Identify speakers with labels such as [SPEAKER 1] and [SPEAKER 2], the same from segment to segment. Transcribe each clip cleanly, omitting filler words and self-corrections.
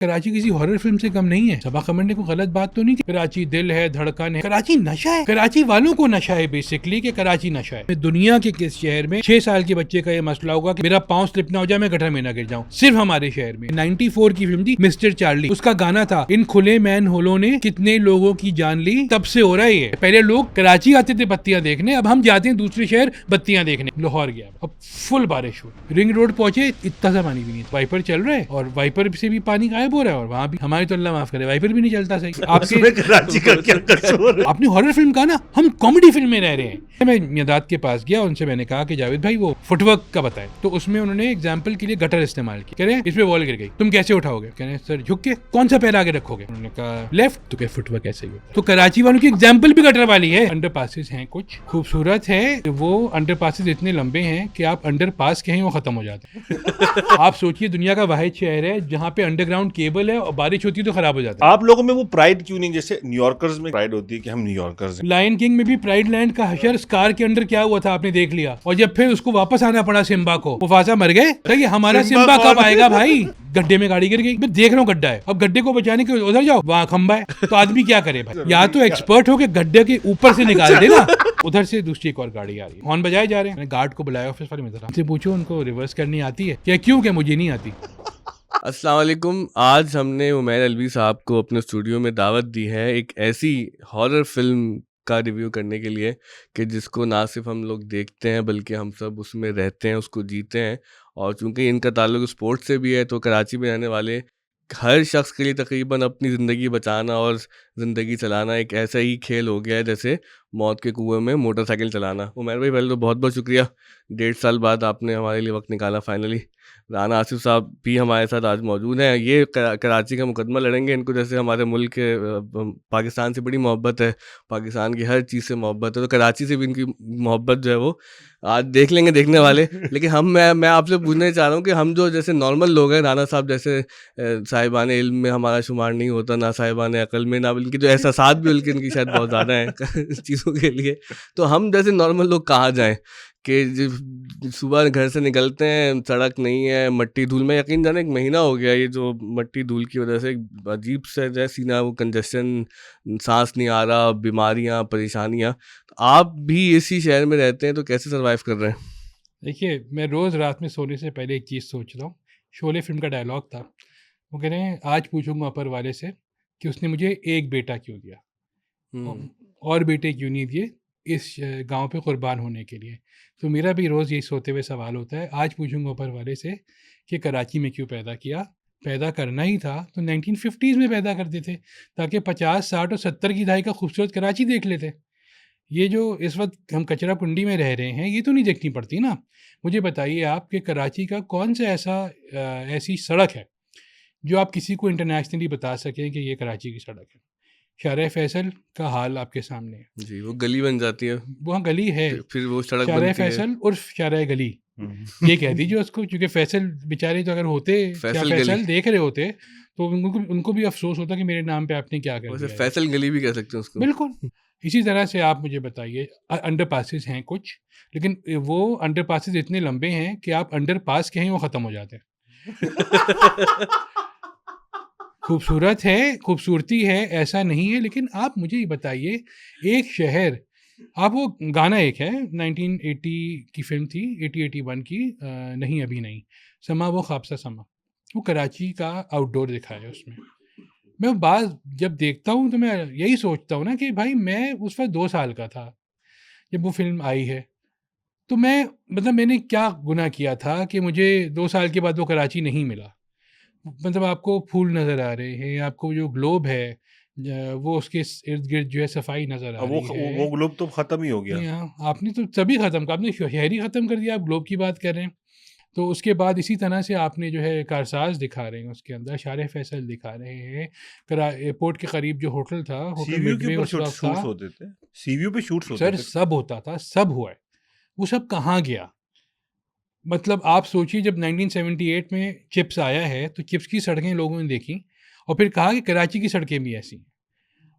[SPEAKER 1] कराची किसी horror film से कम नहीं है। सबा कमर ने कोई गलत बात तो नहीं की। कराची दिल है, धड़कन है, कराची नशा है, कराची वालों को नशा है बेसिकली कि कराची नशा है। दुनिया के किस शहर में 6 साल के बच्चे का ये मसला होगा कि मेरा पाँव स्लिप ना हो जाए, मैं गटर में ना गिर जाऊं। सिर्फ हमारे शहर में 94 की फिल्म थी मिस्टर चार्ली, उसका गाना था इन खुले मैन होलों ने कितने लोगों की जान ली। तब से हो रहा है। पहले लोग कराची आते थे बत्तियां देखने, अब हम जाते हैं दूसरे शहर बत्तियां देखने। लाहौर गया, अब फुल बारिश हुई, रिंग रोड पहुंचे, इतना सा पानी भी नहीं, वाइपर चल रहा है और वाइपर से भी पानी गायब हो रहा है और वहां भी हमारी तो अल्लाह माफ करे वाइपर भी नहीं चलता सही। आपके
[SPEAKER 2] कराची का क्या कसूर?
[SPEAKER 1] आपने हॉरर फिल्म कहा ना, हम कॉमेडी फिल्म में रह रहे हैं। मैं मियादाद के पास गया, उनसे मैंने कहा कि जावेद भाई वो फुटवर्क का बताएं, तो उसमें उन्होंने एग्जांपल के लिए गटर इस्तेमाल की। कह रहे हैं इसमें वॉल गिर गई, तुम कैसे उठाओगे? कह रहे हैं सर झुक के। कौन सा पैर आगे रखोगे? उन्होंने कहा लेफ्ट। तो क्या फुटवर्क ऐसे ही हो? तो कराची वालों की एग्जाम्पल भी गटर वाली है। अंडर पासिस हैं, कुछ खूबसूरत है, वो अंडर पासिस इतने लंबे हैं कि आप अंडर पास के हैं वो खत्म हो जाते हैं। आप सोचिए दुनिया का वाहिद शहर है जहाँ पे अंडरग्राउंड केबल है और बारिश होती है तो खराब हो जाता है।
[SPEAKER 2] आप लोगों में वो प्राइड क्यों नहीं, जैसे न्यूयॉर्कर्स में प्राइड होती है कि हम न्यूयॉर्कर्स हैं?
[SPEAKER 1] लायन किंग में भी प्राइड लैंड का हशर स्कार के अंदर क्या हुआ था आपने देख लिया, और जब फिर उसको वापस आना पड़ा सिम्बा को, मुफासा मर गए। तो हमारा सिम्बा कब आएगा भाई? गड्ढे में गाड़ी गिर गई, मैं देख रहा हूँ गड्ढा है, अब गड्ढे को बचाने के उधर जाओ, वहाँ खंबा है, तो आदमी क्या करे भाई? या तो एक्सपर्ट हो के गड्ढे के ऊपर से निकाल देना। उधर से दूसरी एक और गाड़ी आ रही है, हॉर्न बजाए जा रहे हैं। मैंने गार्ड को बुलाया ऑफिस वाले में, जरा पूछो उनको रिवर्स करनी आती है क्या? क्यों क्या मुझे नहीं आती।
[SPEAKER 3] अस्सलाम वालेकुम। आज हमने उमैर अलवी साहब को अपने स्टूडियो में दावत दी है एक ऐसी हॉरर फिल्म का रिव्यू करने के लिए कि जिसको ना सिर्फ हम लोग देखते हैं बल्कि हम सब उसमें रहते हैं, उसको जीते हैं। और चूंकि इनका ताल्लुक स्पोर्ट्स से भी है तो कराची में रहने वाले हर शख्स के लिए तकरीबन अपनी ज़िंदगी बचाना और ज़िंदगी चलाना एक ऐसा ही खेल हो गया है जैसे मौत के कुएं में मोटरसाइकिल चलाना। उमैर भाई पहले तो बहुत बहुत शुक्रिया, 1.5 साल बाद आपने हमारे लिए वक्त निकाला फाइनली। राना आसिफ साहब भी हमारे साथ आज मौजूद हैं। ये कराची का मुकदमा लड़ेंगे। इनको जैसे हमारे मुल्क के पाकिस्तान से बड़ी मोहब्बत है, पाकिस्तान की हर चीज़ से मोहब्बत है, तो कराची से भी इनकी मोहब्बत जो है वो आज देख लेंगे देखने वाले। लेकिन मैं आपसे पूछना चाह रहा हूँ कि हम जो जैसे नॉर्मल लोग हैं, राना साहब जैसे साहिबान इल्म में हमारा शुमार नहीं होता, ना साहिबान अकल में, ना इनकी जो एहसासात भी बल्कि इनकी शायद बहुत ज़्यादा हैं चीज़ों के लिए। तो हम जैसे नॉर्मल लोग कहाँ जाएँ कि सुबह घर से निकलते हैं, सड़क नहीं है, मट्टी धूल में, यकीन जाने 1 महीना हो गया ये जो मट्टी धूल की वजह से एक अजीब से जो है सीना वो कंजेशन, सांस नहीं आ रहा, बीमारियां, परेशानियां। तो आप भी इसी शहर में रहते हैं तो कैसे सरवाइव कर रहे हैं?
[SPEAKER 1] देखिए, मैं रोज़ रात में सोने से पहले एक चीज़ सोच रहा हूँ। शोले फिल्म का डायलॉग था, वो कह रहे हैं आज पूछूंगा अपर वाले से कि उसने मुझे एक बेटा क्यों दिया, और बेटे क्यों नहीं दिए इस गांव पे कुर्बान होने के लिए। तो मेरा भी रोज़ यही सोते हुए सवाल होता है, आज पूछूंगा अपर वाले से कि कराची में क्यों पैदा किया। पैदा करना ही था तो 1950s में पैदा करते थे, ताकि 50, 60 और 70 की दहाई का खूबसूरत कराची देख लेते। ये जो इस वक्त हम कचरा कुंडी में रह रहे हैं, ये तो नहीं देखनी पड़ती ना। मुझे बताइए आप कि कराची का कौन सा ऐसी सड़क है जो आप किसी को इंटरनेशनली बता सकें कि ये कराची की सड़क है? शारे फैसल का हाल आपके सामने है।
[SPEAKER 3] जी, वो गली बन जाती है,
[SPEAKER 1] वहाँ गली है,
[SPEAKER 3] फिर वो सड़क
[SPEAKER 1] शारे
[SPEAKER 3] बनती है।
[SPEAKER 1] फैसल उर्फ शारे गली, ये कह दीजिए उसको, क्योंकि फैसल बेचारे तो अगर होते क्या
[SPEAKER 3] फैसल गली।
[SPEAKER 1] फैसल देख रहे होते तो उनको भी अफसोस होता कि मेरे नाम पे आपने क्या कर
[SPEAKER 3] वैसे
[SPEAKER 1] दिया है।
[SPEAKER 3] फैसल गली भी कह सकते हैं उसको।
[SPEAKER 1] बिल्कुल। इसी तरह से आप मुझे बताइए, अंडर पासिस हैं कुछ, लेकिन वो अंडर पासिस इतने लंबे हैं कि आप अंडर पास के हैं वो ख़त्म हो जाते हैं। खूबसूरत है, खूबसूरती है, ऐसा नहीं है, लेकिन आप मुझे ये बताइए, एक शहर, आप वो गाना एक है 1980 की फ़िल्म थी, 80-81 की, नहीं अभी नहीं, समा वो ख्वाब सा समा, वो कराची का आउटडोर दिखाया है उसमें। मैं बात जब देखता हूँ तो मैं यही सोचता हूँ ना कि भाई मैं उस वक़्त 2 साल का था जब वो फ़िल्म आई है। तो मैं मतलब मैंने क्या गुनाह किया था कि मुझे 2 साल के बाद वो कराची नहीं मिला। मतलब आपको फूल नज़र आ रहे हैं, आपको जो ग्लोब है वो उसके इर्द-गिर्द जो है सफाई नज़र आ
[SPEAKER 2] अब
[SPEAKER 1] रही
[SPEAKER 2] वो
[SPEAKER 1] है।
[SPEAKER 2] ग्लोब तो खत्म ही हो गया।
[SPEAKER 1] आपने तो सभी ख़त्म कर, आपने शहर ही ख़त्म कर दिया, आप ग्लोब की बात कर रहे हैं। तो उसके बाद इसी तरह से आपने जो है कारसाज दिखा रहे हैं, उसके अंदर शारे फैसल दिखा रहे हैं। एयरपोर्ट के करीब जो होटल था, होटल
[SPEAKER 2] सीवीयू के
[SPEAKER 1] मिडवे
[SPEAKER 2] ऊपर
[SPEAKER 1] उस वक्त था।
[SPEAKER 2] शूट्स होते थे, सीवीयू पे शूट्स होते
[SPEAKER 1] सर
[SPEAKER 2] थे।
[SPEAKER 1] सब होता था, सब हुआ है, वो सब कहाँ गया? मतलब आप सोचिए, जब 1978 में चिप्स आया है तो चिप्स की सड़कें लोगों ने देखी और फिर कहा कि कराची की सड़कें भी ऐसी हैं।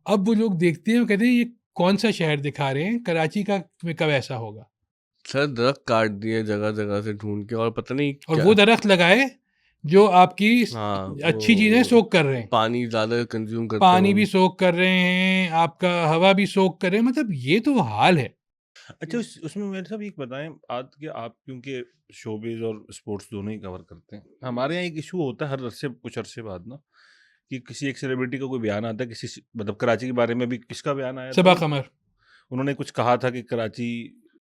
[SPEAKER 1] अब वो लोग देखते हैं और कहते हैं ये कौन सा शहर दिखा रहे हैं, कराची का में कब ऐसा होगा?
[SPEAKER 3] सर दरख्त काट दिए जगह जगह से ढूंढ के, और पता नहीं
[SPEAKER 1] और
[SPEAKER 3] क्या।
[SPEAKER 1] वो दरख्त लगाए जो आपकी
[SPEAKER 3] हाँ,
[SPEAKER 1] अच्छी चीज़ें
[SPEAKER 3] वो
[SPEAKER 1] सोख कर रहे हैं।
[SPEAKER 3] पानी ज़्यादा कंज़्यूम करते
[SPEAKER 1] पानी
[SPEAKER 3] हो।
[SPEAKER 1] भी सोख कर रहे हैं, आपका हवा भी सोख कर रहे हैं, मतलब ये तो हाल है।
[SPEAKER 2] अच्छा उसमें मेरे साहब एक बताएं आज के आप क्योंकि शोबिज और स्पोर्ट्स दोनों ही कवर करते हैं, हमारे यहाँ एक इशू होता है हर अरसे कुछ अरसे बाद ना कि किसी एक सेलिब्रिटी का कोई बयान आता है मतलब कराची के बारे में भी किसका बयान आया था
[SPEAKER 1] सबा
[SPEAKER 2] वो?
[SPEAKER 1] कमर।
[SPEAKER 2] उन्होंने कुछ कहा था कि कराची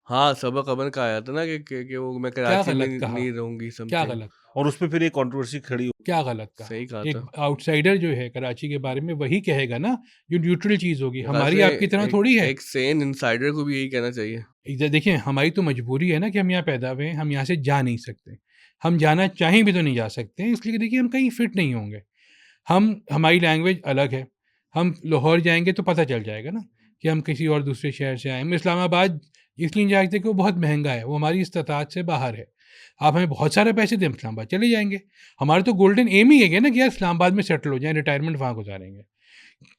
[SPEAKER 3] हाँ, सबक अमन का आया था ना कि वो मैं
[SPEAKER 1] क्या
[SPEAKER 3] कराची में
[SPEAKER 1] गलत कहा?
[SPEAKER 3] नहीं रहूँगी
[SPEAKER 1] क्या
[SPEAKER 3] समथिंग।
[SPEAKER 1] गलत?
[SPEAKER 2] और उस पे फिर एक कंट्रोवर्सी खड़ी हो।
[SPEAKER 1] क्या गलत कहा?
[SPEAKER 3] सही कहा
[SPEAKER 1] एक
[SPEAKER 3] था।
[SPEAKER 1] आउटसाइडर जो है कराची के बारे में वही कहेगा ना, जो न्यूट्रल चीज़ होगी।
[SPEAKER 3] मेरे ख्याल
[SPEAKER 1] हमारी
[SPEAKER 3] से
[SPEAKER 1] आपकी तरह
[SPEAKER 3] एक
[SPEAKER 1] थोड़ी है।
[SPEAKER 3] एक सेन इनसाइडर को भी यही कहना चाहिए।
[SPEAKER 1] देखिए, हमारी तो मजबूरी है ना कि हम यहाँ पैदा हुए हैं, हम यहाँ से जा नहीं सकते। हम जाना चाहें भी तो नहीं जा सकते हैं, इसलिए देखिए हम कहीं फिट नहीं होंगे। हमारी लैंग्वेज अलग है। हम लाहौर जाएँगे तो पता चल जाएगा ना कि हम किसी और दूसरे शहर से आए हैं। हम इस्लामाबाद इसलिए नहीं जा सकते कि वो बहुत महँगा है, वो हमारी इस्तातात से बाहर है। आप हमें बहुत सारे पैसे दें, हम इस्लामाबाद चले जाएँगे। हमारा तो गोल्डन एम ही है ना कि यार इस्लामाबाद में सेटल हो जाएँ, रिटायरमेंट वहाँ गुज़ारेंगे।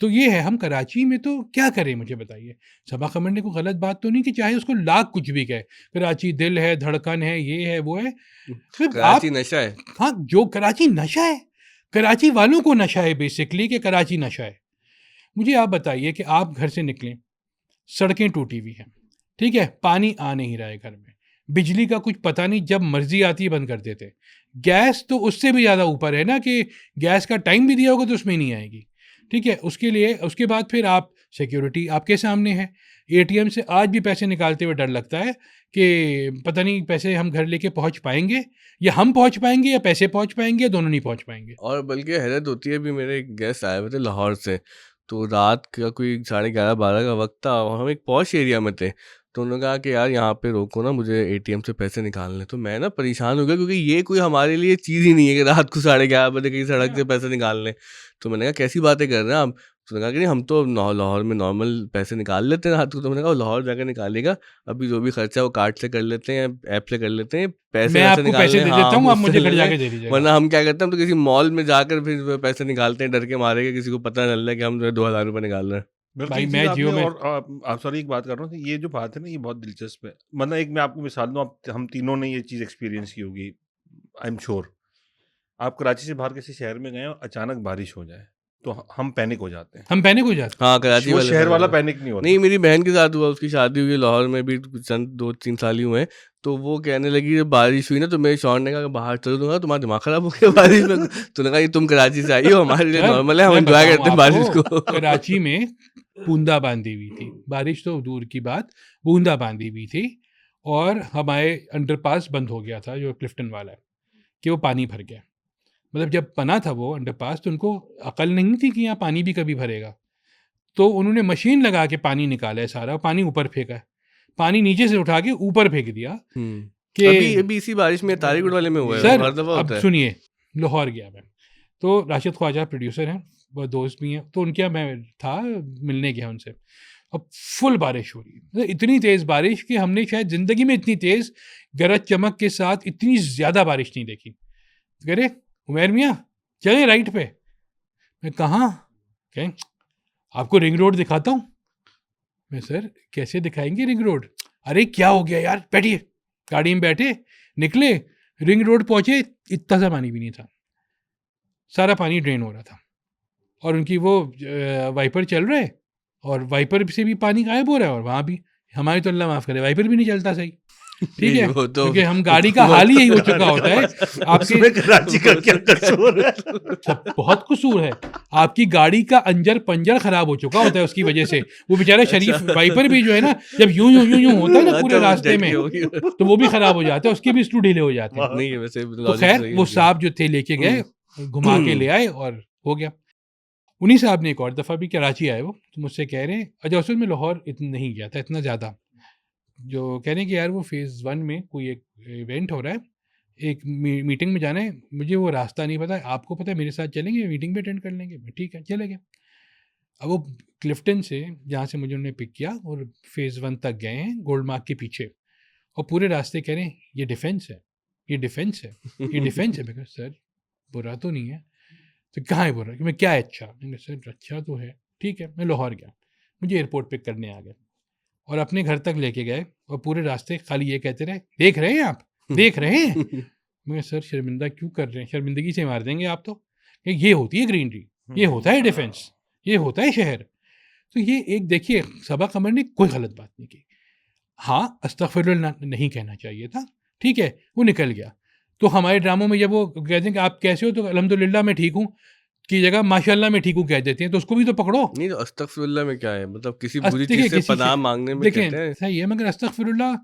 [SPEAKER 1] तो ये है, हम कराची में तो क्या करें मुझे बताइए? सबा कमर ने कोई गलत बात तो नहीं की, चाहे उसको लाख कुछ भी कहे। कराची दिल है, धड़कन है, ये है, वो है। फिर
[SPEAKER 3] कराची
[SPEAKER 1] आप
[SPEAKER 3] नशा है।
[SPEAKER 1] हाँ, जो कराची नशा है, कराची वालों को नशा है बेसिकली कि कराची नशा है। मुझे आप बताइए कि आप घर से निकलें, सड़कें टूटी हुई हैं, ठीक है? पानी आ नहीं रहा है घर में, बिजली का कुछ पता नहीं, जब मर्ज़ी आती है बंद कर देते हैं। गैस तो उससे भी ज़्यादा ऊपर है ना कि गैस का टाइम भी दिया होगा तो उसमें नहीं आएगी, ठीक है? उसके बाद फिर आप सिक्योरिटी आपके सामने है। एटीएम से आज भी पैसे निकालते हुए डर लगता है कि पता नहीं पैसे हम घर लेके पहुँच पाएँगे, या हम पहुँच पाएँगे या पैसे पहुँच पाएँगे, या दोनों नहीं पहुँच पाएँगे।
[SPEAKER 3] और बल्कि हैरत होती है, अभी मेरे एक गेस्ट आए हुए थे लाहौर से, तो रात का कोई 11:30-12 का वक्त था और हम एक पॉश एरिया में थे। तो उन्होंने कहा कि यार यहाँ पे रोको ना, मुझे एटीएम से पैसे निकालने। तो मैं ना परेशान हो गया क्योंकि ये कोई हमारे लिए चीज़ ही नहीं है कि रात को 11:30 कहीं सड़क से पैसे निकालने। तो मैंने कहा कैसी बातें कर रहे हैं आप? तो उन्होंने कहा कि नहीं, हम तो लाहौर में नॉर्मल पैसे निकाल लेते हैं रात को। तो मैंने कहा लाहौर जाकर निकालिएगा, अभी जो भी खर्चा है वो कार्ड से कर लेते हैं, ऐप से कर लेते हैं, पैसे
[SPEAKER 1] मैं
[SPEAKER 3] वैसे
[SPEAKER 1] आपको पैसे
[SPEAKER 3] निकालने
[SPEAKER 1] दे
[SPEAKER 3] हाँ
[SPEAKER 1] देता
[SPEAKER 3] हम
[SPEAKER 1] हूँ, आप
[SPEAKER 3] उससे
[SPEAKER 1] मुझे
[SPEAKER 3] ले
[SPEAKER 1] घर
[SPEAKER 3] लें।
[SPEAKER 1] जाके दे दीजिएगा।
[SPEAKER 3] वरना हम क्या करते हैं, हम तो किसी मॉल में जाकर फिर वो पैसे निकालते हैं डर के मारे कि किसी को पता न चल रहा है कि हम जो है 2000 रुपये निकाल रहे हैं।
[SPEAKER 2] बिल्कुल
[SPEAKER 1] भाई
[SPEAKER 2] ये चीज़
[SPEAKER 1] मैं
[SPEAKER 2] आपने
[SPEAKER 1] जियो में
[SPEAKER 2] और आप सॉरी एक बात कर रहा हूँ कि ये जो बात है ना ये बहुत दिलचस्प है। मतलब एक मैं आपको मिसाल दूँ, आप हम तीनों ने ये चीज़ एक्सपीरियंस की होगी, आई एम श्योर। आप कराची से बाहर किसी शहर में गए और अचानक बारिश हो जाए तो हम पैनिक हो जाते हैं।
[SPEAKER 1] हम पैनिक हो जाते
[SPEAKER 3] हाँ, कराची
[SPEAKER 2] वो
[SPEAKER 3] वाले
[SPEAKER 2] शहर
[SPEAKER 3] पहले
[SPEAKER 2] वाला
[SPEAKER 3] वाले।
[SPEAKER 2] पैनिक नहीं होता।
[SPEAKER 3] नहीं, मेरी बहन के साथ हुआ, उसकी शादी हुई है लाहौर में भी कुछ चंद 2-3 साल ही हुए हैं। तो वो कहने लगी जब बारिश हुई ना, तो मेरे शौहर ने कहा कि बाहर चलो। दूँगा तुम्हारा दिमाग खराब हो गया बारिश में। तो उन्होंने कहा ये तुम कराची से आई हो, हमारे लिए
[SPEAKER 1] सर,
[SPEAKER 3] नॉर्मल है, हम
[SPEAKER 1] मैं
[SPEAKER 3] एन्जॉय
[SPEAKER 1] बताऊँ
[SPEAKER 3] करते हैं बारिश
[SPEAKER 1] आपको,
[SPEAKER 3] को।
[SPEAKER 1] कराची में बूंदाबांदी हुई थी। बारिश तो दूर की बात, बूंदाबांदी हुई थी और हमारे अंडरपास बंद हो गया था, जो क्लिफ्टन वाला है, कि वो पानी भर गया। मतलब जब बना था वो अंडरपास तो उनको अकल नहीं थी कि यहाँ पानी भी कभी भरेगा। तो उन्होंने मशीन लगा के पानी निकाला है सारा, पानी ऊपर फेंका है। पानी नीचे से उठा के ऊपर फेंक दिया
[SPEAKER 3] हुँ।
[SPEAKER 1] कि
[SPEAKER 3] अभी इसी बारिश में तारीगुड वाले में हुआ है,
[SPEAKER 1] सर,
[SPEAKER 3] हर दफ़ा
[SPEAKER 1] अब
[SPEAKER 3] होता है।
[SPEAKER 1] सुनिए, लाहौर गया मैं, तो राशिद ख्वाजा प्रोड्यूसर हैं, वो दोस्त भी हैं, तो उनके यहाँ मैं था, मिलने गया उनसे। अब फुल बारिश हो रही है, मतलब इतनी तेज़ बारिश कि हमने शायद ज़िंदगी में इतनी तेज़ गरज चमक के साथ इतनी ज़्यादा बारिश नहीं देखी। कह रहे उमैर मियाँ चलें राइट पे। मैं कहाँ? कहें आपको रिंग रोड दिखाता हूँ। मैं सर कैसे दिखाएंगे रिंग रोड? अरे क्या हो गया यार, बैठिए। गाड़ी में बैठे, निकले, रिंग रोड पहुंचे, इतना सा पानी भी नहीं था, सारा पानी ड्रेन हो रहा था। और उनकी वो वाइपर चल रहा है और वाइपर से भी पानी गायब हो रहा है, और वहाँ भी हमारी तो अल्लाह माफ़ करे वाइपर भी नहीं चलता सही, ठीक है,
[SPEAKER 3] वो तो
[SPEAKER 1] क्योंकि हम गाड़ी का हाल ही यही हो चुका होता है। आपके
[SPEAKER 2] उसमें कराची का क्या कसूर है?
[SPEAKER 1] सब बहुत कसूर है, आपकी गाड़ी का अंजर पंजर खराब हो चुका होता है उसकी वजह से। वो बेचारा शरीफ वाइपर भी जो है ना, जब यूं यूं यूं यूं होता है ना पूरे
[SPEAKER 3] अच्छा, वो
[SPEAKER 1] रास्ते में,
[SPEAKER 3] झटके हो गए।
[SPEAKER 1] तो वो भी खराब हो जाता है, उसके भी स्क्रू ढीले हो जाते हैं।
[SPEAKER 3] नहीं, वैसे
[SPEAKER 1] तो
[SPEAKER 3] लॉजिक
[SPEAKER 1] खैर
[SPEAKER 3] सही है
[SPEAKER 1] वो
[SPEAKER 3] उनकी।
[SPEAKER 1] साहब जो थे लेके गए, घुमा के ले आए और हो गया। उन्हीं साहब ने एक और दफ़ा भी कराची आए, वो तो मुझसे कह रहे हैं, अच्छा असल में लाहौर इतना नहीं गया था इतना ज़्यादा, जो कह रहे हैं कि यार वो फेज़ 1 में कोई एक इवेंट हो रहा है, एक मीटिंग में जाना है, मुझे वो रास्ता नहीं पता है, आपको पता है, मेरे साथ चलेंगे, मीटिंग भी अटेंड कर लेंगे। मैं ठीक है, चले गए। अब वो क्लिफ्टन से, जहाँ से मुझे उन्होंने पिक किया, और फेज़ 1 तक गए हैं गोल्ड मार्क के पीछे, और पूरे रास्ते कह रहे हैं ये डिफेंस है, ये डिफेंस है, ये डिफेंस है। मैं कहा सर बुरा तो नहीं है। तो कहाँ है बुरा? कि मैं क्या है अच्छा? मैंने कहा सर अच्छा तो है। ठीक है, मैं लाहौर गया, मुझे एयरपोर्ट पिक करने आ गए और अपने घर तक लेके गए, और पूरे रास्ते खाली ये कहते रहे, देख रहे हैं आप, देख रहे हैं। मैं सर शर्मिंदा क्यों कर रहे हैं, शर्मिंदगी से मार देंगे आप तो, ये होती है ग्रीनरी, ये होता है डिफेंस, ये होता है शहर। तो ये एक देखिए सबा कमर ने कोई गलत बात नहीं की। हाँ, अस्तगफिरुल्लाह नहीं कहना चाहिए था, ठीक है, वो निकल गया। तो हमारे ड्रामों में जब वो कहते हैं कि आप कैसे हो, तो अल्हम्दुलिल्लाह मैं ठीक हूँ की जगह माशाल्लाह मैं ठीक हूँ कह देते हैं, तो उसको भी तो पकड़ो।
[SPEAKER 3] नहीं तो अस्तगफिरुल्लाह में क्या है, मतलब किसी
[SPEAKER 1] अस
[SPEAKER 3] बुरी
[SPEAKER 1] देखिए
[SPEAKER 3] चीज से
[SPEAKER 1] किसी
[SPEAKER 3] पनाह
[SPEAKER 1] से
[SPEAKER 3] मांगने में
[SPEAKER 1] देखें
[SPEAKER 3] कहते हैं।
[SPEAKER 1] सही है, मगर अस्तगफिरुल्लाह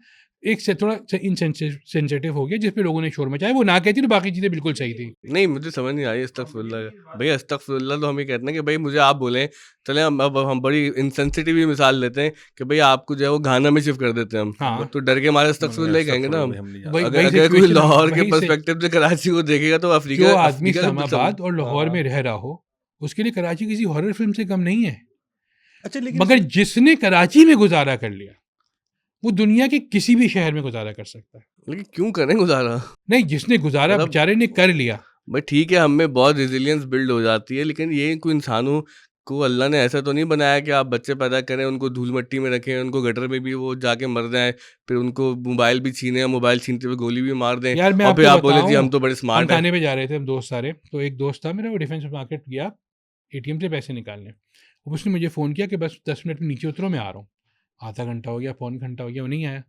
[SPEAKER 1] एक से थोड़ा इनसेंसिटिव हो गया, जिस पे लोगों ने शोर मचाया। वो ना कहती तो बाकी चीज़ें बिल्कुल सही थी।
[SPEAKER 3] नहीं मुझे समझ नहीं आई अस्तगफिरुल्लाह का। भैया अस्तगफिरुल्लाह तो हम ये कहते हैं कि भाई मुझे आप बोलें, चले अब हम बड़ी इनसेंसिटिव ही मिसाल लेते हैं कि भाई आपको जो है वो घाना में शिफ्ट कर देते हैं हम,
[SPEAKER 1] हाँ।
[SPEAKER 3] तो डर के मारे अस्तगफिरुल्लाह ही कहेंगे ना हम।
[SPEAKER 1] वही
[SPEAKER 3] अगर
[SPEAKER 1] वही
[SPEAKER 3] अगर कोई
[SPEAKER 1] सिचुएशन
[SPEAKER 3] लाहौर के
[SPEAKER 1] वही से
[SPEAKER 3] पर्सपेक्टिव से कराची को देखेगा तो
[SPEAKER 1] जो
[SPEAKER 3] अफ्रीका
[SPEAKER 1] आदमी
[SPEAKER 3] अफ्रीका का कुछ
[SPEAKER 1] इस्लामाबाद और लाहौर में रह रहा हो, उसके लिए कराची किसी हॉरर फिल्म से कम नहीं है।
[SPEAKER 2] अच्छा लेकिन
[SPEAKER 1] मगर जिसने कराची में गुजारा कर लिया, वो दुनिया के किसी भी शहर में गुजारा कर सकता है।
[SPEAKER 3] लेकिन क्यों करें गुजारा?
[SPEAKER 1] नहीं, जिसने गुजारा
[SPEAKER 3] मतलब
[SPEAKER 1] बेचारे ने कर लिया।
[SPEAKER 3] भाई ठीक है, हम में बहुत रेजिलियंस बिल्ड हो जाती है, लेकिन ये कोई इंसानों को अल्लाह ने ऐसा तो नहीं बनाया कि आप बच्चे पैदा करें, उनको धूल मिट्टी में रखें, उनको गटर में भी वो जाके मर जाएं, फिर उनको मोबाइल भी छीने, मोबाइल छीनते हुए गोली भी मार दें,
[SPEAKER 1] यार मैं
[SPEAKER 3] और फिर
[SPEAKER 1] आपको
[SPEAKER 3] आप बोले जी
[SPEAKER 1] बताऊं,
[SPEAKER 3] हम तो बड़े
[SPEAKER 1] हम
[SPEAKER 3] स्मार्ट हैं।
[SPEAKER 1] खाने पे जा रहे थे हम दोस्त सारे, तो एक दोस्त था मेरा, वो डिफेंस मार्केट गया एटीएम से पैसे निकालने। अब उसने मुझे फ़ोन किया कि बस 10 मिनट में नीचे उतरो, मैं आ रहा हूँ। आधा घंटा हो गया, पौन घंटा हो गया, वो नहीं आया।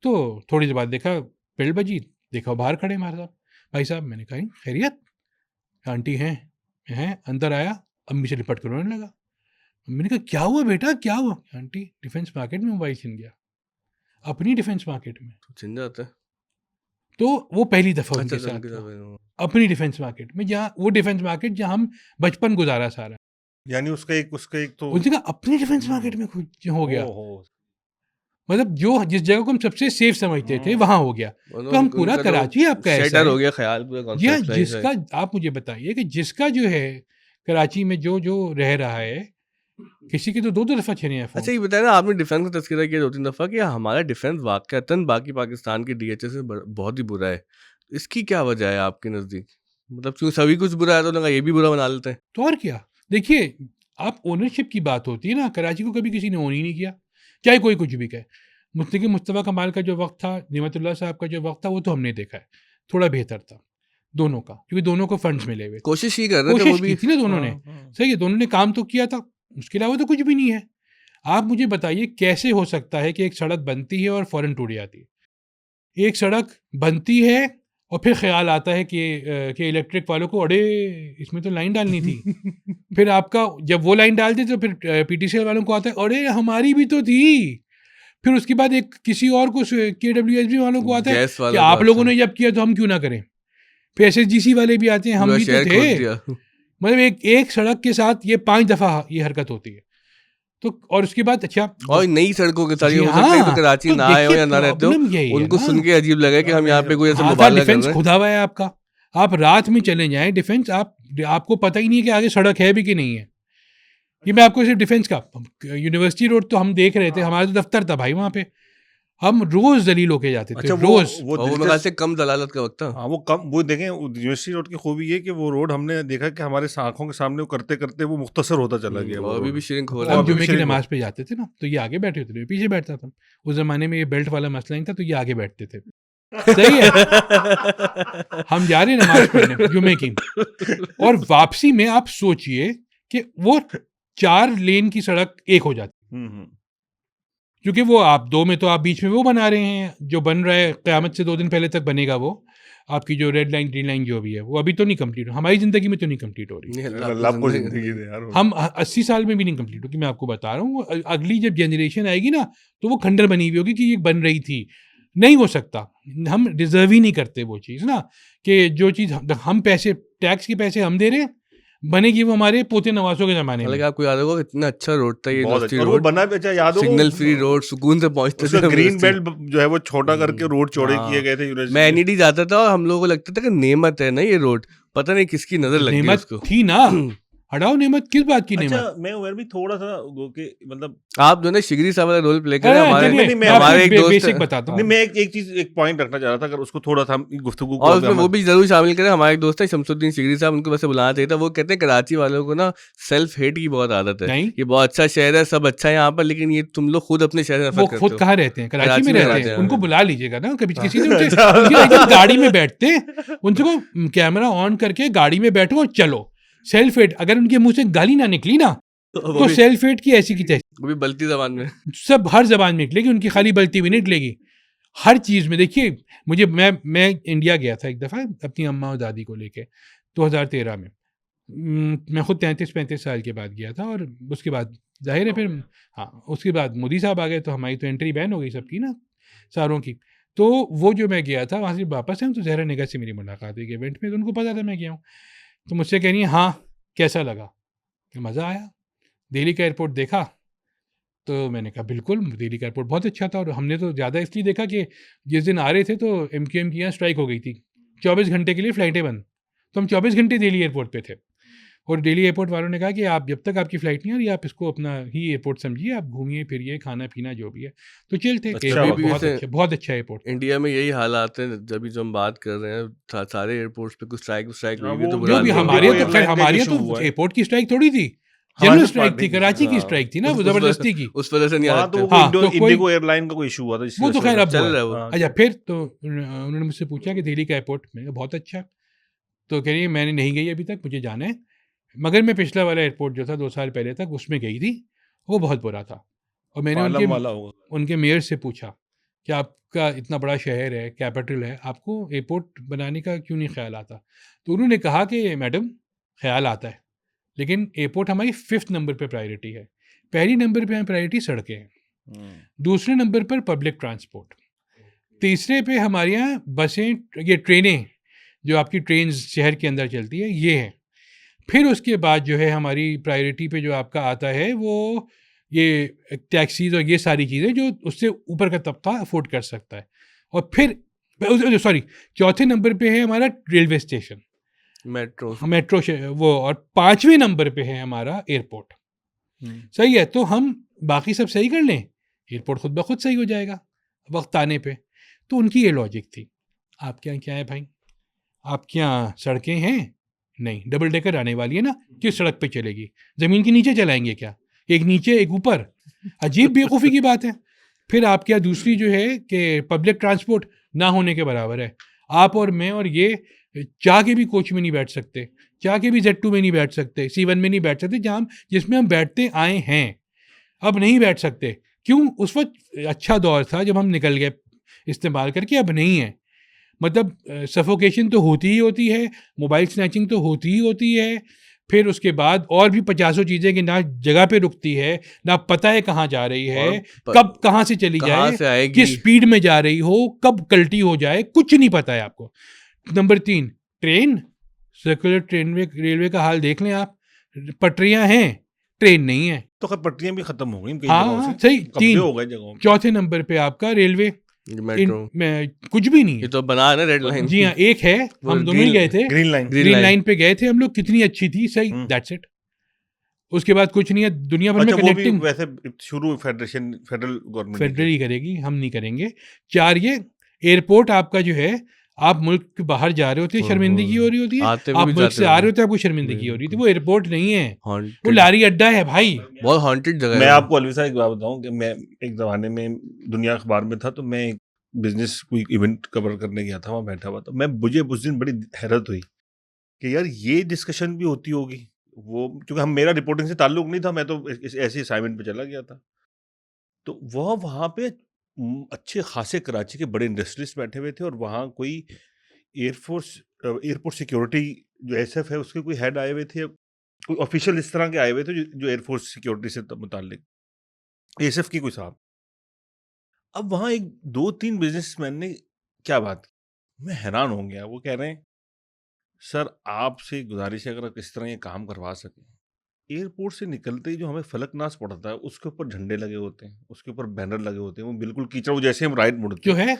[SPEAKER 1] तो थोड़ी देर बाद देखा बेल बजी, देखा बाहर खड़े हमारे साहब। भाई साहब, मैंने कहा खैरियत? आंटी हैं अंदर आया, अम्मी से लिपट कर रोने लगा। मैंने कहा क्या हुआ बेटा, क्या हुआ? आंटी डिफेंस मार्केट में मोबाइल छीन गया, अपनी डिफेंस मार्केट में।
[SPEAKER 3] तो छिन जाता है।
[SPEAKER 1] तो वो पहली दफ़ा
[SPEAKER 3] अच्छा
[SPEAKER 1] उनके
[SPEAKER 3] अच्छा,
[SPEAKER 1] साथ
[SPEAKER 3] उनके
[SPEAKER 1] हुआ,
[SPEAKER 3] साथ
[SPEAKER 1] अपनी डिफेंस मार्केट में, जहाँ वो डिफेंस मार्केट जहाँ हम बचपन गुजारा सारा।
[SPEAKER 2] यानी उसका एक तो
[SPEAKER 1] उनसे कहा अपनी डिफेंस मार्केट में खुद हो गया।
[SPEAKER 2] ओहो,
[SPEAKER 1] मतलब जो जिस जगह को हम सबसे सेफ समझते थे वहां हो गया। तो हम पूरा कराची आपका ऐसा
[SPEAKER 3] शेटर हो
[SPEAKER 1] है,
[SPEAKER 3] गया ख्याल पूरा
[SPEAKER 1] या
[SPEAKER 3] कॉन्सेप्ट है।
[SPEAKER 1] जिसका आप मुझे बताइए कि जिसका जो है कराची में जो जो रह रहा है, किसी के तो दो दफा छीने हैं फोन।
[SPEAKER 3] अच्छा ये बताया ना आपने डिफेंस का तस्करा किया 2-3 दफा कि हमारा डिफेंस वाकईतन बाकी पाकिस्तान के डीएचएस से बहुत ही बुरा है। इसकी क्या वजह है आपके नजदीक? मतलब क्यों सभी कुछ बुरा है तो लगा ये भी बुरा बना लेते हैं।
[SPEAKER 1] तो और क्या, देखिए आप ओनरशिप की बात होती है ना, कराची को कभी किसी ने ओन ही नहीं किया, चाहे कोई कुछ भी कहे। मुस्तफ़ा कमाल का जो वक्त था, निमतुल्लाह साहब का जो वक्त था, वो तो हमने देखा है, थोड़ा बेहतर था दोनों का, क्योंकि दोनों को फंड्स मिले हुए,
[SPEAKER 3] कोशिश ही कर रहे थे वो
[SPEAKER 1] कोशिश
[SPEAKER 3] भी।
[SPEAKER 1] की थी ना दोनों ने। सही है, दोनों ने काम तो किया था, उसके अलावा तो कुछ भी नहीं है। आप मुझे बताइए कैसे हो सकता है कि एक सड़क बनती है और फौरन टूट जाती है? एक सड़क बनती है और फिर ख्याल आता है कि इलेक्ट्रिक वालों को, अरे इसमें तो लाइन डालनी थी। फिर आपका जब वो लाइन डालते तो फिर पीटीसीएल वालों को आता है, अरे हमारी भी तो थी। फिर उसके बाद एक किसी और को KWSB वालों को आता है
[SPEAKER 3] गैस
[SPEAKER 1] कि
[SPEAKER 3] वाला
[SPEAKER 1] आप
[SPEAKER 3] बात
[SPEAKER 1] लोगों
[SPEAKER 3] है।
[SPEAKER 1] ने जब किया तो हम क्यों ना करें। फिर SSGC वाले भी आते हैं, हम
[SPEAKER 3] पूरा
[SPEAKER 1] भी तो
[SPEAKER 3] शहर खोद
[SPEAKER 1] थे।
[SPEAKER 3] दिया।
[SPEAKER 1] मतलब एक सड़क के साथ ये 5 दफ़ा ये हरकत होती है। तो और उसके बाद अच्छा,
[SPEAKER 3] और नई सड़कों के साथ ये
[SPEAKER 1] जी
[SPEAKER 3] हो सकता है कि तो
[SPEAKER 1] हाँ,
[SPEAKER 3] कराची
[SPEAKER 1] तो
[SPEAKER 3] ना आए हो
[SPEAKER 1] देखिए
[SPEAKER 3] या ना रहते हो,
[SPEAKER 1] प्रॉब्लम यही है
[SPEAKER 3] उनको
[SPEAKER 1] ना।
[SPEAKER 3] सुन के अजीब लगे कि हम यहाँ पे कोई ऐसा
[SPEAKER 1] आधा
[SPEAKER 3] मुबालगा कर
[SPEAKER 1] डिफेंस
[SPEAKER 3] रहे हैं।
[SPEAKER 1] खुदा हुआ है आपका, आप रात में चले जाएं डिफेंस, आपको पता ही नहीं है कि आगे सड़क है भी कि नहीं है। ये मैं आपको सिर्फ डिफेंस का, यूनिवर्सिटी रोड तो हम देख रहे थे, हमारा तो दफ्तर था भाई वहाँ पे, हम रोज दलील होके जाते थे।
[SPEAKER 2] अच्छा
[SPEAKER 1] रोज
[SPEAKER 3] और वो मेरे ख्याल से कम दलालत का वक्त था।
[SPEAKER 2] हाँ वो देखें यूनिवर्सिटी रोड की खूबी ये कि वो रोड हमने देखा कि हमारे आंखों के सामने वो करते करते वो मुख्तसर होता चला गया। वो
[SPEAKER 3] और अभी
[SPEAKER 2] रोड
[SPEAKER 3] भी श्रिंक हो
[SPEAKER 2] और
[SPEAKER 3] रहा
[SPEAKER 1] हम
[SPEAKER 3] है।
[SPEAKER 2] अभी भी
[SPEAKER 1] जुमे की
[SPEAKER 2] शरीफ
[SPEAKER 1] नमाज पे जाते थे ना, तो ये आगे बैठे होते थे, मैं पीछे बैठता था। उस जमाने में ये बेल्ट वाला मसला नहीं था, तो ये आगे बैठते थे। सही है, हम जा रहे हैं नमाज पढ़ने जुमे की, और वापसी में आप सोचिए कि वो 4 लेन की सड़क एक हो जाती, क्योंकि वो आप 2 में तो आप बीच में वो बना रहे हैं, जो बन रहा है क़यामत से 2 दिन पहले तक बनेगा, वो आपकी जो रेड लाइन ग्रीन लाइन जो भी है, वो अभी तो नहीं कंप्लीट, हमारी ज़िंदगी में तो नहीं कंप्लीट हो रही।
[SPEAKER 3] नहीं,
[SPEAKER 2] अल्लाह आपको जिंदगी दे यार।
[SPEAKER 1] हम 80 साल में भी नहीं कंप्लीट होगी, मैं आपको बता रहा हूँ। अगली जब जनरेशन आएगी ना, तो वो खंडर बनी हुई होगी कि ये बन रही थी। नहीं हो सकता, हम डिजर्व ही नहीं करते वो चीज़ ना, कि जो चीज़ हम पैसे, टैक्स के पैसे हम दे रहे हैं, बनेगी वो हमारे पोते नवासों के ज़माने में।
[SPEAKER 3] हालांकि आपको याद होगा कितना अच्छा रोड था ये
[SPEAKER 2] बहुत
[SPEAKER 3] यूनिवर्सिटी
[SPEAKER 2] अच्छा, और वो
[SPEAKER 3] रोड,
[SPEAKER 2] बना भी अच्छा, याद हो
[SPEAKER 3] सिग्नल फ्री रोड, सुकून से पहुंचते
[SPEAKER 2] उसका
[SPEAKER 3] थे।
[SPEAKER 2] ग्रीन बेल्ट जो है वो छोटा करके रोड चौड़े
[SPEAKER 3] हाँ।
[SPEAKER 2] किए गए थे यूनिवर्सिटी
[SPEAKER 3] मैं
[SPEAKER 2] में।
[SPEAKER 3] NED जाता था और हम लोगों को लगता था कि नेमत है ना ये रोड, पता नहीं किसकी नजर लग गई
[SPEAKER 1] नेमत
[SPEAKER 3] उसको।
[SPEAKER 1] थी ना, हटाओ नेमत, किस बात की नेमत?
[SPEAKER 2] अच्छा, मैं उमर भी थोड़ा सा वो कि मतलब
[SPEAKER 3] आप जो है ना शिगरी साहब वाला रोल प्ले करें।
[SPEAKER 1] हाँ,
[SPEAKER 3] हमारे
[SPEAKER 1] चलिए,
[SPEAKER 2] नहीं,
[SPEAKER 1] मैं
[SPEAKER 3] हमारे
[SPEAKER 1] आपको
[SPEAKER 3] एक दोस्त
[SPEAKER 1] बेसिक बताता
[SPEAKER 2] नहीं,
[SPEAKER 1] हूँ।
[SPEAKER 2] मैं एक चीज, एक पॉइंट रखना चाह रहा था, अगर उसको थोड़ा सा हम गुफ्तगू को
[SPEAKER 3] और
[SPEAKER 2] अगर
[SPEAKER 3] उसमें वो
[SPEAKER 2] हम
[SPEAKER 3] भी जरूर शामिल करें। हमारे एक दोस्त है शमसुद्दीन शिगरी साहब, उनको वैसे बुलाना चाहिए था। वो कहते हैं कराची वालों को ना सेल्फ हेट की बहुत आदत है।
[SPEAKER 1] नहीं,
[SPEAKER 3] ये बहुत अच्छा शहर है, सब अच्छा है यहाँ पर, लेकिन ये तुम लोग खुद अपने शहर से
[SPEAKER 1] वो
[SPEAKER 3] नफरत करते
[SPEAKER 1] खुद
[SPEAKER 3] हो।
[SPEAKER 1] कहाँ रहते हैं? कराची में रहते हैं।
[SPEAKER 3] हैं,
[SPEAKER 1] उनको
[SPEAKER 3] हाँ।
[SPEAKER 1] बुला लीजिएगा ना कभी किसी दिन, उनसे
[SPEAKER 2] अच्छा।
[SPEAKER 1] उनके एक दिन गाड़ी में बैठते हैं, उनसे को कैमरा ऑन करके गाड़ी में बैठो और चलो। सेल्फ हेट, अगर उनके मुंह से गाली ना निकली ना,
[SPEAKER 3] वो
[SPEAKER 1] तो
[SPEAKER 3] भी
[SPEAKER 1] सेल्फ हेट की ऐसी की तैसी
[SPEAKER 3] वो भी बलती जबान में।
[SPEAKER 1] सब हर जबान में निकलेगी, उनकी खाली बलती भी नहीं निकलेगी। हर चीज़ में देखिए, मुझे मैं इंडिया गया था एक दफ़ा अपनी अम्मा और दादी को लेके 2013 में। मैं खुद 33-35 साल के बाद गया था, और उसके बाद ज़ाहिर है फिर हाँ, उसके बाद मोदी साहब आ गए तो हमारी तो एंट्री बैन हो गई सबकी ना, सारों की। तो वो जो मैं गया था वहाँ से वापस आया तो ज़हरा निगाह से मेरी मुलाकात हुई इवेंट में, तो उनको पता था मैं गया हूँ। तो मुझसे कह रही हैं, हाँ, कैसा लगा? मज़ा आया? दिल्ली का एयरपोर्ट देखा? तो मैंने कहा बिल्कुल, दिल्ली का एयरपोर्ट बहुत अच्छा था, और हमने तो ज़्यादा इसलिए देखा कि जिस दिन आ रहे थे तो एमक्यूएम की यहाँ स्ट्राइक हो गई थी। 24 घंटे के लिए फ़्लाइटें बंद। तो हम 24 घंटे दिल्ली एयरपोर्ट पे थे, और दिल्ली एयरपोर्ट वालों ने कहा कि आप जब तक आपकी फ़्लाइट नहीं आ रही, आप इसको अपना ही एयरपोर्ट समझिए, आप घूमिए फिरिए, खाना-पीना जो भी है। तो चिल थे,
[SPEAKER 2] अच्छा
[SPEAKER 1] एयरपोर्ट
[SPEAKER 3] अभी भी
[SPEAKER 1] बहुत
[SPEAKER 3] वैसे
[SPEAKER 1] अच्छा, बहुत अच्छा एयरपोर्ट था।
[SPEAKER 3] इंडिया में यही हालात है। जब जो हम बात कर रहे हैं, सारे एयरपोर्ट्स पे कुछ स्ट्राइक
[SPEAKER 2] हाँ,
[SPEAKER 3] हुई भी तो
[SPEAKER 2] वो
[SPEAKER 3] बुरा
[SPEAKER 1] जो
[SPEAKER 3] हाल
[SPEAKER 1] भी
[SPEAKER 3] नहीं
[SPEAKER 2] इंडिगो
[SPEAKER 1] हमारे
[SPEAKER 3] हुआ।
[SPEAKER 1] यहाँ तो खैर,
[SPEAKER 2] एयरलाइन का एक
[SPEAKER 1] हमारे यहाँ
[SPEAKER 2] इशू
[SPEAKER 1] तो
[SPEAKER 2] हुआ है।
[SPEAKER 1] एयरपोर्ट की स्ट्राइक थोड़ी थी,
[SPEAKER 2] हमारे
[SPEAKER 1] जनरल
[SPEAKER 2] साथ
[SPEAKER 1] स्ट्राइक थी,
[SPEAKER 2] पार्टी की
[SPEAKER 1] कराची की
[SPEAKER 3] हाँ,
[SPEAKER 1] स्ट्राइक थी ना,
[SPEAKER 3] उस
[SPEAKER 1] वो
[SPEAKER 3] उस वजह
[SPEAKER 1] ज़बरदस्ती की।
[SPEAKER 3] उस वजह से नहीं आ
[SPEAKER 2] हाँ, तो
[SPEAKER 3] सकते।
[SPEAKER 2] वो
[SPEAKER 1] हाँ, तो कोई
[SPEAKER 2] इंडिगो एयरलाइन का कोई इशू हुआ था, इसकी
[SPEAKER 1] वो तो
[SPEAKER 2] वजह से
[SPEAKER 1] खैर
[SPEAKER 2] हो
[SPEAKER 1] अब
[SPEAKER 2] रहा
[SPEAKER 3] चल
[SPEAKER 1] हुआ
[SPEAKER 3] रहा
[SPEAKER 1] है।
[SPEAKER 3] है वो।
[SPEAKER 2] हाँ,
[SPEAKER 1] अच्छा, फिर तो उन्होंने मुझसे पूछा कि दिल्ली का एयरपोर्ट, मैंने कहा बहुत अच्छा। तो कह रही है मैंने नहीं गई अभी तक, मुझे जाना है। मगर मैं पिछला वाला एयरपोर्ट जो था 2 साल पहले तक, उसमें गई थी, वो बहुत बुरा था। और मैंने
[SPEAKER 2] पालम वाला होगा।
[SPEAKER 1] उनके मेयर से पूछा कि आपका इतना बड़ा शहर है, कैपिटल है, आपको एयरपोर्ट बनाने का क्यों नहीं ख़्याल आता? तो उन्होंने कहा कि मैडम, ख़्याल आता है, लेकिन एयरपोर्ट हमारी 5th नंबर पे प्रायोरिटी है। पहली नंबर पे हमारी प्रायोरिटी सड़कें हैं,
[SPEAKER 2] हम्म,
[SPEAKER 1] दूसरे नंबर पर पब्लिक ट्रांसपोर्ट, तीसरे पे हमारे यहाँ बसें, ये ट्रेनें, जो आपकी ट्रेन शहर के अंदर चलती है, ये है। फिर उसके बाद जो है हमारी प्रायोरिटी पे जो आपका आता है वो ये टैक्सीज और ये सारी चीज़ें जो उससे ऊपर का तबका अफोर्ड कर सकता है। और फिर सॉरी, चौथे नंबर पे है हमारा रेलवे स्टेशन,
[SPEAKER 3] मेट्रो
[SPEAKER 1] मेट्रो वो, और 5वें नंबर पे है हमारा एयरपोर्ट। सही है, तो हम बाकी सब सही कर लें, एयरपोर्ट खुद ब खुद सही हो जाएगा वक्त आने पे। तो उनकी ये लॉजिक थी। आपके यहाँ क्या है भाई? आपके यहाँ सड़कें हैं? नहीं। डबल डेकर आने वाली है ना, किस सड़क पे चलेगी? ज़मीन के नीचे चलाएंगे क्या? एक नीचे एक ऊपर? अजीब बेवकूफ़ी की बात है। फिर आपके यहाँ दूसरी जो है कि पब्लिक ट्रांसपोर्ट ना होने के बराबर है। आप और मैं और ये चाह के भी कोच में नहीं बैठ सकते, चाह के भी Z2 में नहीं बैठ सकते, C1 में नहीं बैठ सकते, जहाँ जिसमें हम बैठते आए हैं, अब नहीं बैठ सकते। क्यों? उस वक्त अच्छा दौर था जब हम निकल गए इस्तेमाल करके, अब नहीं है। मतलब सफोकेशन तो होती ही होती है, मोबाइल स्नैचिंग तो होती ही होती है, फिर उसके बाद और भी पचासों चीज़ें कि ना जगह पे रुकती है, ना पता है कहाँ जा रही है,
[SPEAKER 3] और
[SPEAKER 1] कब कहाँ से चली
[SPEAKER 3] कहाँ
[SPEAKER 1] जाए,
[SPEAKER 3] से आएगी।
[SPEAKER 1] किस स्पीड में जा रही हो, कब कल्टी हो जाए, कुछ नहीं पता है आपको। नंबर 3, ट्रेन, सर्कुलर ट्रेन में रेलवे का हाल देख लें आप, पटरियां हैं, ट्रेन नहीं है।
[SPEAKER 2] तो खैर पटरियां भी खत्म हो गई कई
[SPEAKER 1] हाँ
[SPEAKER 2] जगहों
[SPEAKER 1] हाँ,
[SPEAKER 2] से,
[SPEAKER 1] सही।
[SPEAKER 2] कब्जे
[SPEAKER 1] 3,
[SPEAKER 2] हो गए जगहों पे।
[SPEAKER 1] चौथे नंबर पे आपका रेलवे,
[SPEAKER 3] मेट्रो
[SPEAKER 1] में कुछ भी नहीं
[SPEAKER 3] ये
[SPEAKER 1] है।
[SPEAKER 3] तो बना है ना रेड लाइन।
[SPEAKER 1] जी हाँ, एक है,
[SPEAKER 3] वो
[SPEAKER 1] हम दोनों ही गए थे,
[SPEAKER 2] ग्रीन लाइन।
[SPEAKER 1] ग्रीन लाइन पे गए थे हम लोग, कितनी अच्छी थी, सही,
[SPEAKER 2] हम्म।
[SPEAKER 1] That's it. उसके बाद कुछ नहीं है, दुनिया भर में
[SPEAKER 2] अच्छा, वो भी
[SPEAKER 1] कनेक्टिंग
[SPEAKER 2] वैसे शुरू फेडरल गवर्नमेंट ने
[SPEAKER 1] फेडरल ही करेगी, हम नहीं करेंगे। 4, ये एयरपोर्ट आपका जो है, आप मुल्क के बाहर जा रहे होते हैं, शर्मिंदगी हो रही होती है,
[SPEAKER 3] आते हुए
[SPEAKER 1] आप
[SPEAKER 3] भी
[SPEAKER 1] मुल्क
[SPEAKER 3] जाते
[SPEAKER 1] से
[SPEAKER 3] हुए
[SPEAKER 1] आ रहे
[SPEAKER 3] भी।
[SPEAKER 1] होते हैं, आपको शर्मिंदगी हो रही थी। वो एयरपोर्ट नहीं है, वो
[SPEAKER 3] हॉन्टेड,
[SPEAKER 1] लारी अड्डा है भाई।
[SPEAKER 3] बहुत हॉन्टेड जगह
[SPEAKER 2] मैं
[SPEAKER 3] है वो।
[SPEAKER 2] आपको अलविदा एक बात बताऊं कि मैं एक ज़माने में दुनिया अखबार में था, तो मैं एक बिजनेस कोई इवेंट कवर करने गया था, वहाँ बैठा हुआ था मैं। मुझे उस दिन बड़ी हैरत हुई कि यार ये डिस्कशन भी होती होगी। वो क्योंकि हम, मेरा रिपोर्टिंग से ताल्लुक नहीं था, मैं तो ऐसे असाइनमेंट पे चला गया था। तो वह वहाँ पे अच्छे खासे कराची के बड़े इंडस्ट्रियलिस्ट बैठे हुए थे, और वहाँ कोई एयरफोर्स एयरपोर्ट सिक्योरिटी जो एसएफ है उसके कोई हेड आए हुए थे, कोई ऑफिशियल इस तरह के आए हुए थे जो एयरफोर्स सिक्योरिटी से मुताल्लिक, एसएफ की कोई साहब। अब वहाँ एक 2-3 बिजनेसमैन ने क्या बात की, मैं हैरान हो गया। वो कह रहे हैं सर आपसे गुजारिश है, अगर आप इस तरह ये काम करवा सकें, एयरपोर्ट से निकलते ही जो हमें फलकनाश पड़ता है उसके ऊपर झंडे लगे होते हैं, उसके ऊपर बैनर लगे होते हैं, वो बिल्कुल कीचड़, वो जैसे हम राइट मुड़ते
[SPEAKER 1] जो
[SPEAKER 2] हैं,
[SPEAKER 1] है,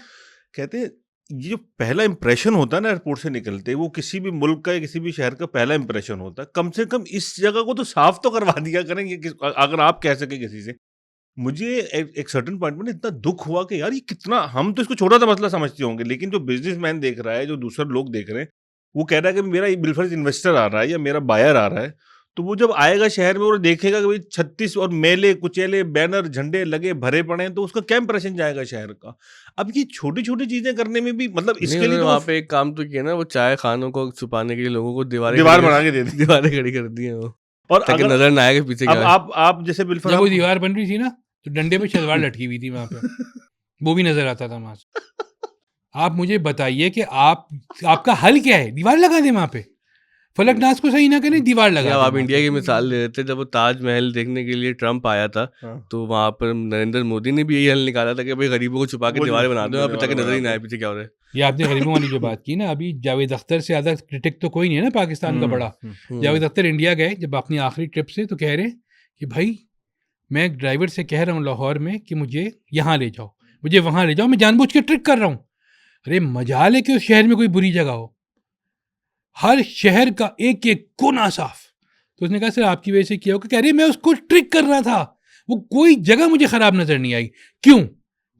[SPEAKER 2] कहते हैं ये जो पहला इंप्रेशन होता है ना एयरपोर्ट से निकलते, वो किसी भी मुल्क का या किसी भी शहर का पहला इंप्रेशन होता है। कम से कम इस जगह को तो साफ तो करवा दिया करें, अगर आप कह सके किसी से। मुझे एक सर्टेन पॉइंट में ना इतना दुख हुआ कि यार ये कितना, हम तो इसको छोटा सा मसला समझते होंगे, लेकिन जो बिजनेसमैन देख रहा है, जो दूसरे लोग देख रहे हैं, वो कह रहा है कि मेरा बिलफर्ज इन्वेस्टर आ रहा है या मेरा बायर आ रहा है, तो वो जब आएगा शहर में और देखेगा कि भाई 36 और मेले कुचेले बैनर झंडे लगे भरे पड़े हैं, तो उसका क्या इंप्रेशन जाएगा शहर का। अब ये छोटी छोटी चीजें करने में भी मतलब
[SPEAKER 3] नहीं
[SPEAKER 2] इसके लिए
[SPEAKER 3] उन्होंने
[SPEAKER 2] तो
[SPEAKER 3] वहाँ पे एक काम तो किया ना, वो चाय खानों को छुपाने के लिए लोगों को
[SPEAKER 2] दीवार
[SPEAKER 3] खड़ी
[SPEAKER 2] बना के दे दी।
[SPEAKER 3] दीवारें खड़ी कर दी हैं वो,
[SPEAKER 2] और
[SPEAKER 3] ताकि
[SPEAKER 2] अगर
[SPEAKER 3] नजर ना आए कि पीछे
[SPEAKER 2] अब
[SPEAKER 3] क्या है।
[SPEAKER 2] आप जैसे बिलफर
[SPEAKER 1] जब वो
[SPEAKER 2] आप
[SPEAKER 1] दीवार बन रही थी ना, तो डंडे पे शलवार लटकी हुई थी वहां पे, वो भी नजर आता था वहां से। आप मुझे बताइए कि आपका हल क्या है? दीवार लगा दें वहां पे, फलकनाज को सही ना करें, दीवार
[SPEAKER 3] नहीं,
[SPEAKER 1] लगा
[SPEAKER 3] अब
[SPEAKER 1] दें
[SPEAKER 3] आप
[SPEAKER 1] वहां
[SPEAKER 3] इंडिया
[SPEAKER 1] पे।
[SPEAKER 3] की मिसाल ले रहे थे, जब वो ताजमहल देखने के लिए ट्रम्प आया था,
[SPEAKER 2] हाँ,
[SPEAKER 3] तो वहां पर नरेंद्र मोदी ने भी यही हल निकाला था कि भाई गरीबों को छुपा के
[SPEAKER 2] वो जो
[SPEAKER 3] दीवारें बना दो यहाँ पे,
[SPEAKER 2] दीवार
[SPEAKER 3] ताकि नजर ही
[SPEAKER 2] बना
[SPEAKER 3] ना आए
[SPEAKER 2] दो।
[SPEAKER 3] पीछे क्या हो रहा है।
[SPEAKER 1] ये आपने गरीबों वाली जो बात की ना, अभी जावेद अख्तर से ज्यादा क्रिटिक तो कोई नहीं है ना पाकिस्तान का बड़ा। जावेद अख्तर इंडिया गए जब अपनी आखिरी ट्रिप से, तो कह रहे हैं कि भाई मैं ड्राइवर से कह रहा हूँ लाहौर में कि मुझे यहाँ ले जाओ, मुझे वहाँ ले जाओ, मैं जानबूझ के ट्रिक कर रहा हूँ। अरे मजाल है कि उस शहर में कोई बुरी जगह हो, हर शहर का एक एक कोना साफ। तो उसने कहा सर आपकी वजह से किया होगा। कह रहे मैं उसको ट्रिक कर रहा था, वो कोई जगह मुझे खराब नजर नहीं आई। क्यों?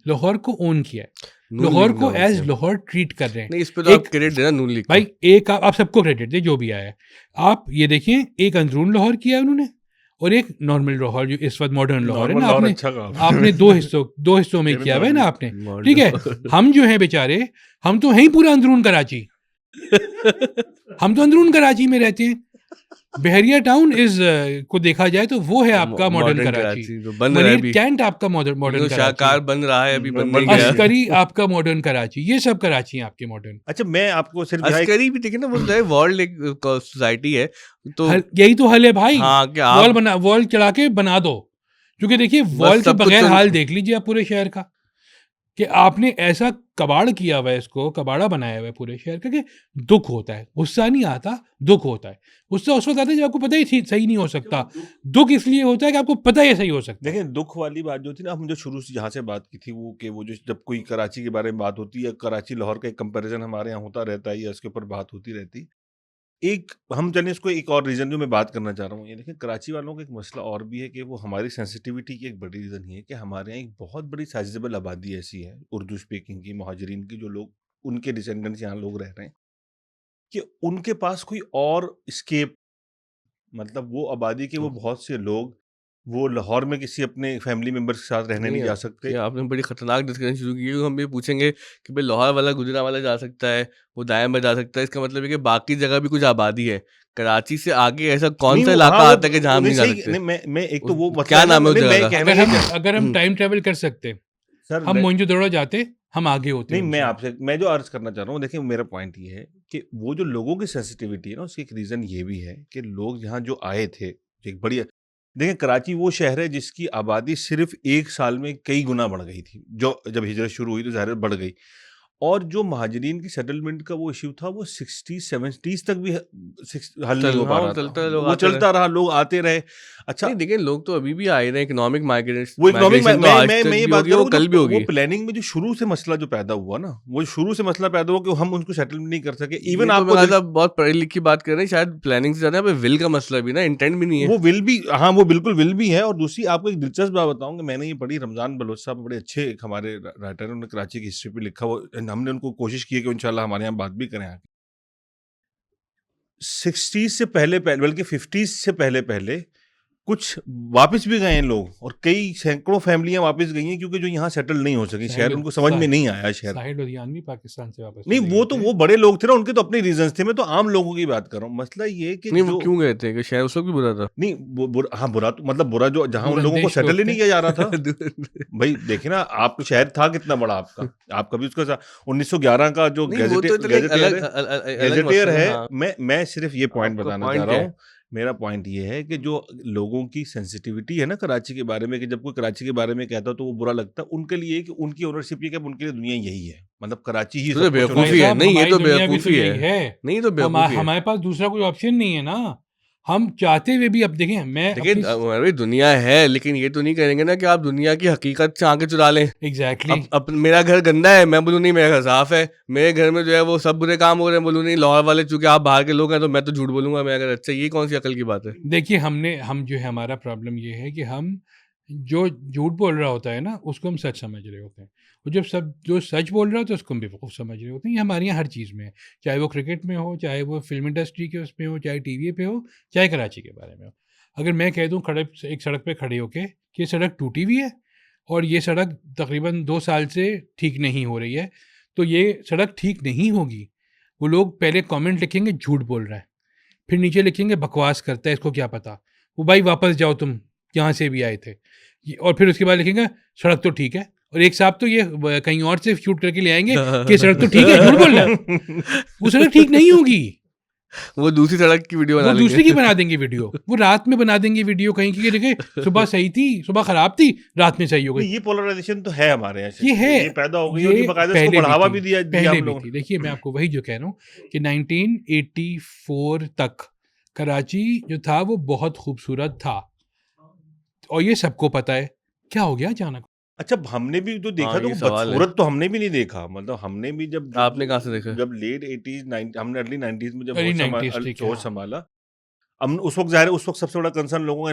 [SPEAKER 1] लाहौर को ओन किया है,
[SPEAKER 3] नून
[SPEAKER 1] लाहौर
[SPEAKER 3] लीग
[SPEAKER 1] को
[SPEAKER 3] ने
[SPEAKER 1] एज
[SPEAKER 3] उनसे।
[SPEAKER 1] लाहौर ट्रीट कर रहे हैं।
[SPEAKER 3] नहीं, इस पे तो आप
[SPEAKER 1] एक
[SPEAKER 3] क्रेडिट देना नून लीग को।
[SPEAKER 1] भाई एक आप सबको क्रेडिट दे जो भी आया है। आप ये देखिए, एक अंदरून लाहौर किया है उन्होंने, और एक नॉर्मल लाहौर जो इस वक्त मॉडर्न लाहौर है
[SPEAKER 2] नॉर्मल
[SPEAKER 1] ना,
[SPEAKER 2] लाहौर
[SPEAKER 1] आपने
[SPEAKER 2] अच्छा कहा
[SPEAKER 1] आपने दो हिस्सों में
[SPEAKER 2] तेरे
[SPEAKER 1] किया हुआ है ना आपने।
[SPEAKER 3] मॉडल।
[SPEAKER 1] ठीक है, हम जो हैं बेचारे, हम तो हैं ही पूरा अंदरून कराची, हम तो अंदरून कराची में रहते हैं। बहरिया टाउन इज को देखा जाए तो वो है आपका मॉडर्न कराची,
[SPEAKER 3] जो बन रहा है
[SPEAKER 1] मनीर
[SPEAKER 3] अभी,
[SPEAKER 1] कैंट आपका मॉडर्न
[SPEAKER 3] जो
[SPEAKER 1] कराची,
[SPEAKER 3] शाहकार बन रहा है अभी, बन
[SPEAKER 2] बन
[SPEAKER 3] नहीं
[SPEAKER 2] गया।
[SPEAKER 3] गया।
[SPEAKER 1] अस्करी आपका मॉडर्न कराची, ये सब कराची हैं आपके मॉडर्न।
[SPEAKER 2] अच्छा, मैं आपको सिर्फ यहाँ एक
[SPEAKER 3] अस्करी भी देखिए ना, वो जो है वर्ल्ड एक सोसाइटी है, तो
[SPEAKER 1] यही तो हल है भाई,
[SPEAKER 3] हाँ कि
[SPEAKER 1] वॉल
[SPEAKER 3] आप
[SPEAKER 1] वॉल चढ़ा के बना दो। क्योंकि देखिए वॉल के
[SPEAKER 3] सब कुछ
[SPEAKER 1] बगैर
[SPEAKER 3] तो-
[SPEAKER 1] हाल देख लीजिए आप पूरे शहर का, कि आपने ऐसा कबाड़ किया हुआ है, इसको कबाड़ा बनाया हुआ है पूरे शहर का, कि दुख होता है। गुस्सा नहीं आता, दुख होता है। गुस्सा उस वक्त आता है जब आपको पता ही सही नहीं हो सकता, दुख इसलिए होता है कि आपको पता ही सही हो सकता है।
[SPEAKER 2] देखिए, दुख वाली बात जो थी ना, हम जो शुरू से जहाँ से बात की थी, वो कि वो जो जब कोई कराची के बारे में बात होती है, कराची लाहौर का एक कंपैरिजन हमारे यहाँ होता रहता है या इसके ऊपर बात होती रहती। एक हम चलिए इसको एक और रीजन जो मैं बात करना चाह रहा हूँ, ये देखिए कराची वालों का एक मसला और भी है कि वो हमारी सेंसिटिविटी की एक बड़ी रीज़न ये है कि हमारे यहाँ एक बहुत बड़ी साइजेबल आबादी ऐसी है उर्दू स्पीकिंग की, महाजरीन की, जो लोग उनके डिसेंडेंट्स यहाँ लोग रह रहे हैं, कि उनके पास कोई और स्केप, मतलब वो आबादी के वो बहुत से लोग वो लाहौर में किसी अपने फैमिली मेंबर्स के साथ रहने नहीं जा सकते।
[SPEAKER 3] ये आपने बड़ी खतरनाक डिस्कशन शुरू की है, क्योंकि हम ये पूछेंगे कि भाई लाहौर वाला गुजरांवाला जा सकता है, वो दायां में जा सकता है, इसका मतलब है कि बाकी जगह भी कुछ आबादी है। कराची से आगे ऐसा कौन
[SPEAKER 2] नहीं,
[SPEAKER 3] सा
[SPEAKER 2] वो-
[SPEAKER 3] इलाका
[SPEAKER 2] हाँ, वो-
[SPEAKER 3] आता है कि जहाँ हम
[SPEAKER 2] नहीं,
[SPEAKER 3] नहीं जा
[SPEAKER 2] सही-
[SPEAKER 3] सकते?
[SPEAKER 2] नहीं, मैं एक तो वो
[SPEAKER 3] उस-
[SPEAKER 2] मतलब
[SPEAKER 3] क्या
[SPEAKER 2] है ना,
[SPEAKER 3] नाम है उस
[SPEAKER 2] नहीं, मैं
[SPEAKER 3] जगह का?
[SPEAKER 2] कहना नहीं चाह-
[SPEAKER 1] अगर हम टाइम ट्रेवल कर सकते,
[SPEAKER 2] सर
[SPEAKER 1] हम मोइंजोदड़ो जाते, हम आगे होते
[SPEAKER 2] नहीं, मैं
[SPEAKER 1] उनसे।
[SPEAKER 2] आपसे मैं जो अर्ज करना चाह रहा हूँ, देखिए मेरा पॉइंट ये है कि वो जो लोगों की सेंसिटिविटी है ना, उसकी एक रीज़न ये भी है कि लोग यहाँ जो आए थे, एक बढ़िया, देखिए कराची वो शहर है जिसकी आबादी सिर्फ 1 साल में कई गुना बढ़ गई थी। जो जब हिजरत शुरू हुई तो ज़ाहिर बढ़ गई, और जो महाजरीन की सेटलमेंट का वो इश्यू था, वो 60-70s तक भी हल नहीं हो पा रहा था।
[SPEAKER 3] लोग
[SPEAKER 2] वो
[SPEAKER 3] आते
[SPEAKER 2] चलता रहा, लोग आते रहे। अच्छा,
[SPEAKER 3] नहीं देखिए, लोग तो अभी भी आ ही रहे हैं, इकोनॉमिक माइग्रेशन।
[SPEAKER 2] वो इकोनॉमिक
[SPEAKER 3] तो आज तक
[SPEAKER 2] मैं ये
[SPEAKER 3] भी
[SPEAKER 2] बात
[SPEAKER 3] होगी,
[SPEAKER 2] कर रहा
[SPEAKER 3] वो
[SPEAKER 2] हूँ,
[SPEAKER 3] कल भी
[SPEAKER 2] वो
[SPEAKER 3] होगी।
[SPEAKER 2] प्लानिंग में जो शुरू से मसला जो पैदा हुआ ना, वो शुरू से मसला पैदा हुआ कि हम उनको सेटलमेंट नहीं कर सके। इवन
[SPEAKER 3] तो
[SPEAKER 2] आपको
[SPEAKER 3] मैं कहा था, बहुत पढ़ी लिखी बात कर रहे हैं, शायद प्लानिंग से ज्यादा यहाँ पे विल का मसला भी ना, इंटेंट भी नहीं है।
[SPEAKER 2] वो विल भी, हाँ वो बिल्कुल विल भी है। और दूसरी आपको एक दिलचस्प बात बताऊंगा, मैंने ये पढ़ी, रमजान बलोच साहब बड़े अच्छे एक हमारे राइटर हैं, उन्होंने कराची की हिस्ट्री पे लिखा, वो हमने उनको कोशिश की है कि इंशाल्लाह हमारे यहाँ बात भी करें आके। 60s से पहले बल्कि 50s से पहले कुछ वापस भी गए हैं लोग, और कई सैकड़ों फैमिलियां वापस गई हैं, क्योंकि जो यहाँ सेटल नहीं हो सकी, शहर उनको समझ में नहीं आया शहर।
[SPEAKER 1] साहिल लुधियानवी पाकिस्तान से वापस
[SPEAKER 2] नहीं,
[SPEAKER 1] चले
[SPEAKER 2] वो
[SPEAKER 1] गए
[SPEAKER 2] तो
[SPEAKER 1] थे।
[SPEAKER 2] वो बड़े लोग थे ना, उनके तो अपने रीजंस थे। मैं तो आम लोगों की बात कर रहा हूँ। मसला ये है कि
[SPEAKER 3] नहीं, वो
[SPEAKER 2] जो
[SPEAKER 3] क्यों गए थे? कि शहर उस वक्त भी बुरा था।
[SPEAKER 2] नहीं, हाँ बुरा तो मतलब बुरा जो जहाँ
[SPEAKER 1] वो
[SPEAKER 2] उन लोगों को
[SPEAKER 1] रंदेश
[SPEAKER 2] सेटल
[SPEAKER 1] लोग
[SPEAKER 2] ही नहीं
[SPEAKER 1] थे।
[SPEAKER 2] किया जा रहा था। भाई देखिए ना, आप शहर था कितना बड़ा आपका, आप कभी उसका 1911 का जो
[SPEAKER 3] नहीं, वो तो इतना एक अलग
[SPEAKER 2] गैजेटियर
[SPEAKER 3] मसला
[SPEAKER 2] है।
[SPEAKER 3] हाँ।
[SPEAKER 2] मैं सिर्फ ये पॉइंट
[SPEAKER 3] आपका
[SPEAKER 2] बताना
[SPEAKER 3] point
[SPEAKER 2] चाह रहा
[SPEAKER 3] क्या
[SPEAKER 2] हूँ। मेरा पॉइंट ये है कि जो लोगों की सेंसिटिविटी है ना कराची के बारे में, कि जब कोई कराची के बारे में कहता है तो वो बुरा लगता है, उनके लिए कि उनकी ओनरशिप ये कि उनके लिए दुनिया यही है, मतलब कराची ही
[SPEAKER 3] तो
[SPEAKER 2] सब कुछ
[SPEAKER 3] बेवकूफी
[SPEAKER 2] होना
[SPEAKER 3] है।
[SPEAKER 2] चाहिए।
[SPEAKER 3] नहीं, ये
[SPEAKER 1] हमारी
[SPEAKER 3] तो
[SPEAKER 1] दुनिया भी
[SPEAKER 3] बेवकूफी
[SPEAKER 1] यही
[SPEAKER 3] है। नहीं, तो बेवकूफी है।
[SPEAKER 1] हमारे पास दूसरा कोई ऑप्शन नहीं है ना। हम चाहते हुए भी अब देखें मैं
[SPEAKER 3] लेकिन भाई दुनिया है, लेकिन ये तो नहीं करेंगे ना कि आप दुनिया की हकीकत से आके चुरा लें।
[SPEAKER 1] एग्जैक्टली
[SPEAKER 3] अब मेरा घर गंदा है, मैं बोलूँ नहीं मेरा घर साफ है, मेरे घर में जो है वो सब बुरे काम हो रहे हैं, बोलूँ नहीं लाहौर वाले चूंकि आप बाहर के लोग हैं तो मैं तो झूठ बोलूंगा मैं अगर। अच्छा, ये कौन सी अकल की बात है?
[SPEAKER 1] देखिए हम जो है हमारा प्रॉब्लम ये है कि हम जो झूठ बोल रहा होता है ना उसको हम सच समझ रहे होते हैं, और जब सब जो सच बोल रहा होता है उसको हम बेवकूफ़ समझ रहे होते हैं। ये हमारे यहाँ हर चीज़ में है, चाहे वो क्रिकेट में हो, चाहे वो फिल्म इंडस्ट्री के उसमें हो, चाहे टीवी पे हो, चाहे कराची के बारे में हो। अगर मैं कह दूँ एक सड़क पे खड़े होके कि ये सड़क टूटी हुई है और ये सड़क तकरीबन 2 साल से ठीक नहीं हो रही है, तो ये सड़क ठीक नहीं होगी। वो लोग पहले कमेंट लिखेंगे झूठ बोल रहा है, फिर नीचे लिखेंगे बकवास करता है, इसको क्या पता। वो भाई वापस जाओ तुम जहाँ से भी आए थे। और फिर उसके बाद लिखेंगे सड़क तो ठीक है, और एक साहब तो ये कहीं और से शूट करके ले आएंगे कि सड़क तो ठीक है, झूठ बोल रहा है। वो सड़क ठीक नहीं होगी,
[SPEAKER 3] वो दूसरी सड़क की वीडियो
[SPEAKER 1] वो
[SPEAKER 3] बना
[SPEAKER 1] दूसरी की
[SPEAKER 3] लेंगे।
[SPEAKER 1] बना देंगे वीडियो, वो रात में बना देंगे वीडियो कहीं की, देखे सुबह सही थी, सुबह खराब थी, रात में सही हो गई।
[SPEAKER 2] ये पोलराइजेशन तो है हमारे यहाँ,
[SPEAKER 1] ये है,
[SPEAKER 2] ये पैदा हो गई और
[SPEAKER 1] ये
[SPEAKER 2] ये बाकायदा
[SPEAKER 1] पहले
[SPEAKER 2] इसको
[SPEAKER 1] भी
[SPEAKER 2] बढ़ावा
[SPEAKER 1] थी,
[SPEAKER 2] भी दिया
[SPEAKER 1] पहले
[SPEAKER 2] हम
[SPEAKER 1] भी
[SPEAKER 2] लोगों
[SPEAKER 1] थी।
[SPEAKER 2] ने।
[SPEAKER 1] देखिए मैं आपको वही जो कह रहा हूँ कि 1984 तक कराची जो था वो बहुत खूबसूरत था, और ये सबको पता है। क्या हो गया अचानक?
[SPEAKER 2] अच्छा, हमने भी तो देखा,
[SPEAKER 3] हाँ,
[SPEAKER 2] तो
[SPEAKER 3] ये सवाल है।
[SPEAKER 2] बदसूरत तो हमने भी नहीं देखा। मतलब हमने भी जब
[SPEAKER 3] आपने कहाँ से देखा?
[SPEAKER 2] जब लेट 80s 90 हमने अर्ली 90s में जब
[SPEAKER 1] अर्ली
[SPEAKER 2] होश
[SPEAKER 1] 90s ठीक है,
[SPEAKER 2] होश
[SPEAKER 1] हाँ।
[SPEAKER 2] संभाला, हम उस वक्त ज़ाहिर है उस वक्त सबसे बड़ा कंसर्न लोगों का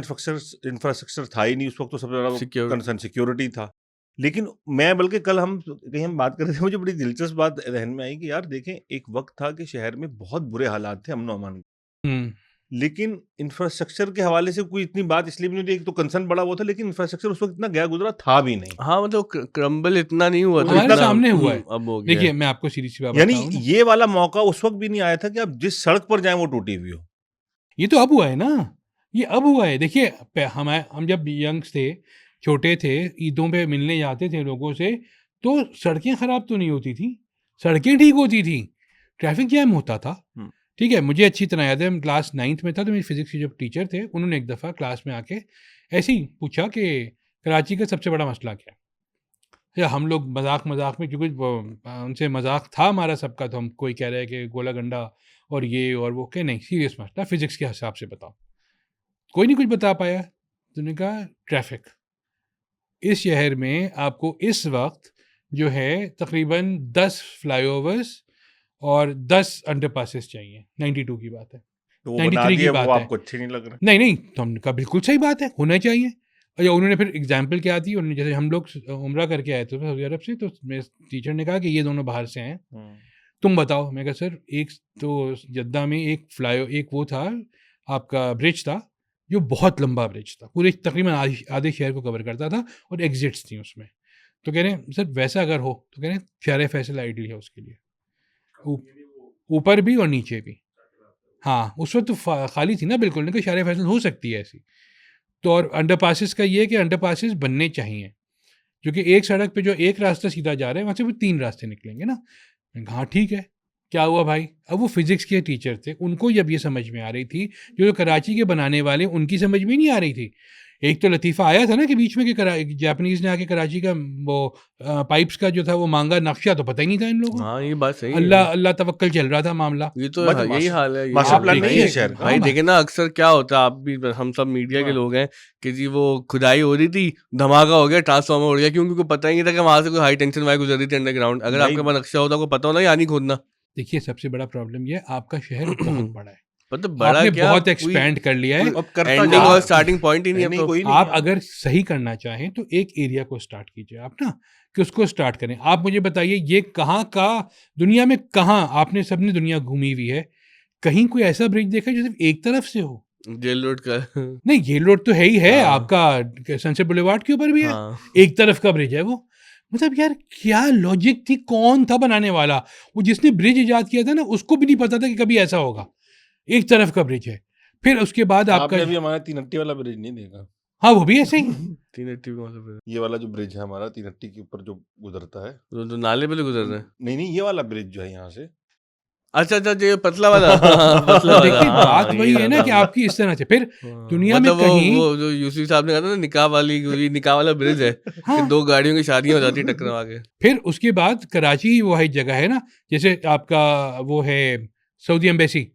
[SPEAKER 2] इंफ्रास्ट्रक्चर था ही नहीं। उस वक्त तो सबसे बड़ा
[SPEAKER 3] Security।
[SPEAKER 2] कंसर्न सिक्योरिटी था। लेकिन मैं बल्कि कल हम कहीं हम बात कर रहे थे, मुझे बड़ी दिलचस्प बात ज़हन में आई कि यार देखें, एक वक्त था कि शहर में बहुत बुरे हालात थे, अमन अमान के।
[SPEAKER 1] हुँ।
[SPEAKER 2] लेकिन इंफ्रास्ट्रक्चर के हवाले से कोई इतनी बात इसलिए भी नहीं हुई, एक तो कंसर्न बड़ा वो था, लेकिन इंफ्रास्ट्रक्चर उस वक्त इतना गया गुजरा था भी नहीं।
[SPEAKER 3] हाँ, मतलब क्रम्बल इतना नहीं हुआ था
[SPEAKER 2] हमारे
[SPEAKER 3] जितना
[SPEAKER 1] सामने हुआ है।
[SPEAKER 3] अब हो गया
[SPEAKER 1] देखिए
[SPEAKER 3] है।
[SPEAKER 1] मैं आपको सीधी-सी बात
[SPEAKER 2] यानी
[SPEAKER 1] बताऊँ ना,
[SPEAKER 2] ये वाला मौका उस वक्त भी नहीं आया था कि आप जिस सड़क पर जाएं वो टूटी हुई हो।
[SPEAKER 1] ये तो अब हुआ है ना, ये अब हुआ है। देखिए हम जब यंग्स थे, छोटे थे, ईदों पे मिलने जाते थे लोगों से, तो सड़कें खराब तो नहीं होती थी, सड़कें ठीक होती थी, ट्रैफिक जैम होता था।
[SPEAKER 2] हुँ।
[SPEAKER 1] ठीक है, मुझे अच्छी तरह याद है, हम क्लास 9th में था तो मेरी फिज़िक्स के जो टीचर थे, उन्होंने एक दफ़ा क्लास में आके ऐसे ही पूछा कि कराची का सबसे बड़ा मसला क्या है? या हम लोग मज़ाक-मज़ाक में, क्योंकि उनसे मज़ाक था हमारा सबका, तो हम कोई कह रहा है कि गोला गंडा और ये और वो, कि नहीं सीरियस मसला फिज़िक्स के हिसाब से बताओ। कोई नहीं कुछ बता पाया, तो उन्होंने कहा ट्रैफ़िक। इस शहर में आपको इस वक़्त जो है तकरीबन 10 फ्लाईओवर्स और 10 अंडरपासेस चाहिए, 92 की बात है,
[SPEAKER 2] तो वो बना
[SPEAKER 1] 93 की
[SPEAKER 2] दिए, वो
[SPEAKER 1] बात है।
[SPEAKER 2] आपको अच्छे नहीं लग रहे।
[SPEAKER 1] नहीं, नहीं, तो हमने कहा बिल्कुल सही बात है, होना चाहिए। और या उन्होंने फिर एग्ज़ाम्पल क्या दी, उन्होंने जैसे हम लोग उम्रा करके आए थे सऊदी अरब से, तो मेरे टीचर ने कहा कि ये दोनों बाहर से हैं,
[SPEAKER 2] हुँ।
[SPEAKER 1] तुम बताओ। मैं कहा सर एक तो जद्दा में एक वो था, आपका ब्रिज था, जो बहुत लंबा ब्रिज था, पूरे तकरीबन आधे शहर को कवर करता था और एग्जिट्स थी उसमें। तो कह रहे हैं सर वैसा अगर हो, तो कह रहे हैं शार फैसल आइडियल है उसके लिए, ऊपर भी और नीचे भी। हाँ, उस वक्त तो खाली थी ना बिल्कुल, नहीं शार फैसल हो सकती है ऐसी। तो और अंडरपासेस का ये है कि अंडरपासेस बनने चाहिए, क्योंकि एक सड़क पे जो एक रास्ता सीधा जा रहा है, वहाँ से वो 3 रास्ते निकलेंगे ना। मैंने कहा हाँ ठीक है, क्या हुआ भाई? अब वो फिज़िक्स के टीचर थे, उनको जब ये समझ में आ रही थी, जो कराची के बनाने वाले उनकी समझ में नहीं आ रही थी। एक तो लतीफ़ा आया था ना कि बीच में कि जापानीज़ ने आके कराची का वो पाइप्स का जो था वो माँगा, नक्शा तो पता ही नहीं था इन लोगों को।
[SPEAKER 3] हाँ, ये बात सही है।
[SPEAKER 1] अल्लाह तवक्कल चल रहा था मामला।
[SPEAKER 3] ये तो
[SPEAKER 2] मतलब
[SPEAKER 3] यही हाल है,
[SPEAKER 2] मास्टर
[SPEAKER 1] आप
[SPEAKER 2] प्लान नहीं
[SPEAKER 1] देखिए,
[SPEAKER 2] है शहर का।
[SPEAKER 3] भाई
[SPEAKER 1] हाँ,
[SPEAKER 3] देखे ना अक्सर क्या होता है, आप भी हम सब मीडिया के
[SPEAKER 2] हाँ।
[SPEAKER 3] लोग हैं कि जी वो खुदाई हो रही थी, धमाका हो गया, ट्रांसफार्मर उड़ गया, क्योंकि उनको पता ही नहीं था कि वहां से कोई हाई टेंशन वायर गुजर रही थी अंडरग्राउंड। अगर
[SPEAKER 2] भाई
[SPEAKER 3] आपके पास नक्शा होता, आपको पता होना या नहीं खोदना।
[SPEAKER 1] देखिए सबसे बड़ा प्रॉब्लम ये है, आपका शहर बहुत बड़ा है,
[SPEAKER 3] मतलब बड़ा
[SPEAKER 1] आपने
[SPEAKER 3] क्या,
[SPEAKER 1] बहुत
[SPEAKER 3] कोई
[SPEAKER 1] एक्सपैंड कर लिया है।
[SPEAKER 2] अब करता
[SPEAKER 3] एंडिंग
[SPEAKER 2] जा
[SPEAKER 3] और
[SPEAKER 2] रहा है।
[SPEAKER 3] स्टार्टिंग पॉइंट ही नहीं है
[SPEAKER 2] नहीं,
[SPEAKER 3] अब तो।
[SPEAKER 2] कोई नहीं
[SPEAKER 1] आप
[SPEAKER 2] है।
[SPEAKER 1] अगर सही करना चाहें तो एक एरिया को स्टार्ट कीजिए आप ना, कि उसको स्टार्ट करें। आप मुझे बताइए ये कहाँ का, दुनिया में कहाँ, आपने सबने दुनिया घूमी हुई है, कहीं कोई ऐसा ब्रिज देखा है जो सिर्फ एक तरफ से हो?
[SPEAKER 3] जेल रोड का।
[SPEAKER 1] नहीं, येल रोड तो है ही है,
[SPEAKER 3] हाँ।
[SPEAKER 1] आपका सनसेट बुलेवार्ड के ऊपर भी है,
[SPEAKER 3] हाँ,
[SPEAKER 1] एक तरफ का ब्रिज है वो। मतलब यार क्या लॉजिक थी, कौन था बनाने वाला? वो जिसने ब्रिज इजाद किया था ना, उसको भी नहीं पता था कि कभी ऐसा होगा, एक तरफ का ब्रिज है। फिर उसके बाद आपका
[SPEAKER 2] आपने अभी हमारा तीनट्टी वाला ब्रिज नहीं देखा।
[SPEAKER 1] हाँ वो भी ऐसे ही।
[SPEAKER 3] 380 का मतलब है।
[SPEAKER 2] ये वाला जो ब्रिज है हमारा तीनट्टी के ऊपर जो गुजरता है,
[SPEAKER 3] तो नाले पे तो गुजर रहे हैं।
[SPEAKER 2] नहीं ये वाला ब्रिज जो है यहाँ से,
[SPEAKER 3] अच्छा अच्छा, ये पतला वाला। हाँ, पतला वाला।
[SPEAKER 1] देखिए
[SPEAKER 3] हाँ,
[SPEAKER 1] बात
[SPEAKER 3] ये
[SPEAKER 1] वही है ना
[SPEAKER 3] याद
[SPEAKER 1] कि
[SPEAKER 3] आ गया।
[SPEAKER 1] आपकी इस तरह से फिर
[SPEAKER 3] हाँ,
[SPEAKER 1] दुनिया में
[SPEAKER 3] मतलब
[SPEAKER 1] कहीं
[SPEAKER 3] वो जो यूसुफ साहब ने कहा था ना, निकाह वाला ब्रिज है कि
[SPEAKER 1] हाँ,
[SPEAKER 3] 2 गाड़ियों की शादियां हो जाती है टकरा के।
[SPEAKER 1] फिर उसके बाद कराची ही वो है जगह है ना, जैसे आपका वो है सऊदी एम्बेसी,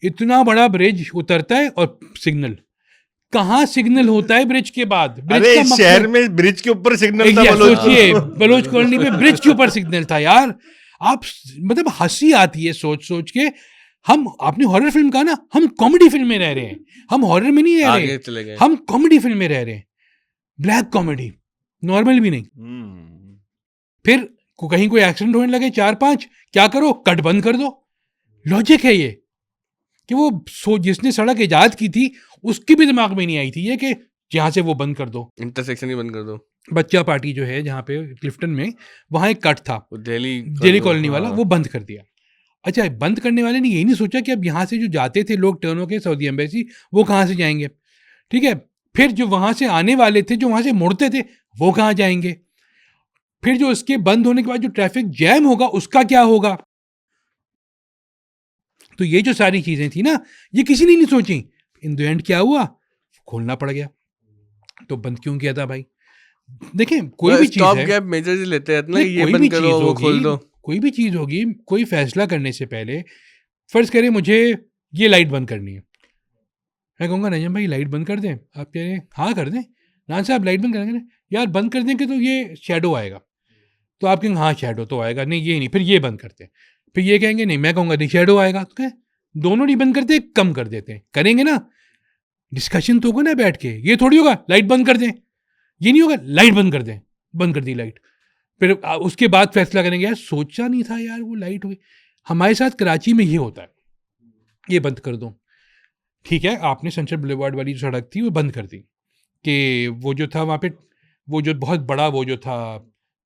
[SPEAKER 1] इतना बड़ा ब्रिज उतरता है और सिग्नल, कहाँ सिग्नल होता है ब्रिज के बाद? ब्रिज
[SPEAKER 2] अरे
[SPEAKER 1] का
[SPEAKER 2] इस
[SPEAKER 1] मकसद
[SPEAKER 2] शहर में ब्रिज के ऊपर सिग्नल था बलोच
[SPEAKER 1] सोचिए, बलोच कॉलोनी में ब्रिज के ऊपर सिग्नल था यार। आप मतलब हंसी आती है सोच सोच के। हम आपने हॉरर फिल्म कहा ना, हम कॉमेडी फिल्म में रह रहे हैं, हम हॉरर में नहीं रह
[SPEAKER 3] आगे
[SPEAKER 1] रहे,
[SPEAKER 3] चले गए।
[SPEAKER 1] हम कॉमेडी फिल्म में रह रहे हैं, ब्लैक कॉमेडी, नॉर्मल भी नहीं। फिर कहीं कोई एक्सीडेंट होने लगे 4-5, क्या करो? कट बंद कर दो। लॉजिक है ये कि वो जिसने सड़क इजाद की थी उसके भी दिमाग में नहीं आई थी ये कि यहाँ से वो बंद कर दो,
[SPEAKER 3] इंटरसेक्शन ही बंद कर दो।
[SPEAKER 1] बच्चा पार्टी जो है जहाँ पे क्लिफ्टन में, वहाँ एक कट था
[SPEAKER 3] वो
[SPEAKER 1] दिल्ली कॉलोनी वाला, वो बंद कर दिया। अच्छा, बंद करने वाले ने यही नहीं सोचा कि अब यहाँ से जो जाते थे लोग टर्न होके सऊदी एम्बेसी, वो कहाँ से जाएंगे? ठीक है, फिर जो वहाँ से आने वाले थे, जो वहाँ से मुड़ते थे, वो कहाँ जाएंगे? फिर जो उसके बंद होने के बाद जो ट्रैफिक जैम होगा उसका क्या होगा? तो ये जो सारी चीजें थी ना, ये किसी ने नहीं सोची। इन द एंड क्या हुआ? खोलना पड़ गया। तो बंद क्यों किया था भाई? देखें, कोई भी चीज
[SPEAKER 3] स्टॉप
[SPEAKER 1] है,
[SPEAKER 3] गैप मेजर्स लेते हैं ना, ये
[SPEAKER 1] कोई भी
[SPEAKER 3] बंद करो,
[SPEAKER 1] चीज
[SPEAKER 3] वो खोल
[SPEAKER 1] होगी,
[SPEAKER 3] दो।
[SPEAKER 1] कोई भी चीज होगी, कोई फैसला करने से पहले फर्ज करें मुझे ये लाइट बंद करनी है, मैं कहूँगा नजम भाई लाइट बंद कर दें, आप कह रहे हैं हाँ कर दें, नान साहब लाइट बंद करेंगे, यार बंद कर देंगे तो ये शेडो आएगा, तो आप कहेंगे हाँ शेडो तो आएगा, नहीं ये नहीं, फिर ये बंद करते हैं, फिर ये कहेंगे नहीं, मैं कहूँगा नहीं शेडो आएगा, तो कहें दोनों नहीं बंद करते, कम कर देते हैं, करेंगे ना, डिस्कशन तो होगा ना बैठ के, ये थोड़ी होगा लाइट बंद कर दें, ये नहीं होगा लाइट बंद कर दें, बंद कर दी लाइट, फिर उसके बाद फैसला करेंगे यार सोचा नहीं था यार वो लाइट हुई। हमारे साथ कराची में ये होता है, ये बंद कर दो, ठीक है, आपने सनसेट बुलेवार्ड वाली जो सड़क थी वो बंद कर दी, कि वो जो था वहाँ पे, वो जो बहुत बड़ा वो जो था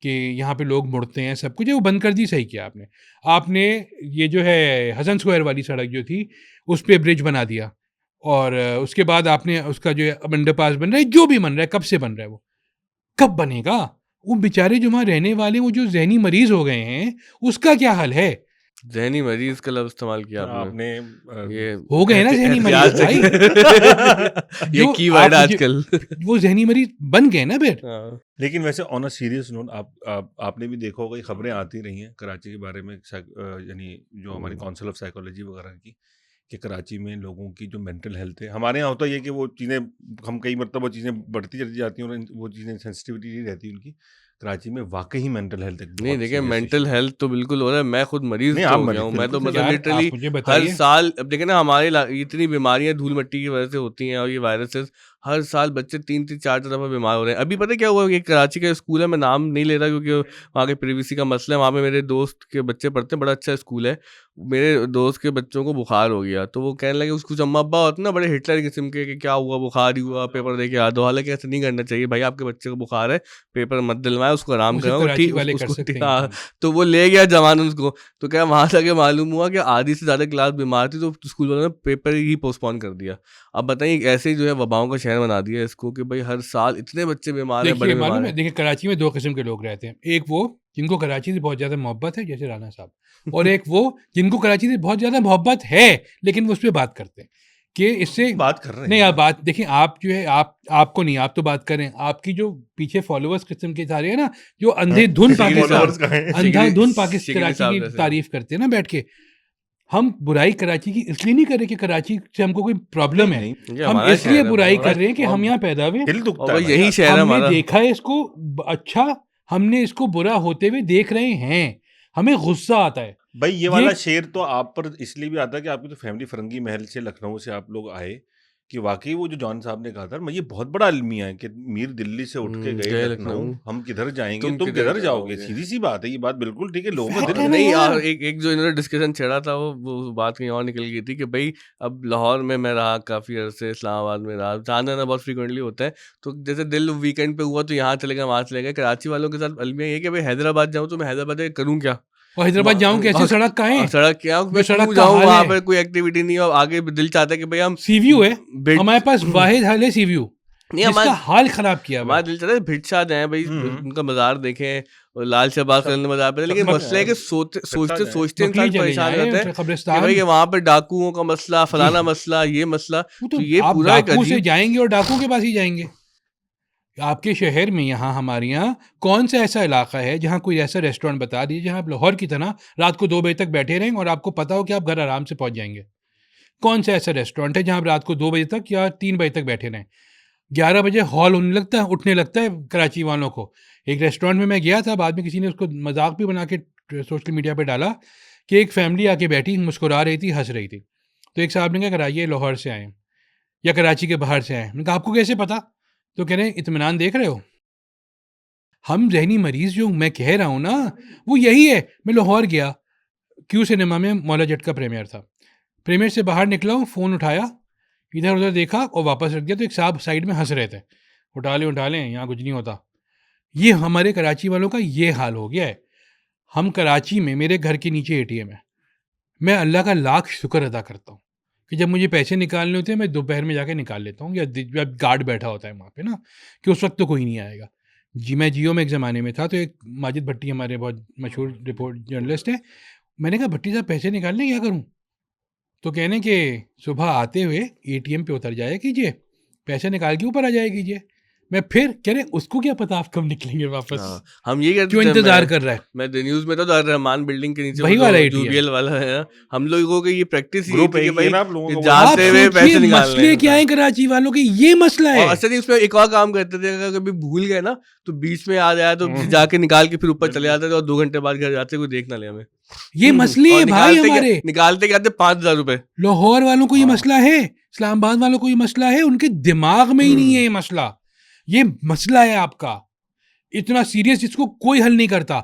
[SPEAKER 1] कि यहाँ पे लोग मुड़ते हैं सब कुछ है, वो बंद कर दी, सही किया आपने। आपने ये जो है हसन स्क्वायर वाली सड़क जो थी उस पर ब्रिज बना दिया, और उसके बाद आपने उसका जो है अंडरपास बन रहा है, जो भी बन रहा है, कब से बन रहा है, वो कब बनेगा? वो बेचारे जो वहाँ रहने वाले वो जो जहनी मरीज हो गए हैं उसका क्या हाल है?
[SPEAKER 3] जहनी मरीज का लफ्ज इस्तेमाल किया आपने, ये
[SPEAKER 1] हो गए ना जहनी मरीज भाई।
[SPEAKER 3] ये
[SPEAKER 1] जो
[SPEAKER 3] कीवर्ड
[SPEAKER 1] आप
[SPEAKER 3] आजकल
[SPEAKER 1] वो जहनी मरीज बन गए ना फिर।
[SPEAKER 2] लेकिन वैसे ऑन अ सीरियस नोट, आपने भी देखा होगा, ये खबरें आती रही हैं कराची के बारे में, यानी जो हमारी काउंसिल ऑफ साइकोलॉजी वगैरह की, कि कराची में लोगों की जो मेंटल हेल्थ है, हमारे यहाँ होता है कि वो चीज़ें, हम कई मरतबा वो चीज़ें बढ़ती चली जाती हैं और वो चीज़ें सेंसिटिविटी नहीं रहती उनकी। कराची में वाकई मेंटल हेल्थ
[SPEAKER 3] नहीं, देखिए मेंटल हेल्थ तो बिल्कुल हो रहा है, मैं खुद मरीज
[SPEAKER 2] नहीं,
[SPEAKER 3] तो
[SPEAKER 2] आप
[SPEAKER 3] हो गया
[SPEAKER 2] मरीज
[SPEAKER 3] हूँ, मैं तो
[SPEAKER 2] बिल्कुल,
[SPEAKER 3] मतलब
[SPEAKER 1] यार,
[SPEAKER 3] लिटरली
[SPEAKER 1] आप मुझे
[SPEAKER 3] हर
[SPEAKER 1] बताइए।
[SPEAKER 3] साल, अब देखें ना हमारे इतनी बीमारियां धूल मिट्टी की वजह से होती हैं, और ये वायरसेस हर साल बच्चे 3-4 दफ़ा बीमार हो रहे हैं। अभी पता है क्या हुआ कि कराची का स्कूल है, मैं नाम नहीं ले रहा क्योंकि वहाँ के प्रिवेसी का मसला है, वहाँ पे मेरे दोस्त के बच्चे पढ़ते हैं, बड़ा अच्छा स्कूल है, मेरे दोस्त के बच्चों को बुखार हो गया, तो वो कहने लगे, उसको अम्मा अब्बा होते ना बड़े हिटलर किस्म के, कि क्या हुआ, बुखार ही हुआ, पेपर दे के आ दो। हालांकि ऐसा नहीं करना चाहिए भाई, आपके बच्चे को बुखार है, पेपर मत दिलवाएं, उसको आराम
[SPEAKER 1] उसे
[SPEAKER 3] कराओ,
[SPEAKER 1] कराची
[SPEAKER 3] ठीक
[SPEAKER 1] वाले कर
[SPEAKER 3] उसको
[SPEAKER 1] सकते
[SPEAKER 3] ठीक,
[SPEAKER 1] हैं
[SPEAKER 3] हाँ।
[SPEAKER 1] काम।
[SPEAKER 3] तो वो ले गया जवान उसको, तो क्या वहाँ से आगे मालूम हुआ कि आधी से ज़्यादा क्लास बीमार थी, तो स्कूल वालों ने पेपर ही पोस्टपोन कर दिया। अब बताइए, ऐसे ही जो है वबाओं का शहर बना दिया इसको, कि भाई हर साल इतने बच्चे बीमार हैं, बड़े
[SPEAKER 1] देखिए
[SPEAKER 3] बीमार
[SPEAKER 1] मालूम है,
[SPEAKER 3] हैं।
[SPEAKER 1] देखिए कराची में 2 किस्म के लोग रहते हैं, एक वो जिनको कराची से बहुत ज़्यादा मोहब्बत है जैसे राना साहब, और एक वो जिनको कराची से बहुत ज़्यादा मोहब्बत है लेकिन वो उस पर बात करते हैं कि इससे
[SPEAKER 2] बात कर रहे
[SPEAKER 1] नहीं,
[SPEAKER 2] हैं
[SPEAKER 1] आप बात देखिए, आप जो है आपको नहीं, आप तो बात करें, आपकी जो पीछे फॉलोअर्स किस्म के सारे हैं ना, जो अंधेधुन
[SPEAKER 3] शिगरी साहब,
[SPEAKER 2] followers
[SPEAKER 1] पाकिस्तान,
[SPEAKER 2] कहाँ हैं?
[SPEAKER 1] अंधाधुन
[SPEAKER 3] शिगरी
[SPEAKER 1] कराची
[SPEAKER 3] साहब
[SPEAKER 1] की
[SPEAKER 3] जैसे।
[SPEAKER 1] तारीफ करते हैं ना बैठ के। हम बुराई कराची की इसलिए नहीं कर रहे कि कराची से हमको कोई प्रॉब्लम है,
[SPEAKER 2] नहीं,
[SPEAKER 3] ये
[SPEAKER 1] हम
[SPEAKER 3] हमारा
[SPEAKER 1] इसलिए
[SPEAKER 3] शहर है,
[SPEAKER 1] बुराई
[SPEAKER 3] हमारा-
[SPEAKER 1] कर रहे हैं कि हम यहाँ पैदा हुए,
[SPEAKER 2] दिल दुखता
[SPEAKER 3] और
[SPEAKER 2] है
[SPEAKER 3] भाई
[SPEAKER 2] भाई
[SPEAKER 3] यही
[SPEAKER 2] यार।
[SPEAKER 3] शहर है
[SPEAKER 1] हमने
[SPEAKER 3] हमारा।
[SPEAKER 1] देखा है इसको अच्छा, हमने इसको बुरा होते हुए देख रहे हैं, हमें गुस्सा आता है।
[SPEAKER 2] भाई ये वाला शेर तो आप पर इसलिए भी आता है कि आपकी तो फैमिली फरंगी महल से, लखनऊ से आप लोग आए, कि वाकई वो जो जॉन साहब ने कहा था, मैं ये बहुत बड़ा अलमिया है कि मीर दिल्ली से उठ के गए
[SPEAKER 3] गए
[SPEAKER 2] लखनऊ,
[SPEAKER 3] लखनऊ,
[SPEAKER 2] हम किधर जाएंगे,
[SPEAKER 3] तुम
[SPEAKER 2] तुम
[SPEAKER 3] किधर
[SPEAKER 2] किधर जाओगे।
[SPEAKER 3] जाओगे।
[SPEAKER 2] सीधी सी बात है, ये बात बिल्कुल ठीक है, लोगों का
[SPEAKER 1] फैक्ट
[SPEAKER 2] दिल
[SPEAKER 1] है ना
[SPEAKER 3] नहीं
[SPEAKER 1] यार।
[SPEAKER 3] यार, एक जो इन्होंने डिस्कशन छेड़ा था, वो बात कहीं और निकल गई थी कि भाई अब लाहौर में मैं रहा काफ़ी अरसे, इस्लामाबाद में रहा, जाना आना बहुत फ्रीक्वेंटली होता है, तो जैसे दिल वीकेंड पे हुआ तो यहाँ चले गए, वहाँ चले गए। कराची वालों के साथ अलमिया ये कि भाई हैदराबाद जाऊँ तो मैं हैदराबाद जाके करूँ क्या,
[SPEAKER 1] और हैदराबाद जाऊं कैसे, सड़क कहाँ है,
[SPEAKER 3] सड़क क्या,
[SPEAKER 1] मैं
[SPEAKER 3] मैं
[SPEAKER 1] सड़क
[SPEAKER 3] क्यों
[SPEAKER 1] का
[SPEAKER 3] जाऊँ,
[SPEAKER 1] हाल
[SPEAKER 3] वहाँ
[SPEAKER 1] है।
[SPEAKER 3] पे कोई एक्टिविटी नहीं है, और आगे दिल चाहता है कि भाई हम
[SPEAKER 1] सीव्यू है,
[SPEAKER 3] भिट
[SPEAKER 1] हमारे पास वाहिद हाल है सीव्यू,
[SPEAKER 3] नहीं,
[SPEAKER 1] जिसका हाल खराब किया हुआ
[SPEAKER 3] हमारा
[SPEAKER 1] है।
[SPEAKER 3] दिल चाहता है भिटशा जाए भाई, उनका मज़ार देखें, और लाल शहबाज
[SPEAKER 2] सब-
[SPEAKER 3] करने मज़ार पे, लेकिन
[SPEAKER 2] सब
[SPEAKER 3] मसला है कि
[SPEAKER 2] जाए,
[SPEAKER 3] सोचते
[SPEAKER 2] जाए।
[SPEAKER 3] सोचते
[SPEAKER 1] बकरी
[SPEAKER 3] इंसान
[SPEAKER 1] चले
[SPEAKER 3] परेशान
[SPEAKER 1] जाए
[SPEAKER 3] रहता है कि
[SPEAKER 1] कब्रिस्तान,
[SPEAKER 3] भाई वहाँ पे डाकुओं का मसला, फलाना मसला, ये मसला,
[SPEAKER 1] वो
[SPEAKER 3] तो
[SPEAKER 1] तो
[SPEAKER 3] ये
[SPEAKER 1] आप
[SPEAKER 3] पूरा एक
[SPEAKER 1] डाकू से
[SPEAKER 3] अजीब।
[SPEAKER 1] जाएंगे और डाकू के पास ही जाएंगे। आपके शहर में, यहाँ हमारे यहाँ कौन सा ऐसा इलाका है जहाँ कोई ऐसा रेस्टोरेंट बता दीजिए जहाँ आप लाहौर की तरह रात को 2 बजे तक बैठे रहें और आपको पता हो कि आप घर आराम से पहुँच जाएंगे। कौन सा ऐसा रेस्टोरेंट है जहाँ आप रात को 2 बजे तक या 3 बजे तक बैठे रहें? 11 बजे हॉल होने लगता है, उठने लगता है कराची वालों को। एक रेस्टोरेंट में मैं गया था, बाद में किसी ने उसको मज़ाक भी बना के सोशल मीडिया पे डाला कि एक फैमिली आके बैठी, मुस्कुरा रही थी, हँस रही थी। तो एक साहब ने कहा, "कराइए, ये लाहौर से आए हैं या कराची के बाहर से आए हैं।" मैंने कहा, "आपको कैसे पता?" तो कह रहे हैं, "इत्मीनान देख रहे हो?" हम ज़हनी मरीज़ जो मैं कह रहा हूँ ना, वो यही है। मैं लाहौर गया, क्यू सिनेमा में मौला जट का प्रीमियर था। प्रीमियर से बाहर निकला हूँ, फ़ोन उठाया, इधर-उधर देखा और वापस रख दिया, तो एक साहब साइड में हँस रहे थे। उठा लें, यहाँ कुछ नहीं होता। ये हमारे कराची वालों का ये हाल हो गया है। हम कराची में, मेरे घर के नीचे एटीएम है। मैं अल्लाह का लाख शुक्र अदा करता हूँ कि जब मुझे पैसे निकालने होते हैं, मैं दोपहर में जाके निकाल लेता हूँ, या जब गार्ड बैठा होता है वहाँ पे ना, कि उस वक्त तो कोई नहीं आएगा। मैं जियो में एक ज़माने में था, तो एक माजिद भट्टी हमारे बहुत मशहूर रिपोर्ट जर्नलिस्ट है। मैंने कहा, "भट्टी साहब, पैसे निकालने क्या करूँ?" तो कहने कि सुबह आते हुए एटीएम पे उतर जाया कीजिए, पैसे निकाल के ऊपर आ जाया कीजिए। मैं फिर कह रहे, उसको क्या पता आप कब निकलेंगे वापस?
[SPEAKER 3] हाँ, हम ये करते
[SPEAKER 1] क्यों
[SPEAKER 3] थे।
[SPEAKER 1] इंतजार कर रहा है?
[SPEAKER 3] मैं द न्यूज़ में था, तो रहमान बिल्डिंग के नीचे वो
[SPEAKER 1] वही वाला
[SPEAKER 3] जो
[SPEAKER 1] एटीएम।
[SPEAKER 3] जूबीएल वाला है ना, हम लोगों की ये प्रैक्टिस ही
[SPEAKER 2] ग्रुप
[SPEAKER 3] थी
[SPEAKER 2] है
[SPEAKER 3] कि
[SPEAKER 2] ये
[SPEAKER 3] भाई
[SPEAKER 2] ना आप लोगों का,
[SPEAKER 1] आप
[SPEAKER 3] जाते हुए पैसे
[SPEAKER 1] सोचिए
[SPEAKER 3] निकालने
[SPEAKER 1] मसले
[SPEAKER 3] हैं।
[SPEAKER 1] क्या है कराची वालों के, ये मसला
[SPEAKER 3] और
[SPEAKER 1] है।
[SPEAKER 3] अच्छा नहीं, उसमें एक और काम करते थे, अगर कभी भूल गए ना, तो बीच में आ जाए तो जाके निकाल के फिर ऊपर चले जाते थे, और 2 घंटे बाद घर जाते, कोई देख ना ले हमें।
[SPEAKER 1] ये मसले
[SPEAKER 3] और
[SPEAKER 1] हैं भाई हमारे।
[SPEAKER 3] निकालते क्या आते 5,000 रुपए।
[SPEAKER 1] लाहौर वालों को ये
[SPEAKER 2] हाँ।
[SPEAKER 1] मसला है, इस्लामाबाद वालों को ये मसला है, उनके दिमाग में ही नहीं है ये मसला। ये मसला है आपका, इतना सीरियस, जिसको कोई हल नहीं करता।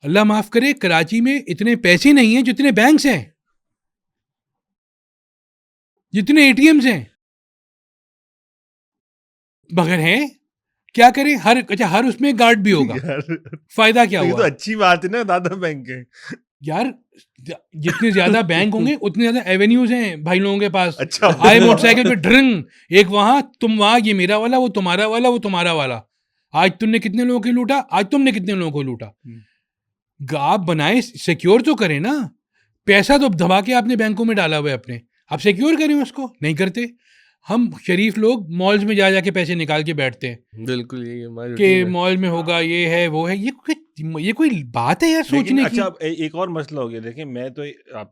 [SPEAKER 1] अल्लाह माफ करे, कराची में इतने पैसे नहीं हैं जितने बैंक्स हैं, जितने एटीएम्स हैं। मगर हैं, क्या करें, हर उसमें गार्ड भी होगा।
[SPEAKER 2] यार,
[SPEAKER 1] फायदा क्या
[SPEAKER 2] तो ये
[SPEAKER 1] हुआ?
[SPEAKER 2] तो अच्छी बात है ना, दादा बैंक है।
[SPEAKER 1] यार, जितने ज्यादा बैंक होंगे उतने ज्यादा एवेन्यूज हैं भाई लोगों के पास।
[SPEAKER 2] अच्छा।
[SPEAKER 1] आए मोटरसाइकिल पे ड्रिंग, एक वहां, तुम वहां, ये मेरा वाला, वो तुम्हारा वाला, वो तुम्हारा वाला। आज तुमने कितने लोगों को लूटा, आज तुमने कितने लोगों को लूटा। आप बनाए, सिक्योर तो करें ना। पैसा तो दबा के आपने बैंकों में डाला हुआ है अपने, आप सिक्योर करें उसको, नहीं करते। हम शरीफ लोग मॉल्स में जा जाके पैसे निकाल के बैठते हैं
[SPEAKER 3] बिल्कुल, यही हमारी
[SPEAKER 1] कि
[SPEAKER 3] रूटीन है।
[SPEAKER 1] मॉल में होगा, ये है, वो है। ये कोई बात है यार
[SPEAKER 2] लेकिन
[SPEAKER 1] सोचने
[SPEAKER 2] अच्छा,
[SPEAKER 1] की?
[SPEAKER 2] अब एक और मसला हो गया। देखिए, मैं तो आप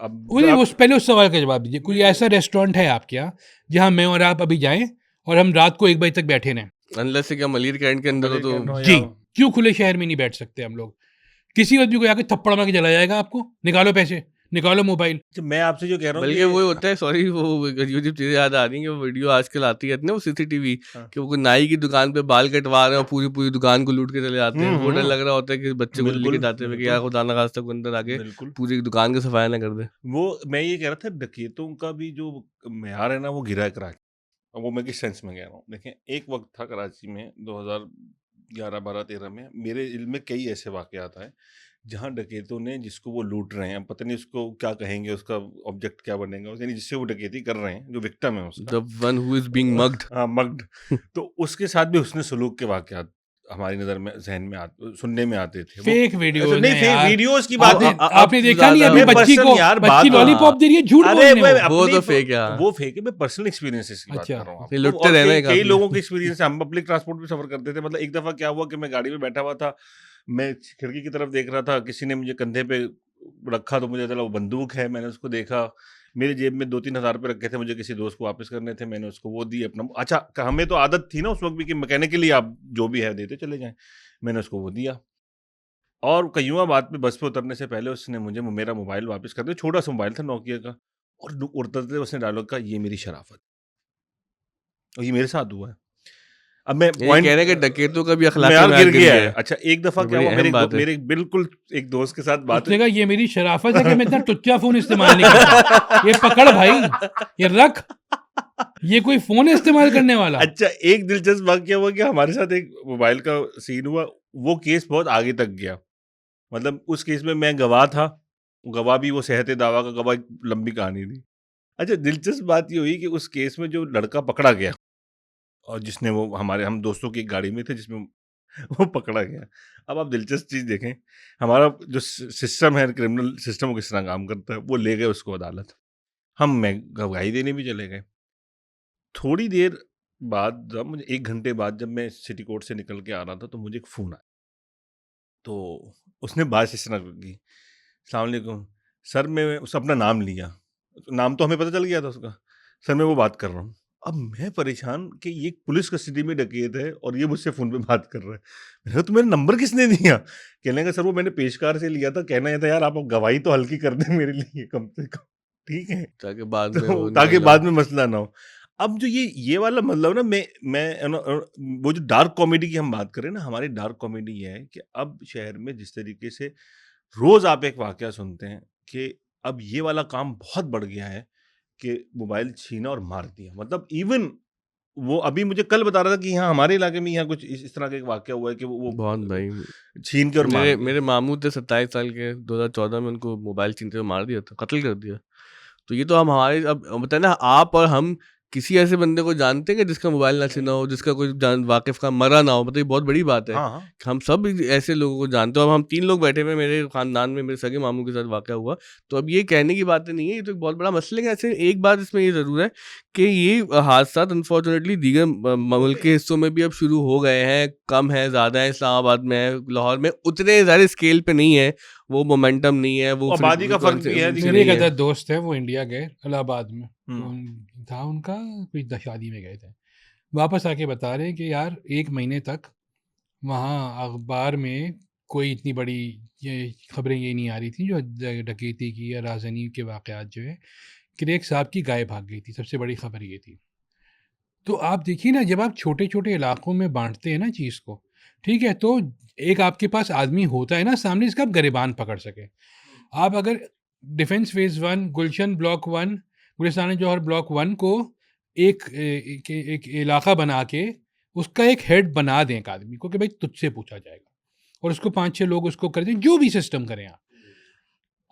[SPEAKER 2] अब
[SPEAKER 1] वो नहीं, पहले उस सवाल का जवाब दीजिए। कोई ऐसा रेस्टोरेंट है आपके यहाँ जहाँ मैं और आप अभी जाएं और हम रात को 1 बजे तक बैठे रहें?
[SPEAKER 3] अनलेस से क्या मलीर कैंट के अंदर हो तो
[SPEAKER 1] जी, क्यों खुले शहर में नहीं बैठ सकते हम लोग? किसी आदमी को आके थप्पड़ मार के चला जाएगा आपको, निकालो पैसे, निकालो मोबाइल।
[SPEAKER 2] मैं आपसे जो कह रहा हूँ
[SPEAKER 3] बल्कि वो होता है, सॉरी, वो अजीब चीजें याद आ रही हैं कि वो वीडियो आजकल आती है ना, वो सीसीटीवी,
[SPEAKER 2] हाँ।
[SPEAKER 3] कि वो कोई नाई की दुकान पे बाल कटवा रहे हैं और पूरी पूरी दुकान को लूट के चले जाते हैं। वो डर लग रहा होता है कि बच्चे को
[SPEAKER 2] बिल्कुल,
[SPEAKER 3] लेके जाते हुए कि यार खुदा ना खास्ता कोई अंदर आके
[SPEAKER 2] बिल्कुल।
[SPEAKER 3] पूरी दुकान की सफाई ना कर दे।
[SPEAKER 2] वो मैं ये कह रहा था, डकैतों का भी जो मेयार है ना, वो गिरा है कराची। अब वो मैं किस सेंस में कह रहा हूँ, देखें, एक वक्त था कराची में 2011, 12, 13 में मेरे इल्म में कई ऐसे वाकयात आए जहाँ डकैतों ने, जिसको वो लूट रहे हैं, पता नहीं उसको क्या कहेंगे, उसका ऑब्जेक्ट क्या बनेगा, यानी जिससे वो डकैती कर रहे हैं, जो विक्टिम है उसका,
[SPEAKER 3] the one who is being mugged.
[SPEAKER 2] हाँ, मग्ड, तो उसके साथ भी उसने सलूक के वाकयात हमारी नजर में, जहन में सुनने में आते थे।
[SPEAKER 1] फेक वीडियोस
[SPEAKER 2] नहीं,
[SPEAKER 1] हैं
[SPEAKER 2] फेक
[SPEAKER 1] यार।
[SPEAKER 2] वीडियोस की बात
[SPEAKER 1] आपने
[SPEAKER 2] नहीं।
[SPEAKER 1] आपने देखा नहीं अभी
[SPEAKER 2] मैं
[SPEAKER 1] बच्ची
[SPEAKER 2] पर्सन
[SPEAKER 1] को,
[SPEAKER 2] यार,
[SPEAKER 1] बच्ची
[SPEAKER 2] बात-
[SPEAKER 1] लॉलीपॉप दे रही है, झूठ
[SPEAKER 2] अरे
[SPEAKER 1] बोलने
[SPEAKER 2] वो
[SPEAKER 1] वो।
[SPEAKER 3] वो तो
[SPEAKER 2] अपनी-
[SPEAKER 3] फेक है।
[SPEAKER 2] वो फेक है। मैं पर्सनल एक्सपीरियंसेस की बात
[SPEAKER 1] अच्छा,
[SPEAKER 2] कर रहा हूँ
[SPEAKER 3] ये
[SPEAKER 2] आपको।
[SPEAKER 3] लुटते
[SPEAKER 2] और
[SPEAKER 3] रहना है
[SPEAKER 2] कई
[SPEAKER 3] काफी।
[SPEAKER 2] लोगों के एक्सपीरियंस, हम पब्लिक ट्रांसपोर्ट में सफर करते थे। मतलब एक दफा क्या हुआ कि मैं गाड़ी में बैठा हुआ था, मैं खिड़की की तरफ देख रहा था, किसी ने मुझे कंधे पे रखा, तो मुझे चला वो बंदूक है। मैंने उसको देखा, मेरी जेब में 2-3 हज़ार रुपये रखे थे, मुझे किसी दोस्त को वापस करने थे, मैंने उसको वो दिए अपना। अच्छा, हमें तो आदत थी ना उस वक्त भी कि मैकेनिकली आप जो भी है देते चले जाएं, मैंने उसको वो दिया। और कईयों बात पे बस पे उतरने से पहले उसने मुझे मेरा मोबाइल वापस कर दिया। छोटा सा मोबाइल था नोकिया का, और उतरते उसने डायलॉग कहा, ये मेरी शराफत, और ये मेरे साथ हुआ है। अब मैं
[SPEAKER 3] ये
[SPEAKER 2] पॉइंट,
[SPEAKER 3] कह रहे हैं कि डकैतों का भी अखलाकी
[SPEAKER 2] मेयार
[SPEAKER 3] मेयार
[SPEAKER 2] गिर
[SPEAKER 3] गिर
[SPEAKER 2] गया
[SPEAKER 3] गया
[SPEAKER 2] है।
[SPEAKER 3] है।
[SPEAKER 2] अच्छा, एक दफा
[SPEAKER 3] ये
[SPEAKER 2] क्या
[SPEAKER 3] बड़ी
[SPEAKER 2] हुआ,
[SPEAKER 3] अहम बात है।
[SPEAKER 2] मेरे बिल्कुल एक दोस्त के साथ बात
[SPEAKER 1] उसने कहा ये मेरी शराफत है कि मैं इतना टुच्चा फोन इस्तेमाल नहीं करता। ये पकड़ भाई, ये रख, ये कोई फोन है इस्तेमाल करने वाला?
[SPEAKER 2] अच्छा, एक दिलचस्प वाकया हुआ कि हमारे साथ एक मोबाइल का सीन हुआ। वो केस बहुत आगे तक गया। मतलब उस केस में मैं गवाह था, गवाह भी वो सेहते दावा का गवाह, एक लंबी कहानी थी। अच्छा, दिलचस्प बात ये हुई कि उस केस में जो लड़का पकड़ा गया, और जिसने वो हम दोस्तों की एक गाड़ी में थे जिसमें वो पकड़ा गया। अब आप दिलचस्प चीज़ देखें, हमारा जो सिस्टम है, क्रिमिनल सिस्टम, वो किस तरह काम करता है। वो ले गए उसको अदालत, मैं गवाही देने भी चले गए। थोड़ी देर बाद, जब मुझे 1 घंटे बाद जब मैं सिटी कोर्ट से निकल के आ रहा था, तो मुझे एक फ़ोन आया। तो उसने बात इस तरह की, अस्सलाम वालेकुम सर, मैं उस अपना नाम लिया, नाम तो हमें पता चल गया था उसका। सर मैं वो बात कर रहा हूँ। अब मैं परेशान कि ये पुलिस कस्टडी में डकैत है और ये मुझसे फ़ोन पे बात कर रहा है। मैंने कहा तुम्हें नंबर किसने दिया? कहने लगा सर वो मैंने पेशकार से लिया था, कहना ये था यार आप अब गवाही तो हल्की कर दें मेरे लिए कम से कम, ठीक है?
[SPEAKER 3] ताकि बाद में वो
[SPEAKER 2] तो ताकि
[SPEAKER 3] निकल
[SPEAKER 2] बाद
[SPEAKER 3] जाओ।
[SPEAKER 2] में मसला ना हो। अब जो ये वाला मतलब ना मैं वो जो डार्क कॉमेडी की हम बात करें ना, हमारी डार्क कॉमेडी ये है कि अब शहर में जिस तरीके से रोज़ आप एक वाकया सुनते हैं कि अब ये वाला काम बहुत बढ़ गया है कि मोबाइल छीना और मार दिया। मतलब इवन वो अभी मुझे कल बता रहा था कि यहाँ हमारे इलाके में यहाँ कुछ इस तरह का एक वाकया हुआ है कि वो
[SPEAKER 3] बहुत भाई,
[SPEAKER 2] छीन के और मार
[SPEAKER 3] मेरे
[SPEAKER 2] दिया।
[SPEAKER 3] मेरे मामू थे 27 साल के, 2014 में उनको मोबाइल छीनते हुए मार दिया था, कत्ल कर दिया। तो ये तो हम हमारे अब बताए ना, आप और हम किसी ऐसे बंदे को जानते हैं कि जिसका मोबाइल ना छीना हो, जिसका कोई जान वाकिफ का मरा ना हो? मतलब ये बहुत बड़ी बात है।
[SPEAKER 2] हाँ, हाँ।
[SPEAKER 3] हम सब ऐसे लोगों को जानते हो। अब हम 3 लोग बैठे हुए हैं, मेरे खानदान में मेरे सगे मामू के साथ वाक़या हुआ। तो अब ये कहने की बातें नहीं है, ये तो एक बहुत बड़ा मसला है। ऐसे एक बात इसमें ये ज़रूर है कि ये हादसात अनफॉर्चुनेटली दीगर मुल्क के हिस्सों में भी अब शुरू हो गए हैं। कम है, ज़्यादा है, इस्लामाबाद में है, लाहौर में उतने ज़्यादा स्केल पे नहीं है, वो मोमेंटम नहीं है, वो
[SPEAKER 2] आबादी का फ़र्क भी है,
[SPEAKER 1] मेरे
[SPEAKER 3] नहीं
[SPEAKER 1] एक
[SPEAKER 3] है।
[SPEAKER 1] अदर दोस्त है, वो इंडिया गए, इलाहाबाद में
[SPEAKER 2] हुँ।
[SPEAKER 1] था उनका कोई शादी में गए थे। वापस आके बता रहे हैं कि यार 1 महीने तक वहाँ अखबार में कोई इतनी बड़ी ये खबरें ये नहीं आ रही थी जो डकैती की या राजनी के वाक़यात जो है कि एक साहब की गाय भाग गई थी, सबसे बड़ी खबर ये थी। तो आप देखिए ना, जब आप छोटे-छोटे इलाकों में बाँटते हैं ना चीज़ को, ठीक है? तो एक आपके पास आदमी होता है ना सामने जिसका आप गिरबान पकड़ सकें। आप अगर डिफेंस फेज़ 1, गुलशन ब्लॉक 1, गुलिस्तान जौहर ब्लॉक 1 को एक इलाका बना के उसका एक हेड बना दें एक आदमी को कि भाई तुझसे पूछा जाएगा और उसको 5-6 लोग उसको कर दें, जो भी सिस्टम करें आप।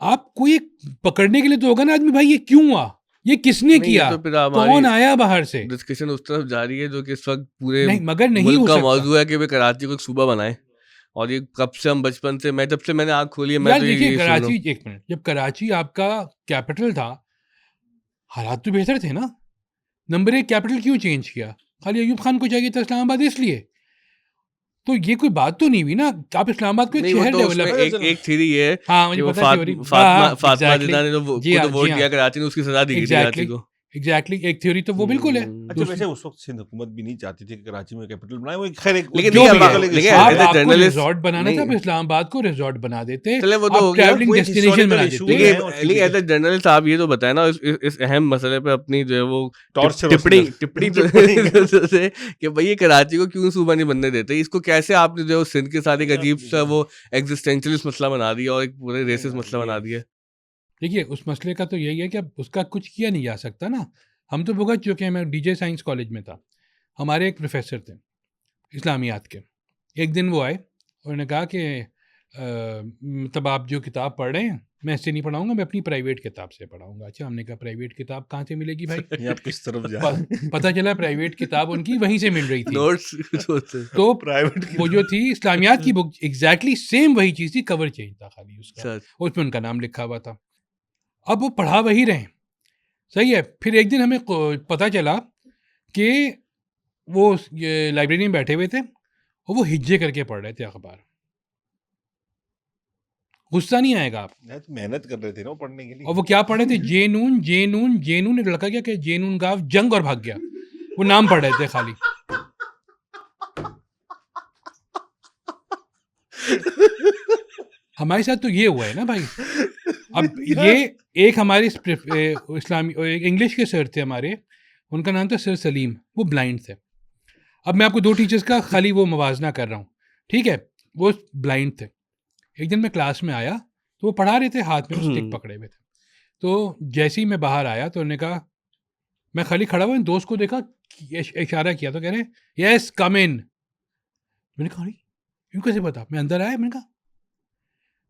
[SPEAKER 1] आपको ये पकड़ने के लिए तो होगा ना आदमी, भाई ये क्यों हुआ? ये किसने
[SPEAKER 3] नहीं, ये
[SPEAKER 1] किया?
[SPEAKER 3] तो फिर हमारी
[SPEAKER 1] कौन आया बाहर से?
[SPEAKER 3] डिस्कशन उस तरफ जारी है जो कि इस वक्त पूरे
[SPEAKER 1] नहीं, मगर नहीं
[SPEAKER 3] मुल्क
[SPEAKER 1] हो
[SPEAKER 3] का
[SPEAKER 1] सकता।
[SPEAKER 3] मौजू है कि वे कराची को एक सूबा बनाए। और ये कब से हम बचपन से, मैं जब से मैंने आँख खोली है, मैं
[SPEAKER 1] यार
[SPEAKER 3] तो
[SPEAKER 1] देखिए
[SPEAKER 3] ये सुन रहा हूँ।
[SPEAKER 1] कराची, 1 मिनट, जब कराची आपका कैपिटल था, हालात तो बेहतर थे ना? नंबर 1 कैपिटल क्यों चेंज किया? खाली अयूब खान को चाहिए था इस्लामाबाद इसलिए। तो ये कोई बात तो नहीं हुई ना, आप इस्लामाबाद को एक
[SPEAKER 3] नहीं, वो
[SPEAKER 1] शहर
[SPEAKER 3] तो उसमें
[SPEAKER 1] डेवलप।
[SPEAKER 3] एक थ्योरी ये है
[SPEAKER 1] हाँ,
[SPEAKER 3] कि
[SPEAKER 1] मुझे
[SPEAKER 3] वो
[SPEAKER 1] पता है थ्योरी।
[SPEAKER 3] फातिमा
[SPEAKER 1] एग्ज़ैक्टली।
[SPEAKER 3] जिन्ना ने जो
[SPEAKER 1] जी हाँ,
[SPEAKER 3] वोट
[SPEAKER 1] जी
[SPEAKER 3] दिया
[SPEAKER 1] हाँ।
[SPEAKER 3] कराची ने, उसकी सजा दी गई थी कराची को।
[SPEAKER 1] एग्ज़ैक्टली, एक थ्योरी तो वो बिल्कुल है।
[SPEAKER 2] अच्छा वैसे उस वक्त सिंध हुकूमत भी नहीं चाहती थी कि कराची में कैपिटल बनाए, वो खैर एक
[SPEAKER 3] लेकिन
[SPEAKER 1] जो
[SPEAKER 3] देखिए,
[SPEAKER 1] भी है,
[SPEAKER 3] लेकिन
[SPEAKER 1] आप
[SPEAKER 3] एज ए
[SPEAKER 1] आपको
[SPEAKER 3] जर्नलिस्ट
[SPEAKER 1] रिज़ॉर्ट बनाना था,
[SPEAKER 3] नहीं,
[SPEAKER 1] आप इस्लामाबाद को रिज़ॉर्ट बना देते,
[SPEAKER 3] चले वो तो
[SPEAKER 1] आप
[SPEAKER 3] हो गया।
[SPEAKER 1] ट्रैवलिंग
[SPEAKER 2] वो एक
[SPEAKER 1] डेस्टिनेशन
[SPEAKER 2] हिस्टोरिकल
[SPEAKER 1] बना
[SPEAKER 2] इशू
[SPEAKER 1] देते।
[SPEAKER 2] है और
[SPEAKER 3] लेकिन एज ए जर्नलिस्ट आप ये तो बताए ना, इस अहम मसले पे अपनी जो है वो
[SPEAKER 2] टॉर्च से
[SPEAKER 3] टिप्पणी
[SPEAKER 2] रोशनी
[SPEAKER 3] टिप्पणी
[SPEAKER 2] टिप्पणी
[SPEAKER 3] से कि भाई ये कराची को क्यों सूबा नहीं बनने देते, इसको कैसे आपने जो सिंध के साथ एक अजीब सा वो एग्जिस्टेंशियलिस्ट मसला बना दिया और एक पूरे रेसिस्ट मसला बना दिया।
[SPEAKER 1] देखिए, उस मसले का तो यही है कि अब उसका कुछ किया नहीं जा सकता ना। हम तो भुगत चुके हैं। मैं डीजे साइंस कॉलेज में था, हमारे एक प्रोफेसर थे इस्लामियात के। एक दिन वो आए और उन्होंने कहा कि मतलब आप जो किताब पढ़ रहे हैं, मैं इससे नहीं पढ़ाऊँगा, मैं अपनी प्राइवेट किताब से पढ़ाऊँगा। अच्छा, हमने कहा प्राइवेट किताब कहाँ से मिलेगी भाई?
[SPEAKER 2] ये आप किस तरफ जा रहे हैं?
[SPEAKER 1] पता चला प्राइवेट किताब उनकी वहीं से मिल रही थी।
[SPEAKER 3] नोट्स
[SPEAKER 1] तो
[SPEAKER 2] प्राइवेट
[SPEAKER 1] वो जो थी इस्लामियात की बुक, एग्जैक्टली सेम वही चीज़ थी, कवर चेंज था खाली उसका, उसमें उनका नाम लिखा हुआ था। अब वो पढ़ा वही रहे, सही है। फिर एक दिन हमें पता चला कि वो लाइब्रेरी में बैठे हुए थे और वो हिज्जे करके पढ़ रहे थे अखबार। गुस्सा नहीं आएगा आप?
[SPEAKER 2] तो मेहनत कर रहे थे ना वो पढ़ने के लिए।
[SPEAKER 1] और वो क्या पढ़े थे? जेनून जेनून जेनून, एक लड़का क्या कि जेनून गाव जंग और भाग गया, वो नाम पढ़ रहे थे खाली। हमारे साथ तो ये हुआ है ना भाई। अब ये एक हमारे इस्लामी इंग्लिश के सर थे हमारे, उनका नाम था सर सलीम, वो ब्लाइंड थे। अब मैं आपको 2 टीचर्स का खाली वो मवाजना कर रहा हूँ, ठीक है? वो ब्लाइंड थे। एक दिन मैं क्लास में आया तो वो पढ़ा रहे थे, हाथ में स्टिक पकड़े हुए थे। तो जैसे ही मैं बाहर आया तो उन्होंने कहा, मैं खाली खड़ा हुआ दोस्त को देखा, इशारा किया तो कह रहे यस कम इन। मैंने कहा यूँ कैसे पता? मैं अंदर आया, मैंने कहा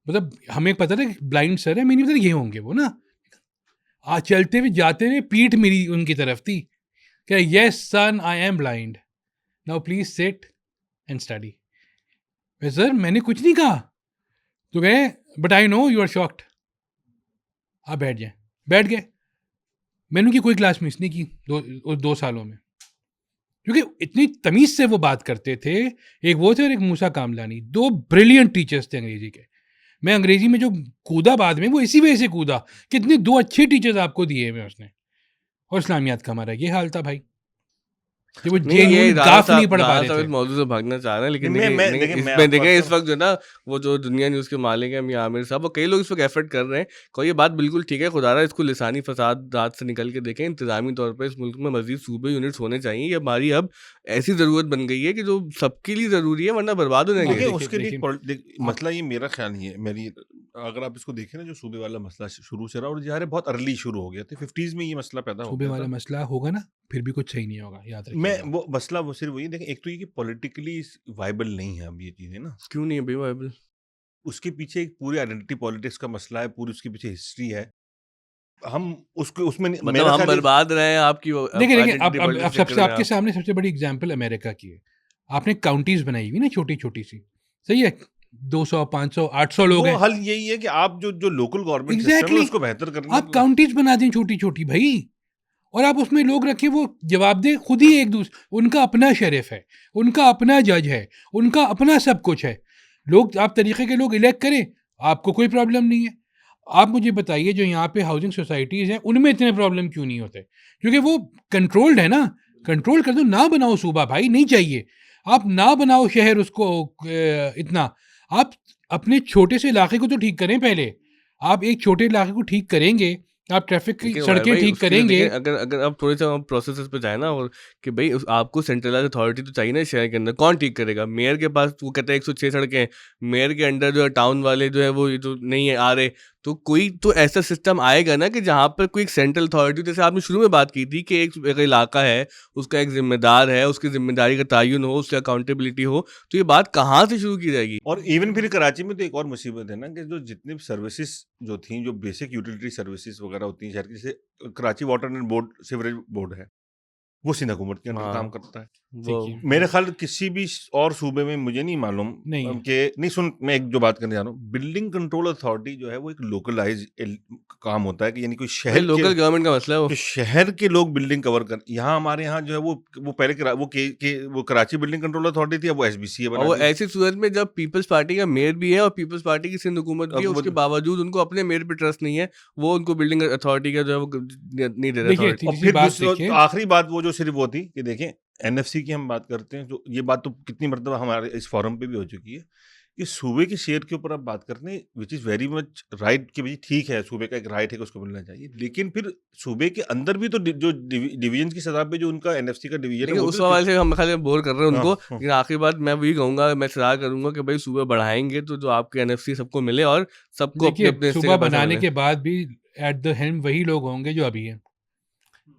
[SPEAKER 1] मतलब हमें पता था कि ब्लाइंड सर है, मैंने पता ये होंगे वो ना। आज चलते हुए जाते हुए पीठ मेरी उनकी तरफ थी, क्या yes son I am blind, now please sit and study. Sir मैंने कुछ नहीं कहा। तो कहे but I know you are shocked, आप बैठ जाए। बैठ गए। मैंने उनकी कोई क्लास मिस नहीं की 2 सालों में, क्योंकि इतनी तमीज़ से वो बात करते थे। एक वो थे और एक मूसा कामलानी, 2 ब्रिलियंट टीचर्स थे अंग्रेजी के। मैं अंग्रेजी में जो कूदा बाद में, वो इसी वजह से कूदा, कितने 2 अच्छे टीचर्स आपको दिए हुए उसने, और इस्लामियात का हमारा ये हाल था भाई, कि वो
[SPEAKER 3] नहीं, ये
[SPEAKER 1] जेन्युइन
[SPEAKER 3] राणा
[SPEAKER 1] गाफ नहीं
[SPEAKER 3] साहब
[SPEAKER 1] पढ़ पा
[SPEAKER 3] राणा
[SPEAKER 1] रहे
[SPEAKER 3] साहब
[SPEAKER 1] थे।
[SPEAKER 3] इस मौजूद से भागना चाह रहे हैं, लेकिन
[SPEAKER 2] नहीं, मैं
[SPEAKER 3] देखिए
[SPEAKER 2] देखिए मैं
[SPEAKER 3] इसमें
[SPEAKER 2] आपको
[SPEAKER 3] देखिए इस
[SPEAKER 2] बताऊं,
[SPEAKER 3] वक्त जो ना वो जो दुनिया न्यूज़ के मालिक हैं मियां आमिर साहब, वो कई लोग इस वक्त एफर्ट कर रहे हैं, और ये बात बिल्कुल ठीक है, खुदारा इसको लिसानी फसाद रात से निकल के देखें, इंतजामी तौर पर इस मुल्क में मजीद सूबे यूनिट्स होने चाहिए। ये हमारी अब ऐसी ज़रूरत बन गई है कि जो सबके लिए ज़रूरी है, वरना बर्बाद हो जाएंगे।
[SPEAKER 2] देखिए
[SPEAKER 1] देखिए
[SPEAKER 2] उसके लिए
[SPEAKER 1] देखिए
[SPEAKER 2] मसला ये मेरा ख्याल नहीं है, मेरी अगर आप इसको देखें ना, जो सूबे वाला मसला शुरू से रहा और यार बहुत अर्ली शुरू हो गया था, 50s में ये मसला पैदा हो
[SPEAKER 1] सूबे
[SPEAKER 2] गया
[SPEAKER 1] वाला
[SPEAKER 2] था।
[SPEAKER 1] मसला होगा ना, फिर भी कुछ सही नहीं होगा, याद
[SPEAKER 2] मैं
[SPEAKER 1] रखिएगा।
[SPEAKER 2] वो मसला वो सिर्फ वही देखें, एक तो ये कि पॉलिटिकली वाइबल नहीं है अब ये चीजें ना,
[SPEAKER 3] क्यों नहीं है भाई वाइबल?
[SPEAKER 2] उसके पीछे एक पूरी आइडेंटिटी पॉलिटिक्स का मसला है, पूरी उसके पीछे हिस्ट्री है, हम उसको उसमें
[SPEAKER 3] मतलब
[SPEAKER 2] मेरा
[SPEAKER 3] हम
[SPEAKER 2] ख्याल है
[SPEAKER 3] बर्बाद रहे हैं आपकी
[SPEAKER 1] देखिए देखिए,
[SPEAKER 3] आइडेंटिटी
[SPEAKER 1] अब
[SPEAKER 3] पॉलिटिक्स
[SPEAKER 1] सबसे
[SPEAKER 3] चक्कर में
[SPEAKER 1] आपके
[SPEAKER 3] आप।
[SPEAKER 1] सामने सबसे बड़ी एग्जांपल अमेरिका की है। आपने काउंटीज बनाई हुई ना, छोटी छोटी सी, सही है, 200 500 800 लोग
[SPEAKER 2] वो
[SPEAKER 1] हैं,
[SPEAKER 2] हल यही है कि आप जो लोकल गवर्नमेंट सिस्टम है
[SPEAKER 1] एग्जैक्टली,
[SPEAKER 2] उसको बेहतर करने
[SPEAKER 1] आप काउंटीज बना दें छोटी छोटी भाई, और आप उसमें लोग रखें, वो जवाब दे खुद ही एक दूसरे, उनका अपना शेरिफ है, उनका अपना जज है, उनका अपना सब कुछ है, लोग आप तरीके के लोग इलेक्ट करें, आपको कोई प्रॉब्लम नहीं है। आप मुझे बताइए जो यहाँ पे हाउसिंग सोसाइटीज़ हैं उनमें इतने प्रॉब्लम क्यों नहीं होते? क्योंकि वो कंट्रोल्ड है ना, कंट्रोल कर दो, ना बनाओ सूबा भाई, नहीं चाहिए, आप ना बनाओ शहर उसको इतना, आप अपने छोटे से इलाके को तो ठीक करें पहले, आप एक छोटे इलाके को ठीक करेंगे, आप ट्रैफिक की
[SPEAKER 3] देखिए
[SPEAKER 1] सड़कें
[SPEAKER 3] भाई
[SPEAKER 1] ठीक
[SPEAKER 3] उसके लिए
[SPEAKER 1] करेंगे।
[SPEAKER 3] देखिए, अगर अगर आप थोड़े से हम प्रोसेसेस पे जाए ना, और कि भाई आपको सेंट्रलाइज अथॉरिटी तो चाहिए ना शहर के अंदर, कौन ठीक करेगा? मेयर के पास वो कहते हैं 106 सड़कें हैं, मेयर के अंडर जो है टाउन वाले जो है वो ये जो नहीं है आ रहे, तो कोई तो ऐसा सिस्टम आएगा ना कि जहाँ पर कोई एक सेंट्रल अथॉरिटी, जैसे आपने शुरू में बात की थी कि एक इलाका है, उसका एक जिम्मेदार है, उसकी जिम्मेदारी का तयन हो, उसकी अकाउंटेबिलिटी हो, तो ये बात कहाँ से शुरू की जाएगी?
[SPEAKER 2] और इवन फिर कराची में तो एक और मुसीबत है ना कि जो जितनी सर्विसेज जो थी, जो बेसिक यूटिलिटी सर्विसेज वगैरह होती हैं शहर की, जैसे Karachi water and board sewerage board है, वो सिंध हुकूमत के अंडर काम
[SPEAKER 3] हाँ
[SPEAKER 2] करता है।
[SPEAKER 3] वो
[SPEAKER 1] देखिए
[SPEAKER 2] मेरे ख्याल किसी भी और सूबे में मुझे नहीं मालूम
[SPEAKER 1] नहीं है,
[SPEAKER 2] कि नहीं, सुन मैं एक जो बात करने जा रहा हूँ, बिल्डिंग कंट्रोल अथॉरिटी जो है वो एक लोकलाइज काम होता है कि यानी कोई
[SPEAKER 3] भाई
[SPEAKER 2] शहर के
[SPEAKER 3] लोकल गवर्नमेंट का मसला है वो।
[SPEAKER 2] तो शहर के लोग बिल्डिंग कवर कर, यहाँ हमारे यहाँ जो है वो पहले वो कराची बिल्डिंग कंट्रोल अथॉरिटी थी, अब वो एसबीसी है
[SPEAKER 3] और
[SPEAKER 2] बना
[SPEAKER 3] वो
[SPEAKER 2] दी।
[SPEAKER 3] ऐसी सूरत में जब पीपल्स पार्टी का मेयर भी है और पीपल्स पार्टी की सिंध हुकूमत भी है,
[SPEAKER 2] अब वो
[SPEAKER 3] उसके बावजूद उनको अपने मेयर पे ट्रस्ट नहीं है, वो उनको बिल्डिंग अथॉरिटी का जो है वो नहीं दे रहा
[SPEAKER 1] देखिए
[SPEAKER 3] अथॉरिटी।
[SPEAKER 2] और
[SPEAKER 1] सीधी सी
[SPEAKER 2] फिर
[SPEAKER 1] बात
[SPEAKER 2] दूसरी
[SPEAKER 1] देखिए,
[SPEAKER 2] आखिरी बात वो जो सिर्फ वो थी कि देखें, एनएफसी की हम बात करते हैं, जो ये बात तो कितनी मरतबा हमारे इस फोरम पे भी हो चुकी है कि सूबे के शेयर के ऊपर आप बात करते हैं, which is very much right कि भाई ठीक है, सूबे का एक राइट है कि उसको मिलना चाहिए, लेकिन फिर सूबे के अंदर भी तो जो डिवीजन की सतह पे जो उनका एनएफसी का डिवीजन है
[SPEAKER 3] देखिए
[SPEAKER 2] वो
[SPEAKER 3] उस
[SPEAKER 2] भी
[SPEAKER 3] हवाले से हम खाली बोर कर रहे हैं
[SPEAKER 2] हाँ,
[SPEAKER 3] उनको,
[SPEAKER 2] हाँ।
[SPEAKER 3] लेकिन आखिरी बात मैं वही कहूंगा, मैं सलाह करूंगा कि भाई सूबे बढ़ाएंगे तो जो आपके एनएफसी सबको मिले और सबको अपने
[SPEAKER 1] देखिए
[SPEAKER 3] अपने हिस्से
[SPEAKER 1] सुबह
[SPEAKER 3] का पैसा
[SPEAKER 1] बनाने
[SPEAKER 3] मिले।
[SPEAKER 1] के बाद भी एट द हेल्म वही लोग होंगे जो अभी हैं,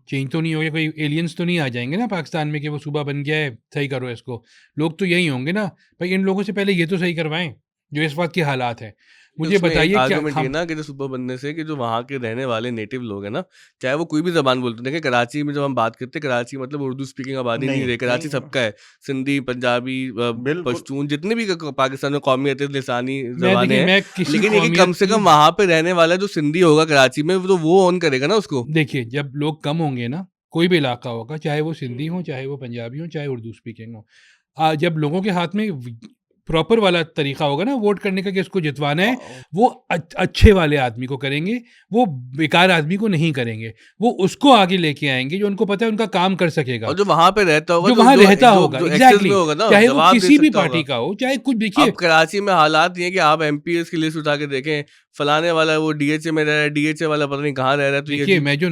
[SPEAKER 1] चेंज तो नहीं हो गया, कोई एलियंस तो नहीं आ जाएंगे ना पाकिस्तान में कि वो सुबह बन गया है सही करो इसको, लोग तो यही होंगे ना भाई, इन लोगों से पहले ये तो सही करवाएं जो इस वक्त के हालात हैं। मुझे
[SPEAKER 3] उसमें एक
[SPEAKER 1] बताइए क्या
[SPEAKER 3] आर्गुमेंट ये
[SPEAKER 1] हम,
[SPEAKER 3] ना कि जो सुपर बनने से कि जो वहाँ के रहने वाले नेटिव लोग हैं ना, चाहे वो कोई भी जबान बोलते हैं, देखिए कराची में जब हम बात करते हैं, कराची मतलब उर्दू स्पीकिंग आबादी नहीं
[SPEAKER 2] नहीं
[SPEAKER 3] रही, कराची
[SPEAKER 2] नहीं
[SPEAKER 3] सबका है, सिंधी, पंजाबी,
[SPEAKER 2] बिल्कुल
[SPEAKER 3] पश्तून, जितने भी पाकिस्तान में कौमियतें लिसानी
[SPEAKER 1] मैं
[SPEAKER 3] जबानें
[SPEAKER 1] देखिए
[SPEAKER 3] हैं,
[SPEAKER 1] मैं किसी
[SPEAKER 3] लेकिन ये कि कम
[SPEAKER 1] कौमियत
[SPEAKER 3] से
[SPEAKER 1] की,
[SPEAKER 3] कम वहाँ पे रहने वाला जो सिंधी होगा कराची में, तो वो ऑन करेगा ना उसको।
[SPEAKER 1] देखिए जब लोग कम होंगे ना, कोई भी इलाका होगा, चाहे वो सिंधी हो, चाहे वो पंजाबी हो, चाहे उर्दू स्पीकिंग हो, जब लोगों के हाथ में प्रॉपर वाला तरीका होगा ना वोट करने का कि इसको जितवाना है, वो अच्छे वाले आदमी को करेंगे, वो बेकार आदमी को नहीं करेंगे, वो उसको आगे लेके आएंगे जो उनको पता है उनका काम कर सकेगा,
[SPEAKER 3] और जो वहाँ पे रहता होगा,
[SPEAKER 1] जो वहाँ रहता होगा,
[SPEAKER 3] जो एक्सेस
[SPEAKER 1] एग्जैक्टली,
[SPEAKER 3] में होगा ना,
[SPEAKER 1] चाहे वो
[SPEAKER 3] जवाब दे
[SPEAKER 1] किसी भी
[SPEAKER 3] सकता
[SPEAKER 1] पार्टी
[SPEAKER 3] होगा।
[SPEAKER 1] का हो, चाहे कुछ, देखिए
[SPEAKER 3] अब कराची में हालात ये हैं कि आप एमपीएस की लिस्ट उठा के देखें, फलाने वाला वो डीएचए में रह रहा है, डीएचए वाला पता नहीं कहाँ रह रहा है, तो ये
[SPEAKER 1] देखिए
[SPEAKER 3] अजीब।
[SPEAKER 1] मैं जो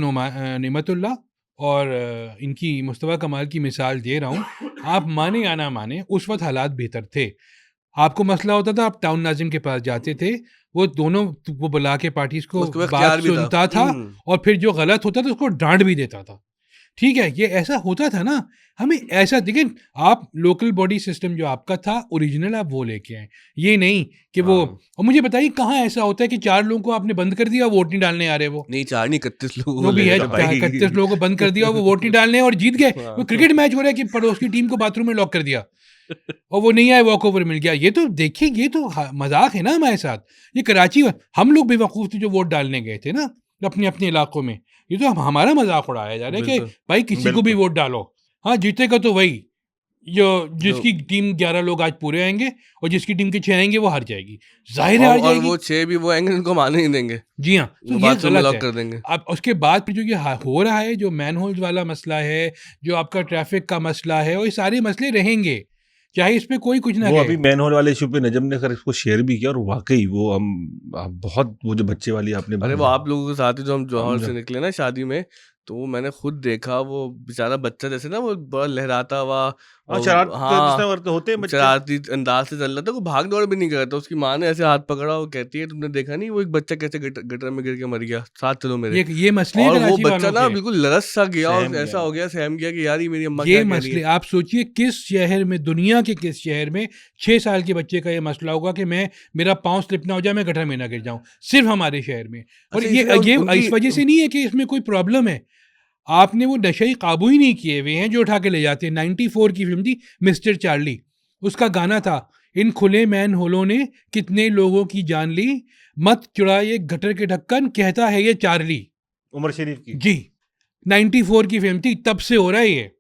[SPEAKER 1] नेमतुल्लाह और इनकी मुस्तफ़ा कमाल की मिसाल दे रहा हूँ, आप माने या ना माने उस वक्त हालात बेहतर थे, आपको मसला होता था आप टाउन नाजिम के पास जाते थे, वो दोनों वो बुला के पार्टीज को
[SPEAKER 3] उसके पास
[SPEAKER 1] बात
[SPEAKER 3] इख्तियार भी था।
[SPEAKER 1] सुनता था और फिर जो गलत होता था उसको डांट भी देता था, ठीक है, ये ऐसा होता था ना, हमें ऐसा, देखिए आप लोकल बॉडी सिस्टम जो आपका था ओरिजिनल आप वो लेके आए, ये नहीं कि वो,
[SPEAKER 3] हाँ।
[SPEAKER 1] और मुझे बताइए कहाँ ऐसा होता है कि 4 लोगों को आपने बंद कर दिया, वोट नहीं डालने आ रहे, वो
[SPEAKER 3] नहीं 4 नहीं 31 लोगों
[SPEAKER 1] जो
[SPEAKER 3] को
[SPEAKER 1] भी
[SPEAKER 3] ले
[SPEAKER 1] है
[SPEAKER 3] गए थे भाई।
[SPEAKER 1] 31 लोगों को बंद कर दिया, वो वोट नहीं डालने और जीत गए,
[SPEAKER 3] हाँ।
[SPEAKER 1] वो क्रिकेट मैच हो रहा है कि पड़ोस की टीम को बाथरूम में लॉक कर दिया और वो नहीं आए, वॉक ओवर मिल गया, ये तो देखिए ये तो मजाक है ना हमारे साथ, ये कराची हम लोग बेवकूफ़ थे जो वोट डालने गए थे ना अपने अपने इलाकों में, ये तो हमारा मजाक उड़ाया जा रहा है कि
[SPEAKER 3] बिल्कुल।
[SPEAKER 1] भाई किसी को भी
[SPEAKER 2] बिल्कुल।
[SPEAKER 1] वोट डालो, हाँ जीतेगा तो वही, जिसकी टीम 11 लोग आज पूरे आएंगे और जिसकी टीम के 6 आएंगे वो हार जाएगी, जाहिर है हार
[SPEAKER 3] और
[SPEAKER 1] जाएगी।
[SPEAKER 3] वो 6 भी वो आएंगे उनको मारने नहीं देंगे,
[SPEAKER 1] जी हाँ, तो
[SPEAKER 3] वो
[SPEAKER 1] ये
[SPEAKER 3] बाथरूम में
[SPEAKER 1] गलत
[SPEAKER 3] लॉक
[SPEAKER 1] है।
[SPEAKER 3] कर देंगे।
[SPEAKER 1] अब उसके बाद फिर जो ये हो रहा है, जो मैन होल्स वाला मसला है, जो आपका ट्रैफिक का मसला है, और ये सारे मसले रहेंगे, चाहे इस पे कोई कुछ ना
[SPEAKER 2] वो
[SPEAKER 1] कहे।
[SPEAKER 2] अभी मैन होल वाले इशू पे नजम ने अगर इसको शेयर भी किया, और वाकई वो हम बहुत, वो जो बच्चे वाली आपने
[SPEAKER 3] अरे
[SPEAKER 2] बात
[SPEAKER 3] वो
[SPEAKER 2] की,
[SPEAKER 3] आप लोगों के साथ ही जो हम जौहर
[SPEAKER 2] हम
[SPEAKER 3] से
[SPEAKER 2] जो-
[SPEAKER 3] निकले ना शादी में, तो वो मैंने खुद देखा, वो बेचारा बच्चा जैसे ना वो बड़ा लहराता हुआ,
[SPEAKER 2] हाँ
[SPEAKER 3] और
[SPEAKER 2] शरारत
[SPEAKER 3] हाँ
[SPEAKER 2] जिस तरह होते हैं बच्चे,
[SPEAKER 3] शरारती अंदाज से चल रहा था, वो भाग दौड़ भी नहीं कर रहा था। उसकी माँ ने ऐसे हाथ पकड़ा, वो कहती है तुमने देखा नहीं वो एक बच्चा कैसे गटर में गिर के मर गया, साथ चलो मेरे।
[SPEAKER 1] ये मसले हैं
[SPEAKER 3] और वो
[SPEAKER 1] कराची
[SPEAKER 3] बच्चा
[SPEAKER 1] वालों
[SPEAKER 3] ना
[SPEAKER 1] के।
[SPEAKER 3] बिल्कुल लरस सा गया, और
[SPEAKER 2] सहम
[SPEAKER 3] ऐसा
[SPEAKER 2] गया।
[SPEAKER 3] हो गया, सहम गया कि यार ये मेरी अम्मा
[SPEAKER 1] ये
[SPEAKER 3] क्या कह रही
[SPEAKER 1] मसले
[SPEAKER 3] है।
[SPEAKER 1] आप सोचिए, किस शहर में, दुनिया के किस शहर में 6 साल के बच्चे का ये मसला होगा कि मेरा पाँव स्लिप ना हो जाए, मैं गटर में ना गिर जाऊं, सिर्फ हमारे शहर में। और
[SPEAKER 3] अच्छा,
[SPEAKER 1] ये
[SPEAKER 3] इसमें
[SPEAKER 1] ये
[SPEAKER 3] उनकी
[SPEAKER 1] इस वजह से नहीं है कि इसमें कोई प्रॉब्लम है, आपने वो नशे काबू ही नहीं किए हुए हैं जो उठा के ले जाते हैं। 94 की फिल्म थी मिस्टर चार्ली, उसका गाना था, इन खुले मैन होलों ने कितने लोगों की जान ली, मत चुरा ये गटर के ढक्कन, कहता है ये चार्ली।
[SPEAKER 2] उमर शरीफ की।
[SPEAKER 1] जी, 94 की फिल्म थी, तब से हो रहा है ये।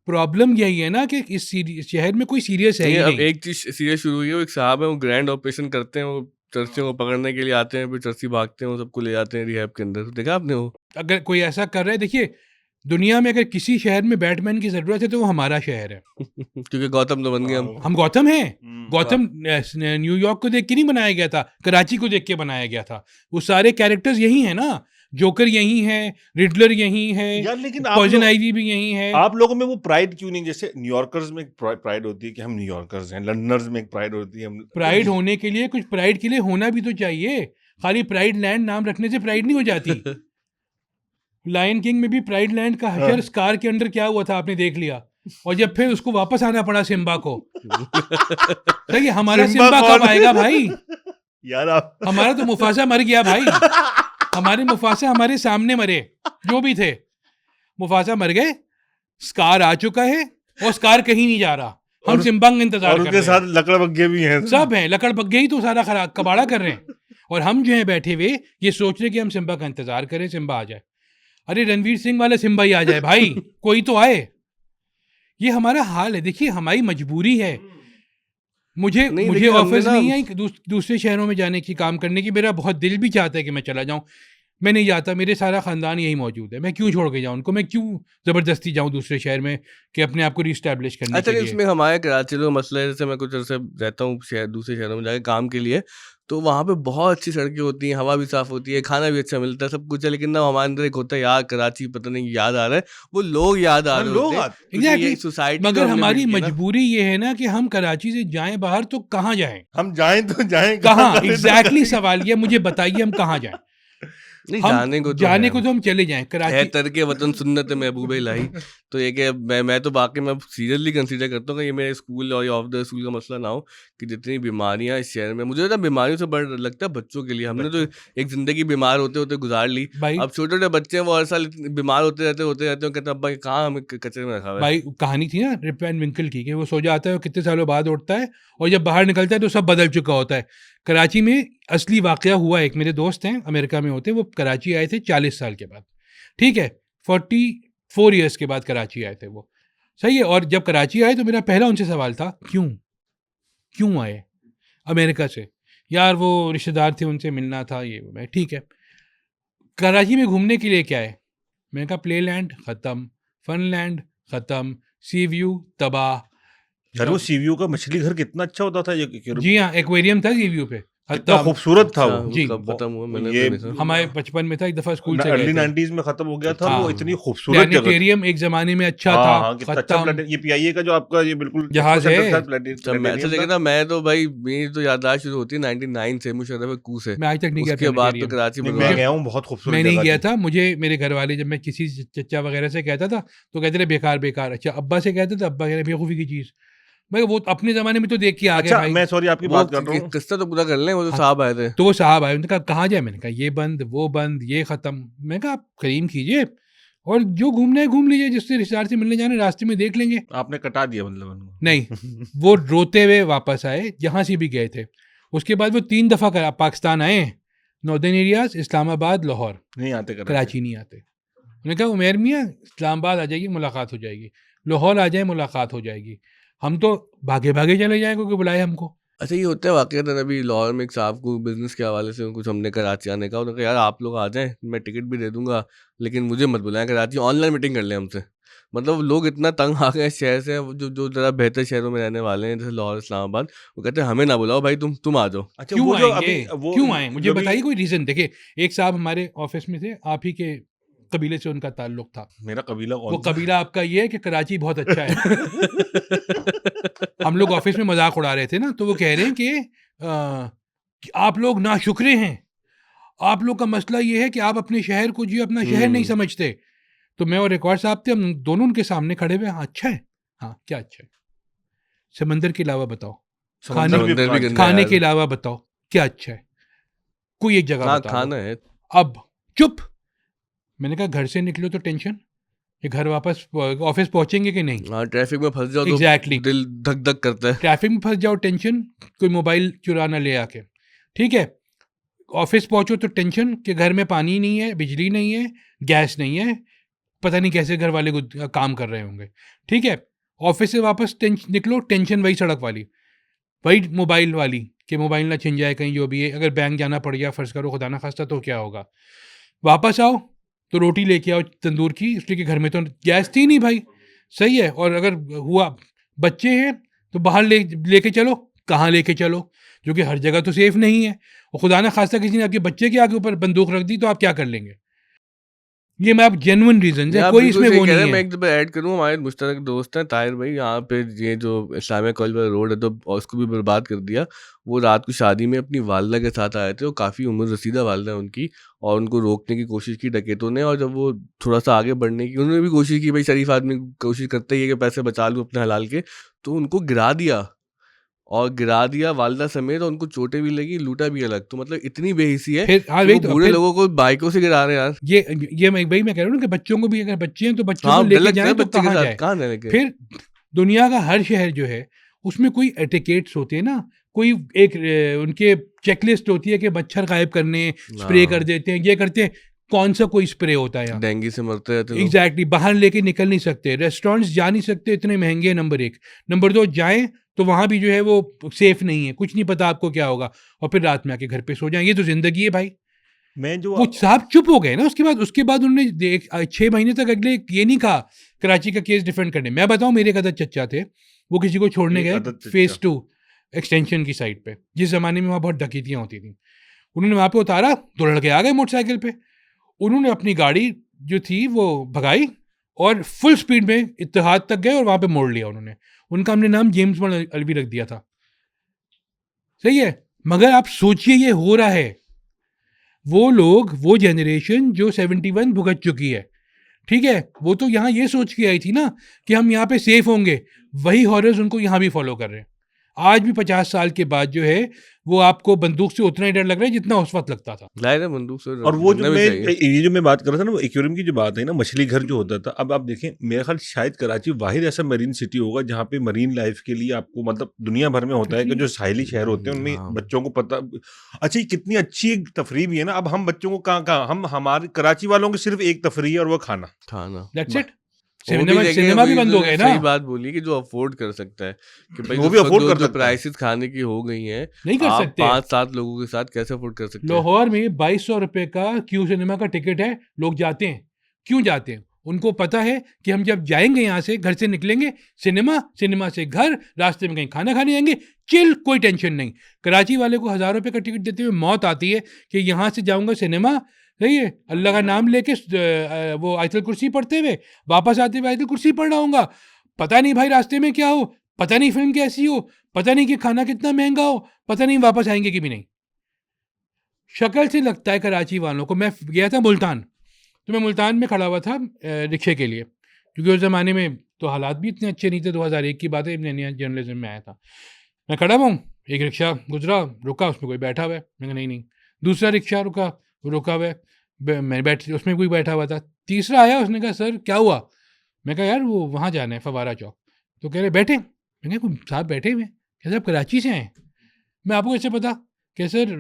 [SPEAKER 1] प्रॉब्लम यही है ना कि इस शहर में कोई सीरियस है
[SPEAKER 3] नहीं,
[SPEAKER 1] ही
[SPEAKER 3] अब
[SPEAKER 1] नहीं।
[SPEAKER 3] एक चीज सीरियस शुरू हुई है, वो एक साहब है, वो ग्रैंड ऑपरेशन करते हैं, वो चर्चियों को पकड़ने के लिए आते हैं, फिर चर्ची भागते हैं, वो सबको ले जाते हैं रिहैब के अंदर। देखा आपने वो?
[SPEAKER 1] अगर कोई ऐसा कर रहा है, देखिए दुनिया में अगर किसी शहर में बैटमैन की जरूरत है तो वो हमारा शहर है।
[SPEAKER 3] क्योंकि गौतम तो बन गए हम।
[SPEAKER 1] हम गौतम हैं।
[SPEAKER 2] हम्म,
[SPEAKER 1] गौतम न्यूयॉर्क को देख के नहीं बनाया गया था, कराची को देख के बनाया गया था। वो सारे कैरेक्टर्स यही है ना, जोकर यही है, रिडलर यही है,
[SPEAKER 2] यार लेकिन आप
[SPEAKER 1] पॉइजन
[SPEAKER 2] लोग,
[SPEAKER 1] आइवी भी यही है।
[SPEAKER 2] आप लोगों में वो प्राइड क्यों नहीं? जैसे न्यूयॉर्कर्स में एक प्राइड होती है कि हम न्यूयॉर्कर्स हैं, लंडनर्स में एक प्राइड होती है हम
[SPEAKER 1] प्राइड होने के लिए कुछ प्राइड के लिए होना भी तो चाहिए। खाली प्राइड लैंड नाम रखने से प्राइड नहीं हो जाती। लायन किंग में भी प्राइड लैंड का हशर स्कार के अंदर क्या हुआ था आपने देख लिया, और जब फिर उसको वापस आना पड़ा सिम्बा को। सही है, हमारा
[SPEAKER 2] सिम्बा
[SPEAKER 1] सिम्बा
[SPEAKER 2] कौन
[SPEAKER 1] कब आएगा भाई?
[SPEAKER 2] यार आप
[SPEAKER 1] हमारा तो मुफासा मर गया भाई। हमारे मुफासा हमारे सामने मरे, जो भी थे मुफासा मर गए, स्कार आ चुका है और स्कार कहीं नहीं जा रहा। हम
[SPEAKER 2] और-
[SPEAKER 1] सिम्बा का इंतजार
[SPEAKER 2] और
[SPEAKER 1] कर
[SPEAKER 2] उनके
[SPEAKER 1] रहे हैं।
[SPEAKER 2] साथ लकड़बग्घे भी हैं
[SPEAKER 1] सब हैं, लकड़ बग्गे ही तो सारा खराब कबाड़ा कर रहे हैं, और हम जो है बैठे हुए ये सोच रहे कि हम सिम्बा का इंतजार करें, सिम्बा आ जाए। अरे रणवीर सिंह वाला सिम्बा ही आ जाए भाई, कोई तो आए। ये हमारा हाल है। देखिए हमारी मजबूरी है। मुझे
[SPEAKER 3] नहीं,
[SPEAKER 1] मुझे
[SPEAKER 3] देखिए, हमने
[SPEAKER 1] ऑफर्स
[SPEAKER 3] ना-
[SPEAKER 1] नहीं है दूसरे शहरों में जाने की, काम करने की। मेरा बहुत दिल भी चाहता है कि मैं चला जाऊं, मैं नहीं जाता। मेरे सारा खानदान यही मौजूद है, मैं क्यों छोड़ के जाऊं उनको? मैं क्यों जबरदस्ती जाऊं दूसरे शहर में कि अपने आप को रिस्टैब्लिश करने
[SPEAKER 3] अच्छा,
[SPEAKER 1] के लिए?
[SPEAKER 3] इसमें हमारे कराची का मसला है, जैसे मैं कुछ अर्से रहता हूँ दूसरे शहरों में जाके काम के लिए, तो वहाँ पे बहुत अच्छी सड़कें होती हैं, हवा भी साफ होती है, खाना भी अच्छा मिलता है, सब कुछ है, लेकिन ना हमारे अंदर एक होता है यार कराची पता नहीं याद आ रहा है, वो लोग याद आ
[SPEAKER 2] हाँ,
[SPEAKER 3] रहे
[SPEAKER 2] लोग
[SPEAKER 3] होते हैं,
[SPEAKER 2] आते-
[SPEAKER 3] क्योंकि ये
[SPEAKER 1] Exactly.
[SPEAKER 3] सोसाइटी
[SPEAKER 1] मगर हमारी मजबूरी ये है ना कि हम कराची से जाएं बाहर तो कहाँ जाएं?
[SPEAKER 2] हम जाएं तो जाएं
[SPEAKER 1] कहाँ
[SPEAKER 2] करें तो
[SPEAKER 1] एग्जैक्टली
[SPEAKER 2] करें।
[SPEAKER 1] सवाल ये, मुझे बताइए हम कहाँ जाएं?
[SPEAKER 3] नहीं,
[SPEAKER 1] हम
[SPEAKER 3] जाने को
[SPEAKER 1] तो हम चले जाएं
[SPEAKER 3] है
[SPEAKER 1] कराची।
[SPEAKER 3] तरके वतन सुन्नत महबूब इलाही। तो ये कि मैं तो वाकई में सीरियसली कंसीडर करता हूँ कि ये मेरे स्कूल और ऑफ द स्कूल का मसला ना हो, कि जितनी बीमारियां इस शहर में, मुझे ना बीमारियों से बड़ा डर लगता है बच्चों के लिए। हमने तो एक जिंदगी बीमार होते होते गुजार ली,
[SPEAKER 1] भाई
[SPEAKER 3] अब छोटे छोटे बच्चे हैं वो हर साल इतने बीमार होते रहते हैं, कहते हैं अब्बा ये कहाँ हमें कचरे में रखा हुआ है।
[SPEAKER 1] भाई कहानी थी ना रिप एंड विंकल की, कि वो सो जाता है और कितने सालों बाद उठता है, और जब बाहर निकलता है तो सब बदल चुका होता है। कराची में असली वाकया हुआ, एक मेरे दोस्त हैं अमेरिका में होते हैं, वो कराची आए थे 40 साल के बाद, ठीक है, 44 ईयर्स के बाद कराची आए थे वो, सही है। और जब कराची आए तो मेरा पहला उनसे सवाल था, क्यों आए अमेरिका से? यार वो रिश्तेदार थे, उनसे मिलना था, ये मैं ठीक है। कराची में घूमने के लिए क्या है? मैंने कहा प्ले लैंड ख़त्म, फन लैंड ख़त्म, सी व्यू तबाह।
[SPEAKER 2] यार वो सीवीयू का मछली घर कितना अच्छा होता था, ये
[SPEAKER 1] जी हाँ, एक्वेरियम था सी व्यू पे,
[SPEAKER 2] कितना खूबसूरत था
[SPEAKER 3] अच्छा,
[SPEAKER 2] वो।
[SPEAKER 1] जी।
[SPEAKER 3] कब खत्म हुआ मैंने
[SPEAKER 2] ये
[SPEAKER 3] तो नहीं सुना।
[SPEAKER 1] हमारे बचपन में था, एक दफ़ा स्कूल से
[SPEAKER 2] अर्ली
[SPEAKER 1] गए थे।
[SPEAKER 2] 90s में खत्म हो गया था।
[SPEAKER 1] हाँ।
[SPEAKER 2] वो इतनी खूबसूरत जगह थी।
[SPEAKER 1] प्लानिटेरियम एक ज़माने में अच्छा
[SPEAKER 2] हाँ,
[SPEAKER 1] था,
[SPEAKER 2] हाँ, कितना अच्छा
[SPEAKER 1] ख़त्म।
[SPEAKER 2] प्लेनेट- ये पीआईए का जो आपका ये बिल्कुल
[SPEAKER 1] जहाज है।
[SPEAKER 3] जब मैं अच्छा
[SPEAKER 2] प्लेनेरियम
[SPEAKER 3] लेकिन
[SPEAKER 2] था।
[SPEAKER 3] ना, मैं तो भाई मेरी तो याददाश्त शुरू होती है 99 से, मुशर्रफ कू से।
[SPEAKER 1] मैं आज तक नहीं गया
[SPEAKER 3] उसके बाद तो
[SPEAKER 1] प्लानिटेरियम।
[SPEAKER 3] कराची
[SPEAKER 2] नहीं,
[SPEAKER 3] बर्बाद।
[SPEAKER 2] मैं गया हूँ, बहुत खूबसूरत
[SPEAKER 1] मैं नहीं
[SPEAKER 2] जगह
[SPEAKER 1] गया
[SPEAKER 2] थी।
[SPEAKER 1] था। मुझे मेरे घर वाले, जब मैं किसी चचा वगैरह से कहता था तो कहते थे बेकार बेकार। अच्छा, अब्बा से कहते थे, अब्बा कह रहे बेवकूफ़ी की चीज़। भाई वो अपने ज़माने में तो देख के आ गए
[SPEAKER 2] अच्छा,
[SPEAKER 1] भाई।
[SPEAKER 2] मैं सॉरी आपकी
[SPEAKER 3] वो
[SPEAKER 2] बात कर रहा हूँ।
[SPEAKER 3] किस्सा तो पूरा कर लें, वो जो
[SPEAKER 1] हाँ।
[SPEAKER 3] साहब आए थे।
[SPEAKER 1] तो वो साहब आए, उन्होंने कहा कहाँ जाए? मैंने कहा ये बंद, वो बंद, ये ख़त्म। मैंने कहा आप करीम कीजिए और जो घूमना है घूम लीजिए, जिससे रिश्तेदार से मिलने जाना रास्ते में देख लेंगे।
[SPEAKER 2] आपने कटा दिया मतलब उनको।
[SPEAKER 1] नहीं, वो रोते हुए वापस आए, जहाँ से भी गए थे। उसके बाद वो 3 दफ़ा पाकिस्तान आए, नॉर्दर्न एरियाज, इस्लामाबाद, लाहौर,
[SPEAKER 2] नहीं आते कराची।
[SPEAKER 1] कराची नहीं आते। उन्होंने कहा उमेर मियाँ इस्लामाबाद आ जाइए, मुलाकात हो जाएगी। लाहौर आ जाए, मुलाकात हो जाएगी। हम तो भागे भागे चले जाए क्योंकि बुलाए हमको।
[SPEAKER 3] अच्छा, ये होता है वाक़ईतन। अभी लाहौर में एक साहब को बिज़नेस के हवाले से कुछ हमने कराची आने का, उन्होंने कहा यार आप लोग आ जाएँ, मैं टिकट भी दे दूँगा, लेकिन मुझे मत बुलाएँ कराची, ऑनलाइन मीटिंग कर लें हमसे। मतलब लोग इतना तंग आ गए हैं इस शहर से, वो जो जो ज़रा बेहतर शहरों में रहने वाले हैं, जैसे लाहौर, इस्लामाबाद, वो कहते हैं हमें ना बुलाओ भाई, तुम आ जाओ।
[SPEAKER 2] अच्छा,
[SPEAKER 1] क्यों
[SPEAKER 2] वो जो
[SPEAKER 1] आएंगे?
[SPEAKER 2] अभी वो
[SPEAKER 1] क्यों आए? मुझे
[SPEAKER 2] जो भी
[SPEAKER 1] बताइए कोई रीज़न। देखिए, एक साहब हमारे ऑफिस में थे, आप ही के कबीले से उनका ताल्लुक था।
[SPEAKER 2] मेरा कबीला
[SPEAKER 1] वो
[SPEAKER 2] कौन सा?
[SPEAKER 1] कबीला आपका ये है कि कराची बहुत अच्छा है। हम लोग ऑफिस में मजाक उड़ा रहे थे ना, तो वो कह रहे हैं कि आप लोग नाशुक्रे हैं। आप लोग का मसला ये है कि आप अपने शहर को जो अपना शहर नहीं समझते। तो मैं और एक और साहब थे, हम दोनों उनके सामने खड़े हुए, हाँ अच्छा है, हाँ क्या अच्छा है, समंदर के अलावा बताओ, खाने
[SPEAKER 2] समंदर भी
[SPEAKER 3] समंदर भी
[SPEAKER 2] अच्छा
[SPEAKER 3] गंदा
[SPEAKER 2] है।
[SPEAKER 1] खाने के
[SPEAKER 3] यार।
[SPEAKER 1] अलावा बताओ क्या अच्छा है, कोई एक जगह
[SPEAKER 3] हाँ,
[SPEAKER 1] बता दो।
[SPEAKER 3] खाना है।
[SPEAKER 1] अब चुप। मैंने कहा घर से निकलो तो टेंशन, ये घर वापस ऑफिस पहुंचेंगे कि नहीं।
[SPEAKER 3] हाँ, ट्रैफिक में फँस जाओ तो
[SPEAKER 1] एग्जैक्टली,
[SPEAKER 3] दिल धक-धक करता है।
[SPEAKER 1] ट्रैफिक में फंस जाओ टेंशन, कोई मोबाइल चुरा ना ले आके, ठीक है। ऑफिस पहुंचो तो टेंशन कि घर में पानी नहीं है, बिजली नहीं है, गैस नहीं है, पता नहीं कैसे घर वाले काम कर रहे होंगे, ठीक है। ऑफिस से वापस निकलो, टेंशन वही सड़क वाली, वही मोबाइल वाली कि मोबाइल ना छिन जाए कहीं, जो भी है। अगर बैंक जाना पड़ गया फर्ज करो, खुदा ना खास्ता, तो क्या होगा। वापस आओ तो रोटी लेके आओ तंदूर की, इसलिए कि घर में तो गैस थी नहीं भाई। सही है। और अगर हुआ बच्चे हैं तो बाहर लेके चलो, कहाँ लेके चलो, जो कि हर जगह तो सेफ नहीं है। और खुदा ना खास्ता किसी ने आपके बच्चे के आगे ऊपर बंदूक रख दी तो आप क्या कर लेंगे। ये मैं आप जेन्युइन रीजन
[SPEAKER 3] नहीं,
[SPEAKER 1] है,
[SPEAKER 3] आप
[SPEAKER 1] कोई
[SPEAKER 3] बिल्कुल
[SPEAKER 1] इसमें
[SPEAKER 3] सही
[SPEAKER 1] वो
[SPEAKER 3] कह रहे
[SPEAKER 1] नहीं
[SPEAKER 3] हैं। मैं
[SPEAKER 1] है।
[SPEAKER 3] एक दफ़ा ऐड करूँ, हमारे मुश्तरक दोस्त हैं ताहिर भाई, यहाँ पे ये जो इस्लामिया कॉलेज वाला रोड है, तो और उसको भी बर्बाद कर दिया। वो रात को शादी में अपनी वालदा के साथ आए थे, वो काफ़ी उम्र रसीदा वालदा है उनकी, और उनको रोकने की कोशिश की डकैतों ने। और जब वो थोड़ा सा आगे बढ़ने की, उन्होंने भी कोशिश की, भाई शरीफ आदमी कोशिश करते ही है कि पैसे बचा लूँ अपने हलाल के, तो उनको गिरा दिया, और गिरा दिया वालदा समेत, और उनको चोटें भी लगी, लूटा भी अलग। तो मतलब इतनी बेहिसी है
[SPEAKER 1] फिर हाँ
[SPEAKER 3] कि
[SPEAKER 1] वही
[SPEAKER 3] वो
[SPEAKER 1] तो,
[SPEAKER 3] बूढ़े
[SPEAKER 1] फिर
[SPEAKER 3] लोगों को बाइकों से गिरा रहे हैं यार।
[SPEAKER 1] ये मैं वही मैं कह रहा हूँ ना कि बच्चों को भी, अगर बच्चे हैं तो बच्चों को
[SPEAKER 3] हाँ, डर
[SPEAKER 1] लेके
[SPEAKER 3] लगता है
[SPEAKER 1] जाएं तो
[SPEAKER 3] बच्चे के
[SPEAKER 1] कहाँ
[SPEAKER 3] साथ,
[SPEAKER 1] जाए।
[SPEAKER 3] कहाँ जाने के।
[SPEAKER 1] फिर दुनिया का हर शहर जो है उसमें कोई एटिकेट्स होते हैं ना, कोई एक उनके चेकलिस्ट होती है कि मच्छर गायब करने, स्प्रे कर
[SPEAKER 3] हाँ,
[SPEAKER 1] देते हैं, ये करते हैं। कौन सा कोई स्प्रे होता है यहाँ।
[SPEAKER 3] डेंगू से मरते रहते लोग।
[SPEAKER 1] एग्जैक्टली, बाहर लेके निकल नहीं सकते, रेस्टोरेंट्स जा नहीं सकते, इतने महंगे हैं, नंबर एक। नंबर दो, जाएं तो वहां भी जो है वो सेफ नहीं है, कुछ नहीं पता आपको क्या होगा, और फिर रात में आके घर पे सो जाएं। ये तो जिंदगी है भाई।
[SPEAKER 2] मैं जो
[SPEAKER 1] वो साहब चुप हो गए ना, उसके बाद उन्होंने 6 महीने तक अगले ये नहीं कहा कराची का केस डिफेंड करने। मैं बताऊं, मेरे एक अदद चच्चा थे, वो किसी को छोड़ने
[SPEAKER 2] एक
[SPEAKER 1] गए
[SPEAKER 2] अदद चच्चा।
[SPEAKER 1] फेज 2 एक्सटेंशन की साइड पे, जिस जमाने में वहाँ बहुत डकैतियाँ होती थी। उन्होंने वहाँ पे उतारा, 2 लड़के आ गए मोटरसाइकिल पे, उन्होंने अपनी गाड़ी जो थी वो भगाई और फुल स्पीड में इत्तेहाद तक गए और वहाँ पे मोड़ लिया उन्होंने। उनका हमने नाम जेम्स बॉन्ड अलवी रख दिया था। सही है। मगर आप सोचिए ये हो रहा है। वो लोग, वो जनरेशन जो 71 भुगत चुकी है, ठीक है, वो तो यहाँ ये सोच के आई थी ना कि हम यहाँ पे सेफ होंगे। वही हॉरर्स उनको यहाँ भी फॉलो कर रहे हैं। आज भी 50 साल के बाद जो है वो आपको बंदूक से उतना ही डर लग रहा है जितना उस वक्त लगता था।
[SPEAKER 3] जाहिर है बंदूक से
[SPEAKER 2] और वो जो
[SPEAKER 3] डरना भी
[SPEAKER 2] मैं
[SPEAKER 3] चाहिए।
[SPEAKER 2] ये जो मैं बात कर रहा था ना, वो एक्वेरियम की जो बात है ना, मछली घर जो होता था, अब आप देखें, मेरा ख्याल शायद कराची वाहिद ऐसा मरीन सिटी होगा जहाँ पे मरीन लाइफ के लिए आपको मतलब दुनिया भर में होता है कि जो साहिली शहर होते हैं उनमें
[SPEAKER 3] हाँ।
[SPEAKER 2] बच्चों को पता। अच्छा, ये कितनी अच्छी एक तफरीह भी है ना। अब हम बच्चों को कहाँ हम हमारे कराची वालों की सिर्फ एक तफरीह है और वो खाना।
[SPEAKER 3] खाना।
[SPEAKER 1] That's it.
[SPEAKER 3] वो भी
[SPEAKER 1] सिनेमा
[SPEAKER 3] देखें,
[SPEAKER 1] सिनेमा भी
[SPEAKER 3] वही
[SPEAKER 1] बंद हो
[SPEAKER 3] तूने
[SPEAKER 1] गए ना।
[SPEAKER 3] सही बात बोली कि जो अफोर्ड कर सकता है, कि भाई
[SPEAKER 2] वो
[SPEAKER 3] जो
[SPEAKER 2] भी
[SPEAKER 3] इस वक्त
[SPEAKER 2] अफोर्ड कर
[SPEAKER 3] जो
[SPEAKER 2] सकता है।
[SPEAKER 3] प्राइसेस खाने की हो गई हैं,
[SPEAKER 1] नहीं कर
[SPEAKER 3] आप
[SPEAKER 1] सकते।
[SPEAKER 3] 5-7 लोगों के साथ कैसे अफोर्ड कर सकते हैं।
[SPEAKER 1] लाहौर में 2200 रुपए का क्यू सिनेमा का टिकट है, लोग जाते हैं। क्यों जाते हैं? उनको पता है कि हम जब जाएंगे यहाँ से, घर से निकलेंगे सिनेमा, सिनेमा से घर, रास्ते में कहीं खाना खाने जाएंगे, चिल, कोई टेंशन नहीं। कराची वाले को 1000 रुपए का टिकट देते हुए मौत आती है कि यहाँ से जाऊँगा सिनेमा, सही है, अल्लाह का नाम लेके वो आयतुल कुर्सी पढ़ते हुए, वापस आते हुए आयतुल कुर्सी पढ़ रहा हूँगा। पता नहीं भाई रास्ते में क्या हो, पता नहीं फिल्म कैसी हो, पता नहीं कि खाना कितना महंगा हो, पता नहीं वापस आएंगे कि भी नहीं। शक्ल से लगता है कराची वालों को। मैं गया था मुल्तान, तो मैं मुल्तान में खड़ा हुआ था रिक्शे के लिए, क्योंकि उस ज़माने में तो हालात भी इतने अच्छे नहीं थे। 2001 की बात है, मैं नया जर्नलिज्म में आया था। मैं खड़ा हुआ हूँ, एक रिक्शा गुजरा, रुका, उसमें कोई बैठा हुआ है। मैं कहा नहीं। दूसरा रिक्शा रुका, वो रुका हुआ है, मैं बैठ, उसमें कोई बैठा हुआ था। तीसरा आया, उसने कहा सर क्या हुआ? मैं कहा यार वो वहाँ जाना है, फवारा चौक। तो कह रहे बैठे। मैंने कहा साहब बैठे हुए? कैसे आप कराची से आए? मैं आपको कैसे पता? कि सर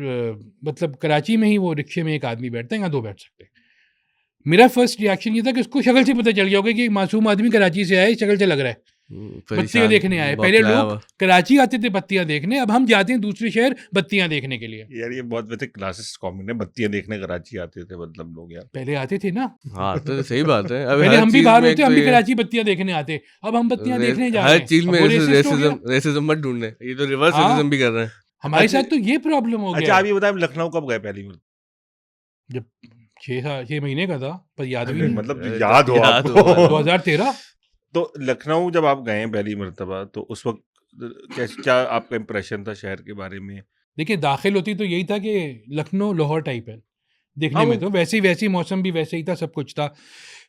[SPEAKER 1] मतलब कराची में ही वो रिक्शे में एक आदमी बैठता है, यहाँ 2 बैठ सकते हैं। मेरा फर्स्ट रिएक्शन ये था कि उसको शक्ल से पता चल गया होगा कि एक मासूम आदमी कराची से आया, शक्ल से लग रहा है बत्तियां
[SPEAKER 3] परेशान
[SPEAKER 1] देखने आए। पहले
[SPEAKER 3] बौखलाया
[SPEAKER 1] लोग
[SPEAKER 3] हुआ।
[SPEAKER 1] कराची आते थे बत्तियां देखने, अब हम जाते हैं दूसरे शहर बत्तियां देखने के लिए।
[SPEAKER 2] यार ये बहुत वैसे क्लासेस कॉमन है, बत्तियां देखने कराची आते थे मतलब लोग यार।
[SPEAKER 1] पहले आते थे ना,
[SPEAKER 3] हाँ तो सही बात है। अब
[SPEAKER 1] पहले
[SPEAKER 3] हर
[SPEAKER 1] हम भी
[SPEAKER 3] चीज
[SPEAKER 1] बाहर
[SPEAKER 3] में
[SPEAKER 1] होते,
[SPEAKER 3] एक
[SPEAKER 1] हम
[SPEAKER 3] तो
[SPEAKER 1] भी
[SPEAKER 3] ये
[SPEAKER 1] कराची बत्तियां देखने आते, अब हम बत्तियां देखने जा रहे
[SPEAKER 3] हर
[SPEAKER 1] हैं।
[SPEAKER 3] चीज
[SPEAKER 1] अब
[SPEAKER 3] में
[SPEAKER 1] वो रेसिस्ट हो गया।
[SPEAKER 3] रेसिज्म मत ढूंढने, ये तो रिवर्स
[SPEAKER 1] हाँ,
[SPEAKER 3] रेसिज्म भी कर रहे हैं।
[SPEAKER 1] हमारे
[SPEAKER 2] अच्छा
[SPEAKER 1] साथ तो ये प्रॉब्लम हो
[SPEAKER 2] अच्छा
[SPEAKER 1] गया
[SPEAKER 2] आप
[SPEAKER 1] है।
[SPEAKER 2] ये बताएं लखनऊ कब गए पहली बार?
[SPEAKER 1] जब 6 महीने का था, पर याद भी
[SPEAKER 2] नहीं
[SPEAKER 1] नहीं।
[SPEAKER 2] मतलब जो
[SPEAKER 3] जब
[SPEAKER 2] याद हो
[SPEAKER 3] याद हो
[SPEAKER 2] आपको।
[SPEAKER 1] 2013।
[SPEAKER 2] तो लखनऊ जब आप गए पहली मर्तबा तो उस वक्त क्या आपका इंप्रेशन था शहर के बारे में?
[SPEAKER 1] देखिए, दाखिल होती तो यही था कि लखनऊ लाहौर टाइप है देखने
[SPEAKER 2] हाँ
[SPEAKER 1] में,
[SPEAKER 2] वो
[SPEAKER 1] तो वैसी मौसम भी वैसे ही था, सब कुछ था,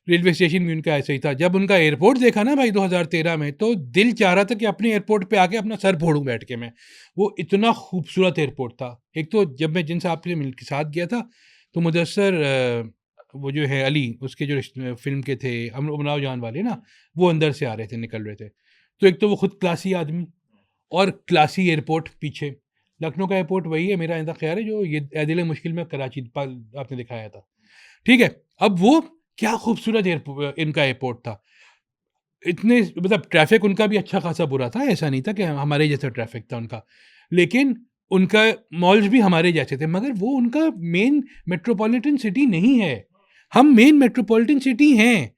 [SPEAKER 1] रेलवे स्टेशन भी उनका ऐसे ही था। जब उनका एयरपोर्ट देखा ना भाई 2013 में, तो दिल चाह रहा था कि अपने एयरपोर्ट पे आके अपना सर फोड़ूं बैठ के मैं। वो इतना खूबसूरत एयरपोर्ट था। एक तो जब मैं जिन साहब के के साथ गया था, तो मुदस्सर वो जो है अली, उसके जो फिल्म के थे उमराव जान वाले ना, वो अंदर से आ रहे थे, निकल रहे थे। तो एक तो वो खुद क्लासी आदमी, और क्लासी एयरपोर्ट पीछे। लखनऊ का एयरपोर्ट वही है मेरा ऐसा ख्याल है जो ये दिल मुश्किल में कराची आपने दिखाया था। ठीक है, अब वो क्या खूबसूरत एयरपोर्ट इनका एयरपोर्ट था। इतने मतलब ट्रैफिक उनका भी अच्छा खासा बुरा था, ऐसा नहीं था कि हमारे जैसा ट्रैफिक था उनका, लेकिन उनका मॉल्स भी हमारे जैसे थे, मगर वो उनका मेन मेट्रोपॉलिटन सिटी नहीं है। हम मेन मेट्रोपॉलिटन सिटी हैं।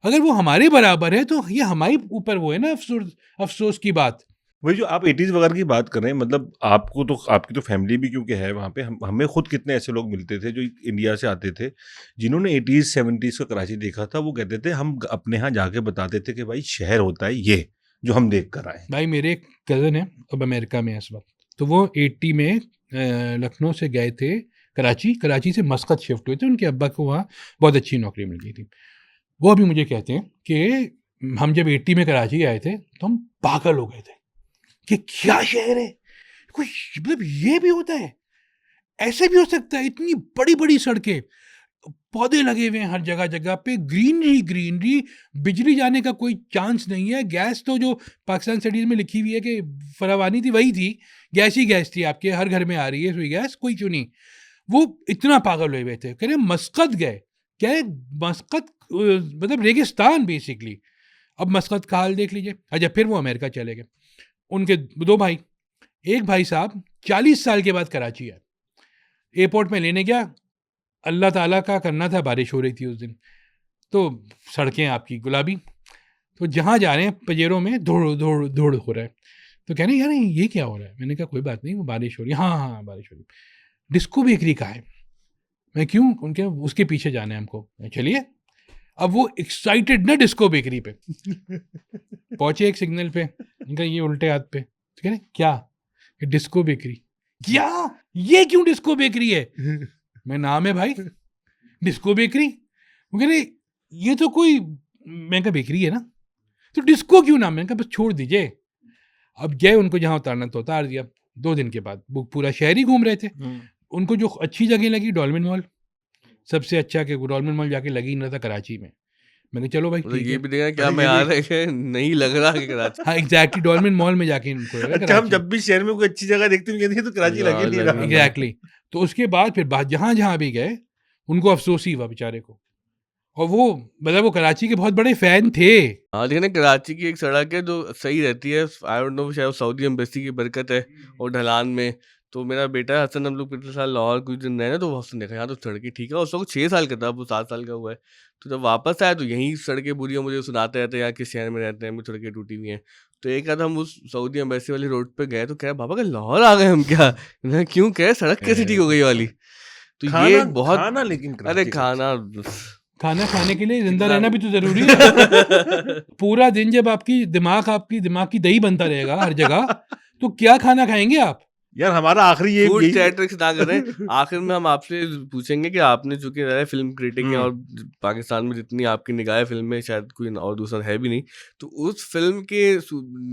[SPEAKER 1] अगर वो हमारे बराबर है तो ये हमारे ऊपर वो है ना, अफसोस अफसोस की बात।
[SPEAKER 2] वही जो आप 80s वगैरह की बात कर रहे हैं, मतलब आपको तो आपकी तो फैमिली भी क्योंकि है वहाँ पे, हमें खुद कितने ऐसे लोग मिलते थे जो इंडिया से आते थे जिन्होंने 80s 70s का कराची देखा था। वो कहते थे हम अपने यहाँ जाके बताते थे कि भाई शहर होता है ये जो हम देख कर आए।
[SPEAKER 1] भाई मेरे एक कज़न है, अब अमेरिका में है इस वक्त, तो वो 80 में लखनऊ से गए थे कराची, कराची से मस्कत शिफ्ट हुए थे, उनके अब्बा को वहाँ बहुत अच्छी नौकरी मिल गई थी। वो अभी मुझे कहते हैं कि हम जब 80 में कराची आए थे तो हम पागल हो गए थे कि क्या शहर है, कुछ मतलब ये भी होता है, ऐसे भी हो सकता है, इतनी बड़ी बड़ी सड़कें, पौधे लगे हुए हैं हर जगह जगह पे, ग्रीनरी ग्रीनरी, बिजली जाने का कोई चांस नहीं है। गैस तो जो पाकिस्तान स्टडीज में लिखी हुई है कि फरावानी थी वही थी, गैस ही गैस थी, आपके हर घर में आ रही है सुई गैस, कोई क्यों नहीं। वो इतना पागल हुए हुए थे, कह रहे मस्कत गए, क्या है मस्कत मतलब रेगिस्तान बेसिकली। अब मस्कत का हाल देख लीजिए। अच्छा, फिर वो अमेरिका चले गए। उनके 2 भाई, एक भाई साहब 40 साल के बाद कराची आए, एयरपोर्ट में लेने गया, अल्लाह ताला का करना था, बारिश हो रही थी उस दिन, तो सड़कें आपकी गुलाबी, तो जहाँ जा रहे हैं पजेरों में धूड़ धूड़ धूड़ हो रहा है। तो कह रहे यार ये क्या हो रहा है? मैंने कहा कोई बात नहीं, वो बारिश हो रही है। हाँ हाँ बारिश हो रही है। डिस्को बेकरी कहाँ है? मैं क्यों? उनके उसके पीछे जाना है हमको। चलिए। अब वो एक्साइटेड ना डिस्को बेकरी पे पहुंचे एक सिग्नल पे, इनका ये उल्टे हाथ पे, तो कह रहे क्या? Disco bakery. क्या? ये क्यों डिस्को बेकरी है? मैं नाम है भाई डिस्को बेकरी। वो कह रहे ये तो कोई, मैं कहा बेकरी है ना, तो डिस्को क्यों नाम? मैंने कहा बस छोड़ दीजिए। अब गए, उनको जहाँ उतारना तो उतार दिया। 2 दिन के बाद वो पूरा शहर ही घूम रहे थे। उनको जो अच्छी जगह लगी डॉल्मेन मॉल, सबसे अच्छा कि डॉल्मेन मॉल जाके लगी नहीं था कराची में। मैंने चलो भाई
[SPEAKER 3] मतलब
[SPEAKER 1] ठीक
[SPEAKER 3] ये
[SPEAKER 1] है।
[SPEAKER 3] भी देखा क्या
[SPEAKER 2] अरे
[SPEAKER 3] मैं
[SPEAKER 2] ये
[SPEAKER 3] आ
[SPEAKER 2] भी
[SPEAKER 3] रहे हैं नहीं लग रहा कि कराची
[SPEAKER 1] हाँ एग्जैक्टली, डॉल्मेन मॉल में जाके उनको लगा
[SPEAKER 2] अच्छा हम
[SPEAKER 1] कराची।
[SPEAKER 2] जब भी शहर में कोई अच्छी जगह देखते हैं कहते हैं तो कराची लग ही नहीं रहा।
[SPEAKER 1] एग्जैक्टली। तो उसके बाद फिर जहाँ जहाँ भी गए उनको अफसोस ही हुआ बेचारे को, और वो मतलब वो कराची के बहुत बड़े फैन थे।
[SPEAKER 3] हाँ लेकिन ना कराची की एक सड़क है जो सही रहती है, आई डोंट नो शायद सऊदी एम्बेसी की बरकत है, और ढलान में। तो मेरा बेटा हसन, हम लोग पिछले साल लाहौर कुछ दिन रहे ना, तो उसने देखा यहाँ तो सड़कें ठीक है, उस वक्त 6 साल का था, वो 7 साल का हुआ है। तो जब वापस आया तो यहीं सड़कें बुरी हैं, मुझे सुनाते रहते हैं यहाँ किस शहर में रहते हैं, सड़कें टूटी हुई हैं। तो एक आध हम उस सऊदी एम्बेसी वाली रोड पे गए तो कह बाबा का लाहौर आ गए हम क्या? मैं क्यों, कह सड़क कैसी ठीक हो गई वाली? तो ये
[SPEAKER 2] खाना
[SPEAKER 3] एक बहुत
[SPEAKER 2] खाना लेकिन
[SPEAKER 3] अरे
[SPEAKER 2] कराची का अच्छा।
[SPEAKER 1] खाना खाने के लिए जिंदा
[SPEAKER 2] कितना
[SPEAKER 1] रहना भी तो जरूरी है। पूरा दिन जब आपकी दिमाग की दही बनता रहेगा हर जगह, तो क्या खाना खाएंगे आप?
[SPEAKER 2] यार हमारा आखिरी ये
[SPEAKER 3] फूड
[SPEAKER 2] यही
[SPEAKER 3] चैट्रिक्स ना करें। आखिर में हम आपसे पूछेंगे कि आपने चूंकि रहे फिल्म क्रिटिक हैं और पाकिस्तान में जितनी आपकी निगाह फिल्म में शायद कोई और दूसरा है भी नहीं, तो उस फिल्म के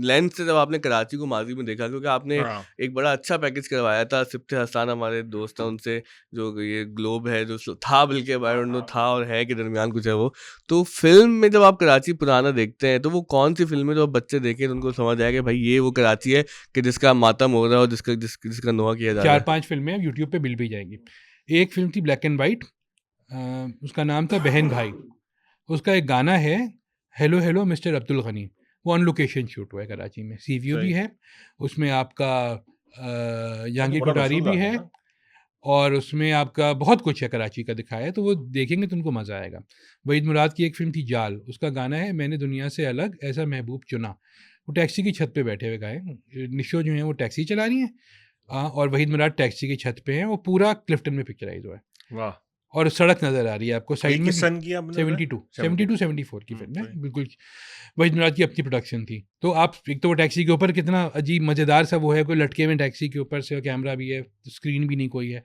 [SPEAKER 3] लेंस से जब आपने कराची को माजी में देखा, क्योंकि आपने
[SPEAKER 2] हाँ।
[SPEAKER 3] एक बड़ा अच्छा पैकेज करवाया था सिफ्ते हसान हमारे दोस्त हैं उनसे, जो ये ग्लोब है जो था, बल्कि आई डोंट नो था और है के दरमियान कुछ है वो। तो फिल्म में जब आप कराची पुराना देखते हैं तो वो कौन सी फिल्म है जो आप बच्चे देखें तो उनको समझ आए कि भाई ये वो कराची है कि जिसका मातम हो रहा है और जिसका नोहा किया जा रहा है?
[SPEAKER 1] 4-5 फिल्में अब यूट्यूब पे मिल भी जाएंगी। एक फिल्म थी ब्लैक एंड वाइट, उसका नाम था बहन भाई। उसका एक गाना है, hello hello mister Abdul Gani, वो ऑन लोकेशन शूट हुआ है कराची में। सी व्यू भी
[SPEAKER 2] सही।
[SPEAKER 1] है उसमें, आपका
[SPEAKER 2] वो तो
[SPEAKER 1] जहांगीर
[SPEAKER 2] बड़ा
[SPEAKER 1] कोठारी
[SPEAKER 2] मशहूर
[SPEAKER 1] भी
[SPEAKER 2] गाना है
[SPEAKER 1] है,
[SPEAKER 2] ना।
[SPEAKER 1] और उसमें आपका बहुत कुछ है कराची का दिखाया है, तो वो देखेंगे तो उनको मज़ा आएगा। वहीद मुराद की एक फ़िल्म थी जाल, उसका गाना है मैंने दुनिया से अलग ऐसा महबूब चुना। वो टैक्सी की छत पे बैठे हुए गाए, निशो जो है वो टैक्सी चला रही हैं, और वहीद मुराद टैक्सी की छत पे हैं। वो पूरा क्लिफ्टन में पिक्चराइज हुआ है,
[SPEAKER 2] वाह।
[SPEAKER 1] और सड़क नज़र आ रही है आपको
[SPEAKER 2] ये
[SPEAKER 1] साइड में।
[SPEAKER 2] किस सन की आपने बताया?
[SPEAKER 1] 72
[SPEAKER 2] 72।
[SPEAKER 1] 74 की फिल्म है
[SPEAKER 2] सही।
[SPEAKER 1] बिल्कुल। वहीद मुराद की अपनी प्रोडक्शन थी। तो आप एक तो वो टैक्सी के ऊपर कितना अजीब मज़ेदार सा वो है, कोई लटके में टैक्सी के ऊपर से, और कैमरा भी है, स्क्रीन भी नहीं कोई है।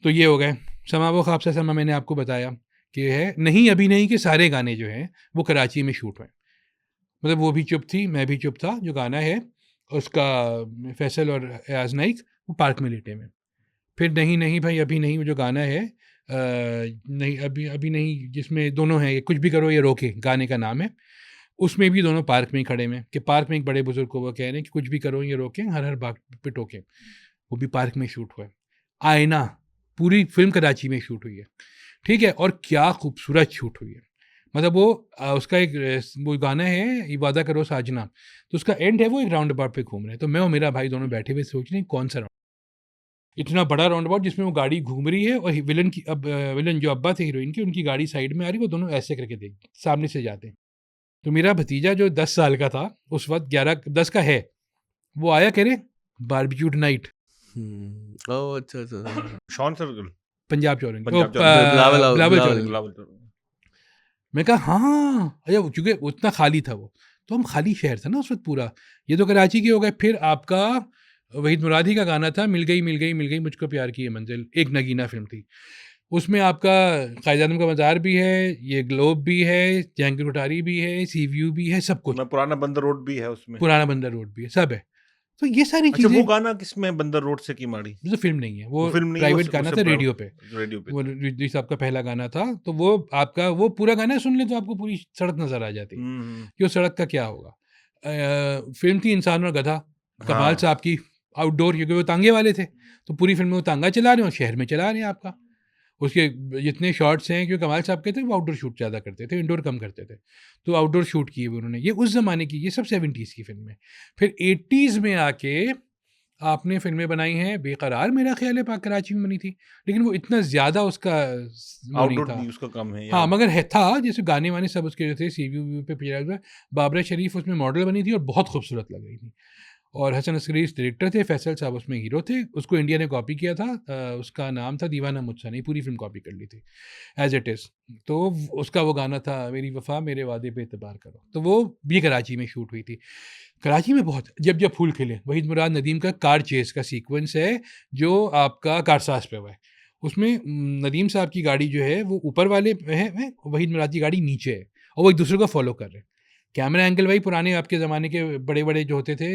[SPEAKER 1] तो ये हो गए। समा वो ख्वाब सा समा मैंने आपको बताया कि है नहीं अभी नहीं, कि सारे गाने जो हैं वो कराची में शूट हुए। मतलब वो भी चुप थी मैं भी चुप था जो गाना है उसका, फैसल और एयाज नाइक, वो पार्क में लेटे में। फिर नहीं नहीं भाई अभी नहीं, वो जो गाना है नहीं अभी अभी नहीं, जिसमें दोनों हैं, ये कुछ भी करो ये रोके गाने का नाम है, उसमें भी दोनों पार्क में ही खड़े में, कि पार्क में एक बड़े बुजुर्ग को वो कह रहे हैं कि कुछ भी करो ये रोकें, हर हर बात पे टोकें। वो भी पार्क में शूट हुआ है। आईना, पूरी फिल्म कराची में शूट हुई है, ठीक है, और क्या खूबसूरत शूट हुई है। मतलब वो उसका एक वो गाना है ये वादा करो साजना, तो उसका एंड है वो एक राउंड अबाउट पे घूम रहे हैं, तो मैं और मेरा भाई दोनों बैठे हुए सोच रहे हैं कौन सा इतना बड़ा राउंड अबाउट जिसमें वो गाड़ी घूम रही है, और विलन की अब विलन जो अब्बा थे हीरोइन के, उनकी गाड़ी साइड में आ रही है, वो दोनों ऐसे करके देख सामने से जाते हैं। तो मेरा भतीजा जो 10 साल का था उस वक्त, 11-10 का है, वो आया कह रहे बारबेक्यू नाइट
[SPEAKER 3] ओह अच्छा अच्छा।
[SPEAKER 2] शॉन सर्कल।
[SPEAKER 1] पंजाब चौरंगी,
[SPEAKER 2] पंजाब
[SPEAKER 3] बिलावल
[SPEAKER 1] बिलावल
[SPEAKER 3] बिलावल।
[SPEAKER 1] चौरंगी।
[SPEAKER 2] बिलावल।
[SPEAKER 1] मैं कहा हाँ, अरे चूंकि उतना खाली था वो, तो हम खाली शहर था ना उस वक्त पूरा। ये तो कराची के हो गए। फिर आपका वहीद मुरादी का गाना था मिल गई मिल गई मिल गई मुझको प्यार की ये मंजिल, एक नगीना फिल्म थी। उसमें आपका कायद आज़म का मज़ार भी है, ये ग्लोब भी है, जहांगीर कोठारी भी है, सी व्यू भी है, सब कुछ,
[SPEAKER 2] मैं पुराना बंदर रोड भी है उसमें।
[SPEAKER 1] पुराना बंदर रोड भी है, सब है। तो ये सारी
[SPEAKER 2] अच्छा, वो
[SPEAKER 1] चीज़ें,
[SPEAKER 2] गाना किसमें है, बंदर रोड से की माड़ी?
[SPEAKER 1] तो फिल्म नहीं है,
[SPEAKER 2] वो
[SPEAKER 1] वो
[SPEAKER 2] फिल्म नहीं है,
[SPEAKER 1] प्राइवेट गाना था रेडियो पे।
[SPEAKER 2] रेडियो पे
[SPEAKER 1] वो
[SPEAKER 2] था।
[SPEAKER 1] रिजवी साहब का पहला गाना था, तो वो आपका वो पूरा गाना सुन ले तो आपको पूरी सड़क नज़र आ जाती कि उस सड़क का क्या होगा। फिल्म थी इंसान और गधा, कमाल
[SPEAKER 2] हाँ।
[SPEAKER 1] साहब की, आउटडोर, क्योंकि वो तांगे वाले थे, तो पूरी फिल्म में वो तांगा चला रहे हैं और शहर में चला रहे हैं आपका। उसके जितने शॉट्स हैं, क्योंकि कमाल साहब के थे वो आउटडोर शूट ज़्यादा करते थे, इंडोर कम करते थे, तो आउटडोर शूट किए हुए उन्होंने। ये उस ज़माने की, ये सब 70s की फिल्म है। फिर 80s में आके आपने फिल्में बनाई हैं, बेकरार मेरा ख्याल है कराची में बनी थी, लेकिन वो इतना ज़्यादा उसका वो नहीं
[SPEAKER 2] आउटडोर
[SPEAKER 1] था।
[SPEAKER 2] नहीं उसका कम है
[SPEAKER 1] हाँ,
[SPEAKER 2] यहाँ।
[SPEAKER 1] मगर है था, जैसे गाने वाने सब उसके जो थे सी व्यू पे पिक्चराइज हुआ। बाबरा शरीफ उसमें मॉडल बनी थी और बहुत खूबसूरत लग रही थी, और हसन अस्करी डायरेक्टर थे, फैसल साहब उसमें हीरो थे। उसको इंडिया ने कॉपी किया था, उसका नाम था दीवाना मुझसे नहीं, पूरी फिल्म कॉपी कर ली थी एज इट इज़। तो उसका वो गाना था मेरी वफा मेरे वादे पे एतबार करो, तो वो भी कराची में शूट हुई थी। कराची में बहुत, जब जब फूल खिले, वहीद मुराद नदीम का कार चेस का सीक्वेंस है जो आपका कारसाज पे हुआ है। उसमें नदीम साहब की गाड़ी जो है वो ऊपर वाले है, वहीद मुराद की गाड़ी नीचे है, और वो एक दूसरे को फॉलो कर रहे हैं। कैमरा एंगल भाई पुराने आपके ज़माने के बड़े बड़े जो होते थे,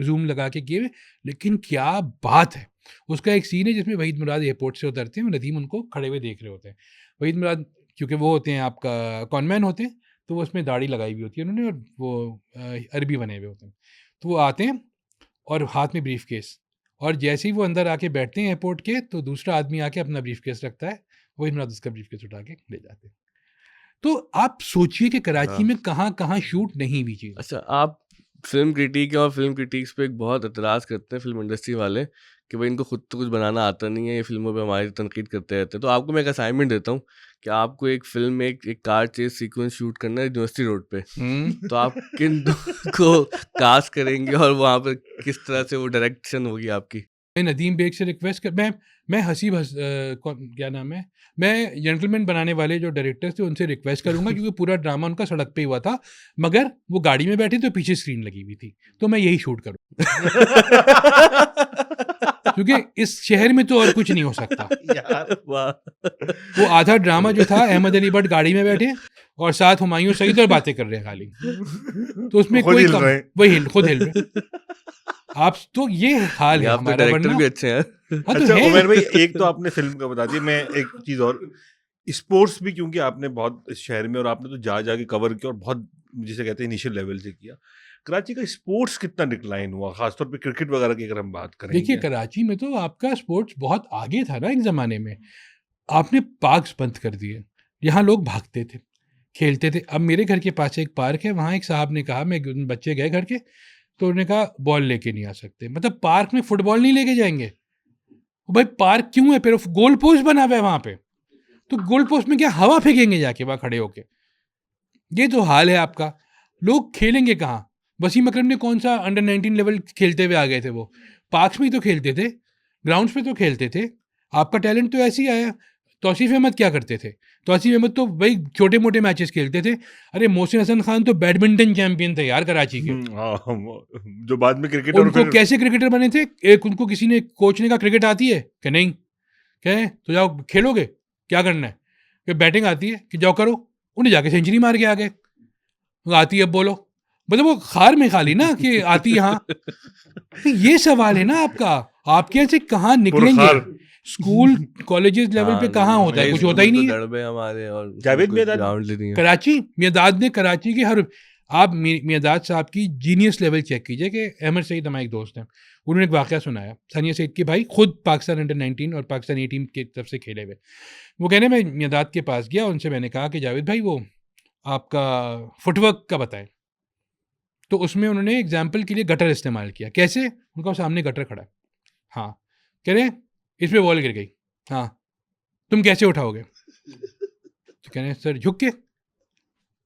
[SPEAKER 1] जूम लगा के किए हुए, लेकिन क्या बात है। उसका एक सीन है जिसमें वहीद मुराद एयरपोर्ट से उतरते हैं और नदीम उनको खड़े हुए देख रहे होते हैं। वहीद मुराद क्योंकि वो होते हैं आपका कॉनमैन होते हैं, तो वो उसमें दाढ़ी लगाई हुई होती है उन्होंने, और वो अरबी बने हुए होते हैं। तो वो आते हैं और हाथ में ब्रीफ केस, और जैसे ही वो अंदर आके बैठते हैं एयरपोर्ट के, तो दूसरा आदमी आके अपना ब्रीफ केस रखता है, वही मुराद उसका ब्रीफ केस उठा के ले जाते हैं। तो आप सोचिए कि कराची
[SPEAKER 3] हाँ।
[SPEAKER 1] में कहाँ कहाँ शूट नहीं हुई चीज़।
[SPEAKER 3] अच्छा, आप फिल्म क्रिटिक हैं और फिल्म क्रिटिक्स पे एक बहुत एतराज़ करते हैं फिल्म इंडस्ट्री वाले कि भाई इनको खुद तो कुछ बनाना आता नहीं है, ये फिल्मों पे हमारी तनकीद करते रहते हैं। तो आपको मैं एक असाइनमेंट देता हूँ कि आपको एक फिल्म में एक कार चेस सीक्वेंस शूट करना है यूनिवर्सिटी रोड पे, तो आप किन दो को कास्ट करेंगे और वहाँ पर किस तरह से वो डायरेक्शन होगी आपकी?
[SPEAKER 1] मैं नदीम बेग से रिक्वेस्ट कर, मैं हसीब क्या नाम है, मैं जेंटलमैन बनाने वाले जो डायरेक्टर्स थे उनसे रिक्वेस्ट करूंगा, क्योंकि पूरा ड्रामा उनका सड़क पे ही हुआ था, मगर वो गाड़ी में बैठे तो पीछे स्क्रीन लगी हुई थी, तो मैं यही शूट करूँ, क्योंकि इस शहर में तो और कुछ नहीं हो सकता।
[SPEAKER 2] यार
[SPEAKER 3] वाह!
[SPEAKER 1] वो आधा ड्रामा जो था, अहमद अली भट्ट गाड़ी में बैठे और साथ हुमायूं सईद और बातें कर रहे हैं खाली, तो उसमें
[SPEAKER 2] खुद
[SPEAKER 1] कोई
[SPEAKER 2] हिल
[SPEAKER 1] कम,
[SPEAKER 2] रहे हैं।
[SPEAKER 1] वही खुद हिल रहे। आप तो ये हाल है
[SPEAKER 3] आप तो
[SPEAKER 1] हमारा,
[SPEAKER 3] डायरेक्टर
[SPEAKER 1] वरना
[SPEAKER 3] भी अच्छे हैं।
[SPEAKER 1] हाँ तो
[SPEAKER 2] अच्छा
[SPEAKER 1] है।
[SPEAKER 2] उमर भाई, एक तो आपने फिल्म का बता दिया, मैं एक चीज और, स्पोर्ट्स भी क्योंकि आपने बहुत इस शहर में, और आपने तो जा जाके कवर किया और बहुत जिसे कहते हैं इनिशियल लेवल से किया। कराची का स्पोर्ट्स कितना डिक्लाइन हुआ, खासतौर पे क्रिकेट वगैरह की अगर हम बात करें?
[SPEAKER 1] देखिए कराची में तो आपका स्पोर्ट्स बहुत आगे था ना एक ज़माने में। आपने पार्क्स बंद कर दिए, यहाँ लोग भागते थे, खेलते थे। अब मेरे घर के पास एक पार्क है, वहाँ एक साहब ने कहा, मैं बच्चे गए घर के, तो उन्होंने कहा बॉल लेके नहीं आ सकते। मतलब पार्क में फुटबॉल नहीं लेके जाएंगे? भाई पार्क क्यों है? फिर गोल पोस्ट बना हुआ है वहाँ पे, तो गोल पोस्ट में क्या हवा फेंकेंगे जाके वहाँ खड़े होके? ये तो हाल है आपका। लोग खेलेंगे कहाँ? वसीम अकरम ने कौन सा अंडर 19 लेवल खेलते हुए आ गए थे? वो पार्क्स में ही तो खेलते थे, ग्राउंड्स पे तो खेलते थे। आपका टैलेंट तो ऐसे ही आया। तौसीफ अहमद क्या करते थे? तौसीफ अहमद तो वही छोटे मोटे मैचेस खेलते थे। अरे मोहसिन हसन खान तो बैडमिंटन चैंपियन थे यार कराची के।
[SPEAKER 2] जो बाद में क्रिकेटर
[SPEAKER 1] उनको कैसे क्रिकेटर बने थे? एक उनको किसी ने कोच ने कहा क्रिकेट आती है कि नहीं, कहे तो जाओ खेलोगे, क्या करना है? कि बैटिंग आती है, कि जाओ करो। उन्हें जाके सेंचुरी मार के आ गए। आती है अब बोलो, मतलब वो खार में खाली ना कि आती यहाँ। ये सवाल है ना आपका, आपके यहाँ से कहाँ निकलेंगे? स्कूल कॉलेजेस लेवल पे कहाँ होता है? कुछ होता ही नहीं है।
[SPEAKER 3] डरबे हमारे और
[SPEAKER 2] जावेद
[SPEAKER 3] कुछ
[SPEAKER 2] मियादाद
[SPEAKER 3] ground ही नहीं है।
[SPEAKER 1] कराची मियादाद ने, कराची के हर, आप मियादाद साहब की जीनियस लेवल चेक कीजिए। कि अहमद सईद हमारे एक दोस्त हैं, उन्होंने एक वाक़या सुनाया। सानिया सईद के भाई खुद पाकिस्तान अंडर 19 और पाकिस्तान ए टीम की तरफ से खेले हुए। वो कहने मैं मियादाद के पास गया, उनसे मैंने कहा कि जावेद भाई वो आपका फुटवर्क का बताएं। तो उसमें उन्होंने एग्जाम्पल के लिए गटर इस्तेमाल किया। कैसे? उनका सामने गटर खड़ा है, हाँ, कह रहे इसमें बॉल गिर गई, हाँ, तुम कैसे उठाओगे? तो कह रहे सर झुक के।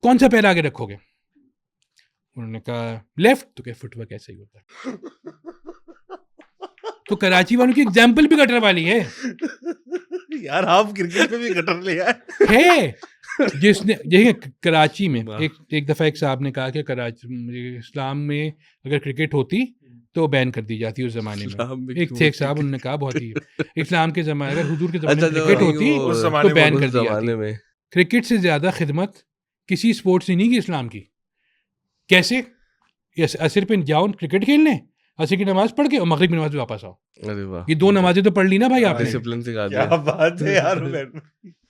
[SPEAKER 1] कौन सा पैर आगे रखोगे? उन्होंने कहा लेफ्ट। तो क्या फुटवर्क ऐसे ही होता है। तो कराची वालों की एग्जाम्पल भी गटर वाली है
[SPEAKER 2] यार। आप क्रिकेट में भी गटर ले आए
[SPEAKER 1] है। जिसने देखिए कराची में एक दफ़ा एक साहब ने कहा कि कराची इस्लाम में अगर क्रिकेट होती तो बैन कर दी जाती उस जमाने में। एक थे एक साहब, उन्होंने कहा बहुत ही इस्लाम के जमाने, अगर हुजूर के जमाने में क्रिकेट होती तो बैन कर दी जाती। क्रिकेट से ज़्यादा खिदमत किसी स्पोर्ट्स ने नहीं की इस्लाम की। कैसे? असर पे जाओ क्रिकेट खेलने, असर की नमाज पढ़ के और मगरिब की नमाज वापस आओ।
[SPEAKER 3] अरे वाह,
[SPEAKER 1] ये 2 नमाजें तो पढ़ ली ना भाई आपने।
[SPEAKER 3] डिसिप्लिन सिखा
[SPEAKER 2] क्या
[SPEAKER 3] दिया।
[SPEAKER 2] बात है यार।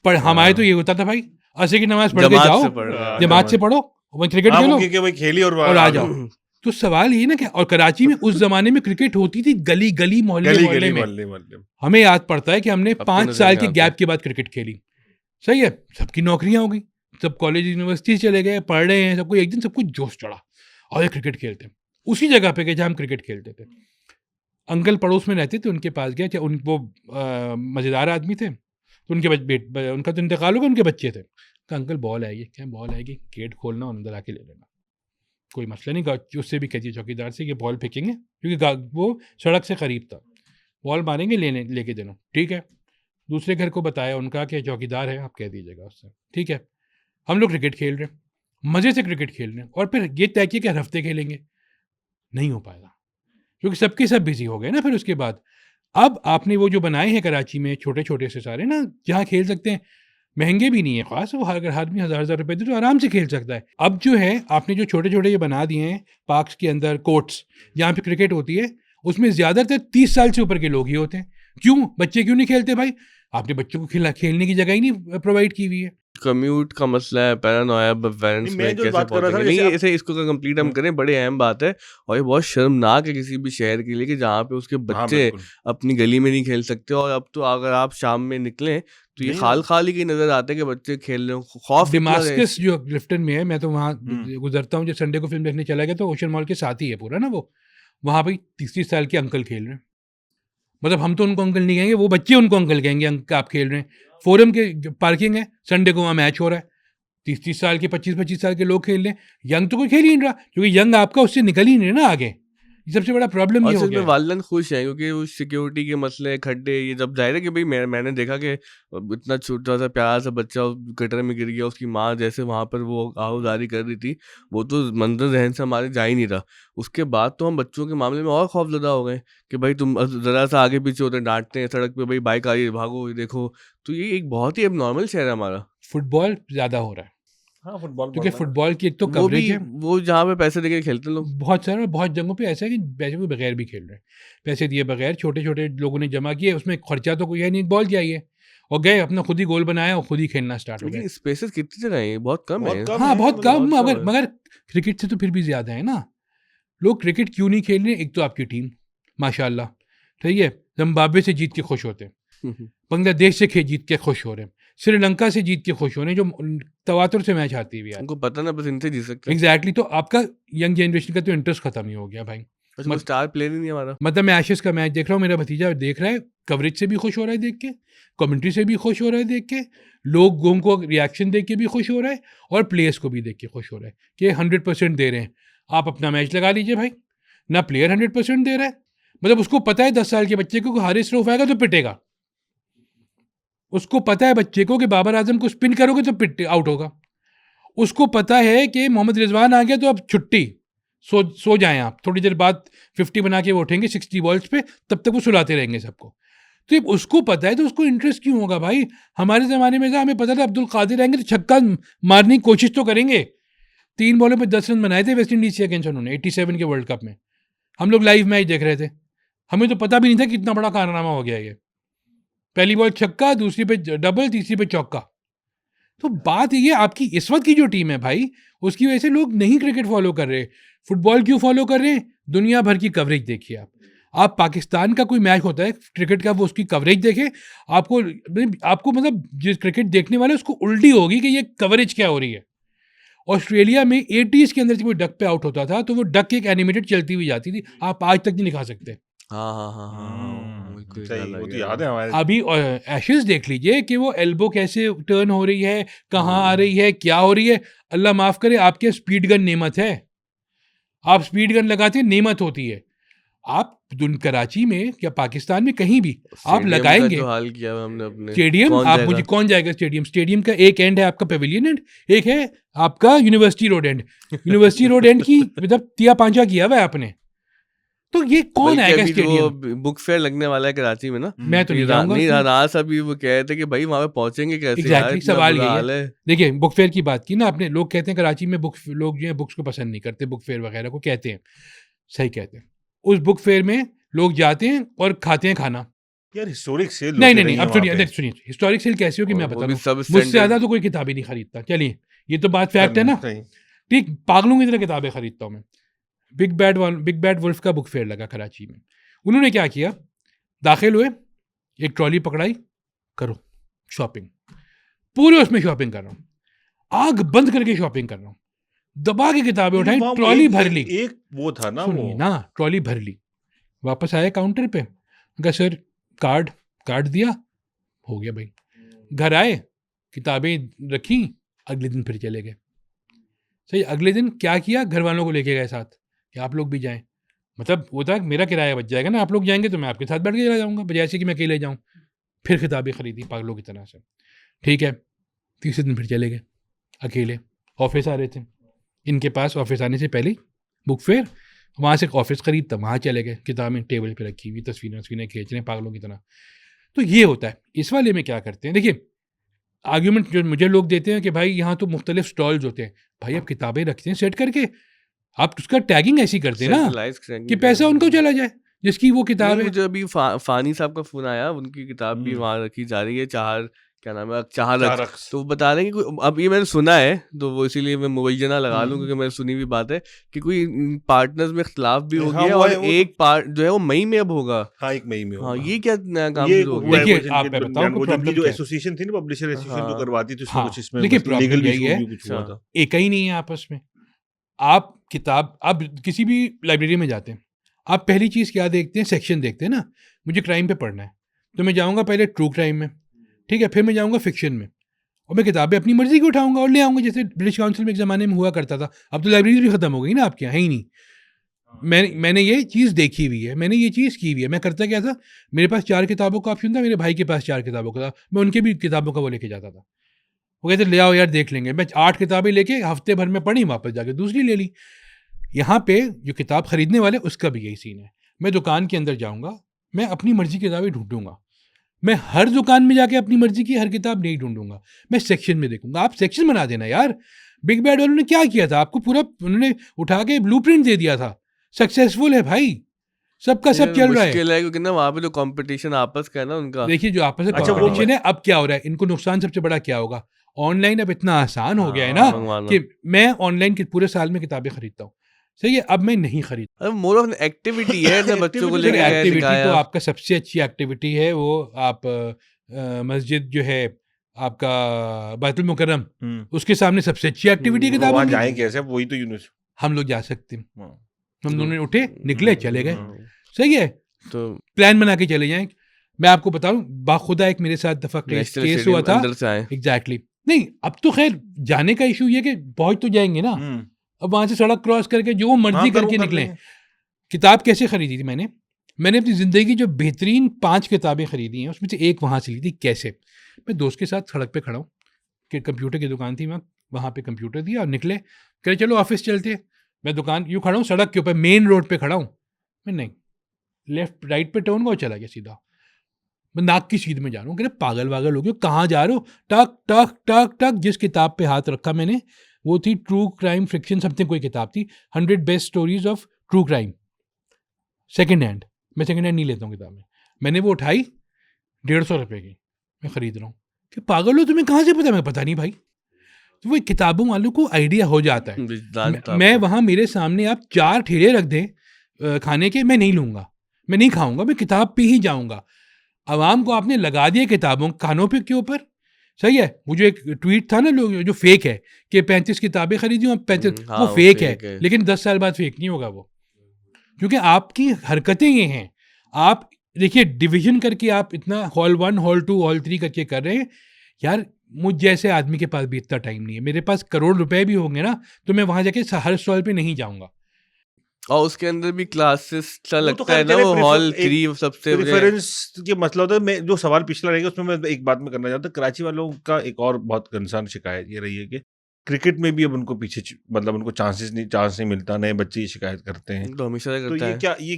[SPEAKER 1] पर हमारे तो ये होता था भाई, असर की नमाज पढ़ के जाओ, जमात से पढ़ो, वहीं क्रिकेट खेलो
[SPEAKER 2] वही खेली और
[SPEAKER 1] आ जाओ। तो सवाल ये ना कि और कराची में उस जमाने में क्रिकेट होती थी गली गली मोहल्ले में। हमें याद पड़ता है कि हमने 5 साल के गैप के बाद क्रिकेट खेली। सही है, सबकी नौकरियां हो गई, सब कॉलेज यूनिवर्सिटी चले गए, पढ़ रहे हैं, सबको एक दिन सबको जोश चढ़ा और ये क्रिकेट खेलते हैं। उसी जगह पे गए जहाँ हम क्रिकेट खेलते थे। अंकल पड़ोस में रहते थे, उनके पास गया, वो मज़ेदार आदमी थे, तो उनके उनका तो इंतकाल हो गया, उनके बच्चे थे। कहा अंकल बॉल आएगी। क्या बॉल आएगी? गेट खोलना और अंदर आके ले लेना, कोई मसला नहीं। उससे भी कहिए चौकीदार से कि बॉल फेंकेंगे, क्योंकि वो सड़क से करीब था, बॉल मारेंगे लेके देना, ठीक है। दूसरे घर को बताया उनका कि चौकीदार है, आप कह दीजिएगा उससे, ठीक है। हम लोग क्रिकेट खेल रहे हैं, मज़े से क्रिकेट खेल रहे हैं, और फिर ये तय किया कि हर हफ्ते खेलेंगे। नहीं हो पाएगा क्योंकि सबके सब बिजी हो गए ना। फिर उसके बाद अब आपने वो जो बनाए हैं कराची में छोटे छोटे से सारे ना, जहाँ खेल सकते हैं, महंगे भी नहीं है खास, वो अगर आदमी 1000 रुपए दे तो आराम से खेल सकता है। अब जो है आपने जो छोटे छोटे ये बना दिए हैं पार्क्स के अंदर कोर्ट्स, जहाँ पे क्रिकेट होती है, उसमें ज़्यादातर 30 साल से ऊपर के लोग ही होते हैं। क्यों? बच्चे क्यों नहीं खेलते भाई? आपने बच्चों को खेलने की जगह ही नहीं प्रोवाइड की हुई है।
[SPEAKER 3] कम्यूट का मसला है, पैरानोया पेरेंट्स में कैसे पहुंचेंगे। नहीं, ऐसे इसको कंप्लीट हम करें, बड़े अहम बात है और ये बहुत शर्मनाक है किसी भी शहर के लिए कि जहाँ पे उसके बच्चे अपनी गली में नहीं खेल सकते। और अब तो अगर आप शाम में निकलें तो ये खाली की नजर आते हैं कि बच्चे खेल रहे हो। खौफ
[SPEAKER 1] डेमास्कस जो क्लिफ्टन में है, मैं तो वहाँ गुजरता हूँ, जो संडे को फिल्म देखने चला गया तो ओशन मॉल के साथ ही है पूरा ना, वो वहाँ भाई 30 साल के अंकल खेल रहे हैं। मतलब हम तो उनको अंकल नहीं कहेंगे, वो बच्चे उनको अंकल कहेंगे, आप खेल रहे हैं। फोरम के पार्किंग है, संडे को वहाँ मैच हो रहा है, 30 साल के 25 साल के लोग खेल रहे हैं। यंग तो कोई खेल ही नहीं रहा, क्योंकि यंग आपका उससे निकल ही नहीं ना आगे। ये सबसे बड़ा प्रॉब्लम ये हो गया।
[SPEAKER 3] वालिदैन खुश हैं क्योंकि वो सिक्योरिटी के मसले, खड्डे, ये जब जाहिर है कि भाई मैंने देखा कि इतना छोटा सा प्यारा सा बच्चा गटर में गिर गया, उसकी माँ जैसे वहाँ पर वो आहुजारी कर रही थी, वो तो मंजर जहन से हमारे जा ही नहीं रहा। उसके बाद तो हम बच्चों के मामले में और खौफजदा हो गए कि भाई तुम ज़रा सा आगे पीछे होते डांटते हैं सड़क पे, भाई बाइक आ रही है भागो, देखो। तो ये एक बहुत ही एबनॉर्मल शहर है हमारा।
[SPEAKER 1] फुटबॉल ज़्यादा हो रहा है।
[SPEAKER 2] हाँ, फुटबॉल,
[SPEAKER 1] क्योंकि फुटबॉल की एक तो कवरेज है,
[SPEAKER 3] वो जहाँ पे पैसे देके खेलते लोग,
[SPEAKER 1] बहुत सारे, बहुत जगहों पे ऐसा है कि पैसे के बगैर भी खेल रहे हैं, पैसे दिए बगैर। छोटे छोटे लोगों ने जमा किए, उसमें खर्चा तो कोई है नहीं, बॉल चाहिए, और गए अपना खुद ही गोल बनाया और खुद ही खेलना स्टार्ट हो गया।
[SPEAKER 3] स्पेसेस कितनी जगह है? बहुत कम है।
[SPEAKER 1] हाँ बहुत कम, मगर क्रिकेट से तो फिर भी ज़्यादा है ना। लोग क्रिकेट क्यों नहीं खेल रहे? एक तो आपकी टीम माशाल्लाह, ठीक है, जिम्बाब्वे से जीत के खुश होते हैं, बांग्लादेश से जीत के खुश हो रहे हैं, श्रीलंका से जीत के खुश हो रहे हैं, जो तवातुर से मैच आती हुई यार।
[SPEAKER 3] उनको पता ना बस इनसे जीत सकते हैं।
[SPEAKER 1] एग्जैक्टली, तो आपका यंग जनरेशन का तो इंटरेस्ट खत्म ही हो गया भाई।
[SPEAKER 3] अच्छा, वो स्टार प्लेयर ही नहीं हमारा।
[SPEAKER 1] मतलब मैं एशेज का मैच देख रहा हूँ, मेरा भतीजा देख रहा है, कवरेज से भी खुश हो रहा है देख के, कमेंट्री से भी खुश हो रहा है देख के, लोगों को रिएक्शन देख के भी खुश हो रहा है, और प्लेयर्स को भी देख के खुश हो रहा है कि 100% दे रहे हैं। आप अपना मैच लगा लीजिए भाई, ना प्लेयर 100% दे रहा है, मतलब उसको पता है 10 साल के बच्चे को हारिस रऊफ आएगा तो पिटेगा, उसको पता है बच्चे को कि बाबर आजम को स्पिन करोगे तो पिट आउट होगा, उसको पता है कि मोहम्मद रिजवान आ गया तो अब छुट्टी, सो जाएं आप, थोड़ी देर बाद 50 बना के वो उठेंगे 60 बॉल्स पे, तब तक वो सुलाते रहेंगे सबको। तो ये उसको पता है तो उसको इंटरेस्ट क्यों होगा भाई। हमारे ज़माने में हमें पता था अब्दुल कादिर आएंगे तो छक्का मारने की कोशिश तो करेंगे। 3 बॉलों पे 10 रन बनाए थे वेस्ट इंडीज के अगेंस्ट उन्होंने 87 के वर्ल्ड कप में। हम लोग लाइव मैच देख रहे थे, हमें तो पता भी नहीं था कि इतना बड़ा कारनामा हो गया ये। पहली बॉल छक्का, दूसरी पे डबल, तीसरी पे चौका। तो बात ये आपकी इस वक्त की जो टीम है भाई, उसकी वजह से लोग नहीं क्रिकेट फॉलो कर रहे। फुटबॉल क्यों फॉलो कर रहे हैं? दुनिया भर की कवरेज देखिए आप पाकिस्तान का कोई मैच होता है क्रिकेट का, वो उसकी कवरेज देखें, आपको मतलब जिस क्रिकेट देखने वाले उसको उल्टी होगी कि ये कवरेज क्या हो रही है। ऑस्ट्रेलिया में 80s के अंदर से कोई डक पे आउट होता था तो वो डक एक एनिमेटेड चलती हुई जाती थी, आप आज तक नहीं दिखा सकते।
[SPEAKER 3] हाँ हाँ हाँ हाँ, बिल्कुल
[SPEAKER 2] सही,
[SPEAKER 3] याद आ
[SPEAKER 2] वो तो
[SPEAKER 3] गया।
[SPEAKER 2] याद है हमारे।
[SPEAKER 1] अभी एशेज देख लीजिए कि वो एल्बो कैसे टर्न हो रही है, कहाँ आ रही है, क्या हो रही है। अल्लाह माफ करे, आपके स्पीड गन नेमत है, आप स्पीड गन लगाते हैं नेमत होती है। आप कराची में या पाकिस्तान में कहीं भी आप
[SPEAKER 3] स्टेडियम का
[SPEAKER 1] लगाएंगे
[SPEAKER 3] जो हाल किया हुआ हमने अपने,
[SPEAKER 1] स्टेडियम,
[SPEAKER 3] कौन
[SPEAKER 1] आप
[SPEAKER 3] जाएगा?
[SPEAKER 1] मुझे कौन जाएगा स्टेडियम? स्टेडियम का एक एंड है आपका पेविलियन एंड, एक है आपका university road and. University road and की मतलब तिया पांचा किया हुआ है आपने, तो ये कौन
[SPEAKER 3] बल्कि
[SPEAKER 1] आएगा
[SPEAKER 3] अभी
[SPEAKER 1] स्टेडियम?
[SPEAKER 3] वो बुक फेयर लगने वाला है कराची में ना।
[SPEAKER 1] मैं तो नहीं जाऊंगा
[SPEAKER 3] नहीं,
[SPEAKER 1] उसमें।
[SPEAKER 3] रात अभी वो कह रहे थे कि भाई वहां पे पहुंचेंगे कैसे यार,
[SPEAKER 1] एग्जैक्टली,
[SPEAKER 3] इतना
[SPEAKER 1] सवाल
[SPEAKER 3] बुरा
[SPEAKER 1] यही
[SPEAKER 3] हाल
[SPEAKER 1] है।
[SPEAKER 3] है।
[SPEAKER 1] देखिए बुक फेयर की बात की ना आपने, लोग कहते हैं कराची में लोग जो है बुक्स को पसंद नहीं करते, बुक फेयर वगैरह को कहते हैं, सही कहते हैं। उस बुक फेयर में लोग जाते हैं और खाते हैं खाना।
[SPEAKER 2] यार हिस्टोरिक सेल
[SPEAKER 1] नहीं
[SPEAKER 2] होती
[SPEAKER 1] नहीं
[SPEAKER 2] रही
[SPEAKER 1] नहीं,
[SPEAKER 2] है
[SPEAKER 1] अब
[SPEAKER 2] वहाँ
[SPEAKER 1] सुनिए,
[SPEAKER 2] पे।
[SPEAKER 1] सुनिए हिस्टोरिक सेल कैसी होगी मैं
[SPEAKER 3] और
[SPEAKER 1] बता
[SPEAKER 3] वो
[SPEAKER 1] रहा
[SPEAKER 3] भी सब
[SPEAKER 1] हूँ, मुझसे
[SPEAKER 3] standard-
[SPEAKER 1] ज्यादा तो कोई किताबें नहीं खरीदता। चलिए ये तो बात फैक्ट है ना,
[SPEAKER 2] सही।
[SPEAKER 1] ठीक, पागलों की तरह किताबें खरीदता हूँ मैं। बिग बैड वुल्फ का बुक फेयर लगा कराची में। उन्होंने क्या किया, दाखिल हुए, एक ट्रॉली पकड़ाई, करो शॉपिंग, पूरे उसमें शॉपिंग कर रहा हूँ, आग बंद करके शॉपिंग कर रहा हूँ, दबा के किताबें उठाई,
[SPEAKER 2] वहाँ
[SPEAKER 1] ट्रॉली भर ली।
[SPEAKER 2] एक वो था ना,
[SPEAKER 1] सुनिए
[SPEAKER 2] वो
[SPEAKER 1] ना, ट्रॉली भर ली, वापस आए काउंटर पे, कहा सर कार्ड दिया, हो गया भाई। घर आए, किताबें रखी, अगले दिन फिर चले गए। सही, अगले दिन क्या किया, घर वालों को लेके गए साथ कि आप लोग भी जाएं, मतलब वो था मेरा किराया बच जाएगा ना, आप लोग जाएंगे तो मैं आपके साथ बैठ के चला जाऊंगा, बजाय से कि मैं अकेले जाऊं। फिर किताबें खरीदी पागलों की तरह से, ठीक है। तीसरे दिन फिर चले गए अकेले, ऑफिस आ रहे थे इनके पास, ऑफिस आने से पहले ही बुक फेयर, वहाँ से ऑफिस खरीदता, वहाँ चले गए, किताबें टेबल पे रखी हुई, तस्वीरें खींच रहे हैं पागलों की तरह। तो ये होता है। इस वाले में क्या करते हैं, देखिए आर्ग्यूमेंट जो मुझे लोग देते हैं कि भाई यहाँ तो मुख्तलिफ स्टॉल्स होते हैं, भाई आप किताबें रखते हैं सेट करके, आप उसका टैगिंग ऐसी करते हैं ना
[SPEAKER 3] Centralized tracking
[SPEAKER 1] कि
[SPEAKER 3] कर
[SPEAKER 1] पैसा
[SPEAKER 3] रहे हैं।
[SPEAKER 1] उनको चला जाए जिसकी वो किताब
[SPEAKER 3] नहीं,
[SPEAKER 1] है।
[SPEAKER 3] मुझे अभी फानी साहब का फोन आया, उनकी किताब भी वहाँ रखी जा रही है, चार क्या नाम है, चाहरक।
[SPEAKER 2] चारक्स।
[SPEAKER 3] तो वो बता रहे हैं कि अब ये मैंने सुना है, तो वो इसीलिए मैं मुवैजना लगा लूँ क्योंकि मैंने सुनी हुई बात है कि कोई पार्टनर्स में इख्तलाफ भी हो
[SPEAKER 2] हाँ,
[SPEAKER 3] गया,
[SPEAKER 2] वो
[SPEAKER 3] और
[SPEAKER 2] है, वो
[SPEAKER 3] एक पार्ट जो है वो मई में अब होगा।
[SPEAKER 2] हाँ, 1 मई में
[SPEAKER 3] हाँ,
[SPEAKER 2] होगा।
[SPEAKER 3] ये क्या नया काम
[SPEAKER 2] ये
[SPEAKER 3] शुरू हो
[SPEAKER 2] हुआ
[SPEAKER 3] गया?
[SPEAKER 2] है
[SPEAKER 1] देखिए,
[SPEAKER 2] वो जिनके
[SPEAKER 1] आप मैं बताऊं
[SPEAKER 2] दरमियान,
[SPEAKER 1] कि
[SPEAKER 2] वो जिनकी
[SPEAKER 1] प्रॉब्लम
[SPEAKER 2] जो
[SPEAKER 1] क्या है।
[SPEAKER 2] एसोसिएशन थी ना, पब्लिशर एसोसिएशन जो
[SPEAKER 3] हाँ।
[SPEAKER 2] करवाती थी, उसमें
[SPEAKER 1] हाँ,
[SPEAKER 2] कुछ इसमें
[SPEAKER 1] देखिए,
[SPEAKER 2] लीगल
[SPEAKER 1] प्रॉब्लम
[SPEAKER 2] इशू
[SPEAKER 1] यही है।
[SPEAKER 2] भी कुछ हुआ
[SPEAKER 3] अच्छा।
[SPEAKER 2] था।
[SPEAKER 1] एक ही नहीं है आपस में। आप किताब, आप किसी भी लाइब्रेरी में जाते हैं, आप पहली चीज़ क्या देखते हैं, सेक्शन देखते हैं ना। मुझे क्राइम पे पढ़ना है तो मैं जाऊंगा पहले ट्रू क्राइम में, ठीक है, फिर मैं जाऊंगा फिक्शन में, और मैं किताबें अपनी मर्जी की उठाऊंगा और ले आऊंगा, जैसे ब्रिटिश काउंसिल में एक ज़माने में हुआ करता था। अब तो लाइब्रेरी भी ख़त्म हो गई ना आपके यहाँ, है ही नहीं। मैंने ये चीज़ देखी हुई है, मैंने ये चीज़ की हुई है। मैं करता क्या था, मेरे पास 4 किताबों का ऑप्शन था, मेरे भाई के पास 4 किताबों का था, मैं उनके भी किताबों का वो लेके जाता था। वो कहते ले आओ यार देख लेंगे। मैं 8 किताबें लेके हफ्ते भर में पढ़ी, वापस जाके दूसरी ले ली। यहाँ पे जो किताब खरीदने वाले उसका भी यही सीन है। मैं दुकान के अंदर जाऊँगा, मैं अपनी मर्जी की किताबें ढूंढूंगा। मैं हर दुकान में जाके अपनी मर्जी की हर किताब नहीं ढूंढूंगा, मैं सेक्शन में देखूंगा। आप सेक्शन बना देना यार। बिग बैड वालों ने क्या किया था, आपको पूरा उन्होंने उठा के ब्लूप्रिंट दे दिया था। सक्सेसफुल है भाई, सबका सब चल रहा है।
[SPEAKER 3] मुश्किल है क्योंकि ना वहाँ पे जो कंपटीशन आपस का है ना उनका।
[SPEAKER 1] देखिए जो आपस में
[SPEAKER 2] अच्छा, वो
[SPEAKER 1] कंपटीशन है, अब क्या हो रहा है, इनको नुकसान सबसे बड़ा क्या होगा, ऑनलाइन अब इतना आसान हो गया है ना
[SPEAKER 3] मंगवाना।
[SPEAKER 1] कि मैं ऑनलाइन पूरे साल में किताबें खरीदता हूँ। सही है, अब मैं नहीं खरीद।
[SPEAKER 3] मोर ऑफ एक्टिविटी है जब बच्चों को
[SPEAKER 2] Activity
[SPEAKER 3] लेके
[SPEAKER 2] तो
[SPEAKER 3] गए,
[SPEAKER 1] एक्टिविटी तो
[SPEAKER 3] सिखाया।
[SPEAKER 1] आपका सबसे अच्छी एक्टिविटी है वो, आप मस्जिद जो है आपका बैतुल मुकर्रम, उसके सामने सबसे अच्छी एक्टिविटी है किताबों
[SPEAKER 2] वहाँ
[SPEAKER 1] की।
[SPEAKER 2] जाए कैसे, वही तो यूनिवर्स।
[SPEAKER 1] हम लोग जा सकते हैं,
[SPEAKER 2] हाँ।
[SPEAKER 1] हम
[SPEAKER 3] तो-
[SPEAKER 1] दोनों उठे निकले चले गए,
[SPEAKER 3] हम्म,
[SPEAKER 1] सही है,
[SPEAKER 3] तो
[SPEAKER 1] प्लान बना के चले जाएं। मैं आपको बताऊं, बाखुदा एक मेरे साथ दफा
[SPEAKER 3] नेशनल
[SPEAKER 1] केस
[SPEAKER 3] स्टेडियम
[SPEAKER 1] हुआ था।
[SPEAKER 3] अंदर से आए।
[SPEAKER 1] एग्जैक्टली नहीं, अब तो खैर जाने का इशू ये कि पहुंच तो जाएंगे ना, अब वहां से सड़क क्रॉस करके जो मर्जी करके निकले। किताब कैसे खरीदी थी मैंने? मैंने अपनी ज़िंदगी की जो बेहतरीन 5 किताबें खरीदी हैं उसमें से एक वहाँ से ली थी। कैसे? मैं दोस्त के साथ सड़क पे खड़ा हूँ कि कंप्यूटर की दुकान थी, वहाँ पे कंप्यूटर दिया और निकले, कह रहे चलो ऑफिस चलते हैं। मैं दुकान यूँ खड़ा हूँ सड़क के ऊपर, मेन रोड पे खड़ा हूँ। मैं नहीं, लेफ्ट राइट पे टर्न और चला गया सीधा। मैं नाक की सीध में जा रहा हूँ, कह रहे पागल वागल हो गए, कहाँ जा रहे हो? टक टक टक टक, जिस किताब पे हाथ रखा मैंने वो थी ट्रू क्राइम फिक्शन समथिंग, कोई किताब थी, 100 best stories of true crime, second hand. मैं सेकेंड हैंड नहीं लेता हूँ किताबें। मैंने वो उठाई, 150 रुपये की, मैं ख़रीद रहा हूँ। कि पागल हो, तुम्हें कहाँ से पता? मैं पता नहीं भाई। तो वो किताबों वालों को आइडिया हो जाता है।
[SPEAKER 3] विजदान था
[SPEAKER 1] मैं
[SPEAKER 3] आपका।
[SPEAKER 1] वहाँ मेरे सामने आप 4 ठेले रख दें खाने के, मैं नहीं लूँगा, मैं नहीं खाऊंगा, मैं किताब पे ही जाऊँगा। आवाम को आपने लगा दिया किताबों खानों पे के ऊपर, सही है। वो जो एक ट्वीट था ना लोग जो फेक है कि 35 किताबें खरीदी हूँ, 35,
[SPEAKER 3] हाँ,
[SPEAKER 1] वो
[SPEAKER 3] वो
[SPEAKER 1] फेक है,
[SPEAKER 3] फेक है।
[SPEAKER 1] लेकिन 10 साल बाद फेक नहीं होगा वो, क्योंकि आपकी हरकतें ये हैं। आप देखिए डिवीजन करके आप इतना हॉल 1 हॉल 2 हॉल 3 करके कर रहे हैं यार। मुझ जैसे आदमी के पास भी इतना टाइम नहीं है। मेरे पास करोड़ रुपए भी होंगे ना तो मैं वहां जाके हर स्टॉल पे नहीं जाऊंगा।
[SPEAKER 3] और उसके अंदर भी क्लासेस सा
[SPEAKER 2] वो तो
[SPEAKER 3] लगता
[SPEAKER 2] खैर
[SPEAKER 3] है ना,
[SPEAKER 2] चले
[SPEAKER 3] वो हॉल 3
[SPEAKER 2] एक
[SPEAKER 3] सबसे मुझे
[SPEAKER 2] प्रेफरेंस के मसला होता है। मैं जो सवाल पिछला रहेगा उसमें मैं एक बात में करना चाहता हूँ। कराची वालों का एक और बहुत कंसर्न शिकायत ये रही है कि क्रिकेट में भी अब उनको पीछे मतलब उनको चांस नहीं मिलता। नए बच्चे ये शिकायत करते हैं।
[SPEAKER 3] तो हमेशा से
[SPEAKER 2] तो
[SPEAKER 3] करता है।
[SPEAKER 2] ये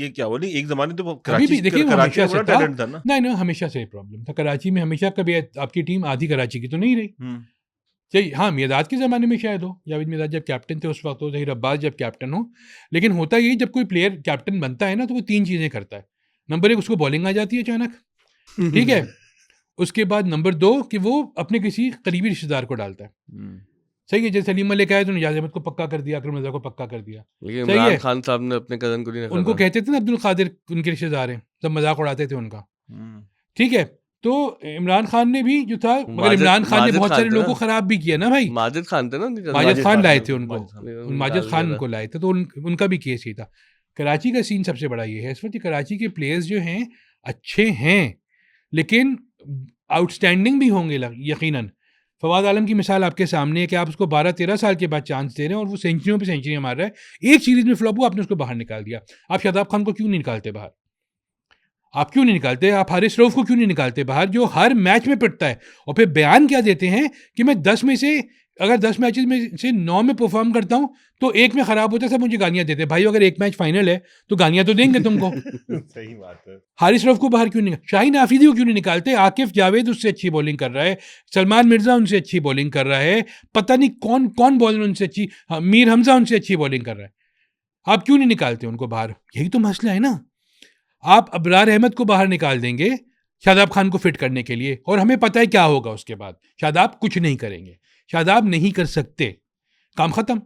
[SPEAKER 2] क्या वो नहीं, एक जमाने तो वो
[SPEAKER 1] अभी भी देखिए वो
[SPEAKER 2] कराची
[SPEAKER 1] हमेशा
[SPEAKER 2] में
[SPEAKER 1] से
[SPEAKER 2] बड़ा
[SPEAKER 1] था।
[SPEAKER 2] टैलेंट था ना।
[SPEAKER 1] नहीं, हमेशा से प्रॉब्लम था कराची में। हमेशा कभी आपकी टीम आधी कराची की तो नहीं रही। चाहिए हाँ, मियादाद के ज़माने में शायद हो, जावेद मियादाद जब कैप्टन थे उस वक्त हो, ज़हीर अब्बास जब कैप्टन हो। लेकिन होता यही, जब कोई प्लेयर कैप्टन बनता है ना तो वो 3 चीज़ें करता है। नंबर 1, उसको बॉलिंग आ जाती है अचानक, ठीक है। उसके बाद नंबर 2 कि वो अपने किसी करीबी रिश्तेदार को डालता है, सही है। जैसे सलीम मलिक आए तो नियाज़ अहमद को पक्का कर दिया, अकरम रज़ा को पक्का कर दिया,
[SPEAKER 3] लेकिन
[SPEAKER 1] सही
[SPEAKER 3] इमरान
[SPEAKER 1] है।
[SPEAKER 3] खान साहब ने अपने कजन को नहीं रखा
[SPEAKER 1] उनको
[SPEAKER 3] था।
[SPEAKER 1] कहते थे ना अब्दुल कादिर, उनके रिश्तेदार हैं, सब मजाक उड़ाते थे उनका, ठीक है। तो इमरान खान ने भी जो था, मगर इमरान खान ने बहुत सारे लोगों को ख़राब भी किया ना भाई।
[SPEAKER 3] माजिद खान थे ना उनके कजन।
[SPEAKER 1] माजिद खान लाए थे
[SPEAKER 2] माजिद
[SPEAKER 1] उनको,
[SPEAKER 2] खान।
[SPEAKER 1] माजिद
[SPEAKER 3] डाल
[SPEAKER 1] खान
[SPEAKER 3] दिया
[SPEAKER 1] उनको लाए थे, तो उनका भी केस ही था। कराची का सीन सबसे बड़ा ये है इस वक्त कि कराची के प्लेयर्स जो हैं अच्छे हैं, लेकिन आउटस्टैंडिंग भी होंगे यकीनन। फवाद आलम की मिसाल आपके सामने है कि आप उसको 12-13 साल के बाद चांस दे रहे हैं और वो सेंचुरियों पे सेंचुरियाँ मार रहा है। एक सीरीज में फ्लॉप हुआ, आपने उसको बाहर निकाल दिया। आप शादाब खान को क्यों नहीं निकालते बाहर? आप क्यों नहीं निकालते? आप हारिस रऊफ को क्यों नहीं निकालते बाहर, जो हर मैच में पिटता है? और फिर बयान क्या देते हैं कि मैं 10 में से, अगर 10 मैचेस में से 9 में परफॉर्म करता हूँ तो एक में खराब होता है, सब मुझे गालियां देते हैं। भाई अगर एक मैच फाइनल है तो गालियां तो देंगे तुमको।
[SPEAKER 2] सही बात है।
[SPEAKER 1] हारिस रऊफ को बाहर क्यों नहीं, शाहीन आफरीदी को क्यों नहीं निकालते? आकिफ जावेद उससे अच्छी बॉलिंग कर रहा है, सलमान मिर्जा उनसे अच्छी बॉलिंग कर रहा है, पता नहीं कौन कौन बॉलर उनसे अच्छी, मीर हमजा उनसे अच्छी बॉलिंग कर रहा है। आप क्यों नहीं निकालते उनको बाहर? यही तो मसला है ना। आप अबरार अहमद को बाहर निकाल देंगे शादाब खान को फिट करने के लिए, और हमें पता है क्या होगा उसके बाद। शादाब कुछ नहीं करेंगे, शादाब नहीं कर सकते, काम खत्म।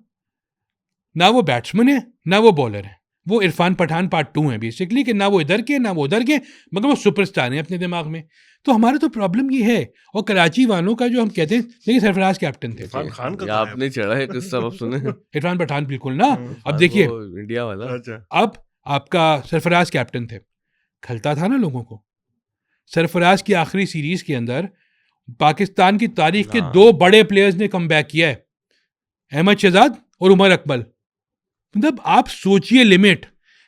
[SPEAKER 1] ना वो बैट्समैन है ना वो बॉलर है, वो इरफान पठान पार्ट 2 है बेसिकली, कि ना वो इधर के ना वो उधर के, मगर वो सुपरस्टार हैं अपने दिमाग में। तो हमारा तो प्रॉब्लम ये है। और कराची वालों का जो हम कहते हैं, देखिए सरफराज कैप्टन थे,
[SPEAKER 2] इरफान खान का
[SPEAKER 3] ये
[SPEAKER 2] कहाँ है?
[SPEAKER 3] आपने चढ़ा है किस्सा अब सुने।
[SPEAKER 1] इरफान पठान बिल्कुल ना। अब
[SPEAKER 3] हाँ,
[SPEAKER 1] देखिए,
[SPEAKER 3] वो इंडिया वाला।
[SPEAKER 2] अच्छा।
[SPEAKER 1] अब आपका सरफराज कैप्टन थे, खलता था ना लोगों को। सरफराज की आखिरी सीरीज के अंदर पाकिस्तान की तारीख के
[SPEAKER 3] हाँ।
[SPEAKER 1] 2 बड़े प्लेयर्स ने कमबैक किया है, अहमद शहजाद और उमर अकमल। मतलब आप सोचिए लिमिट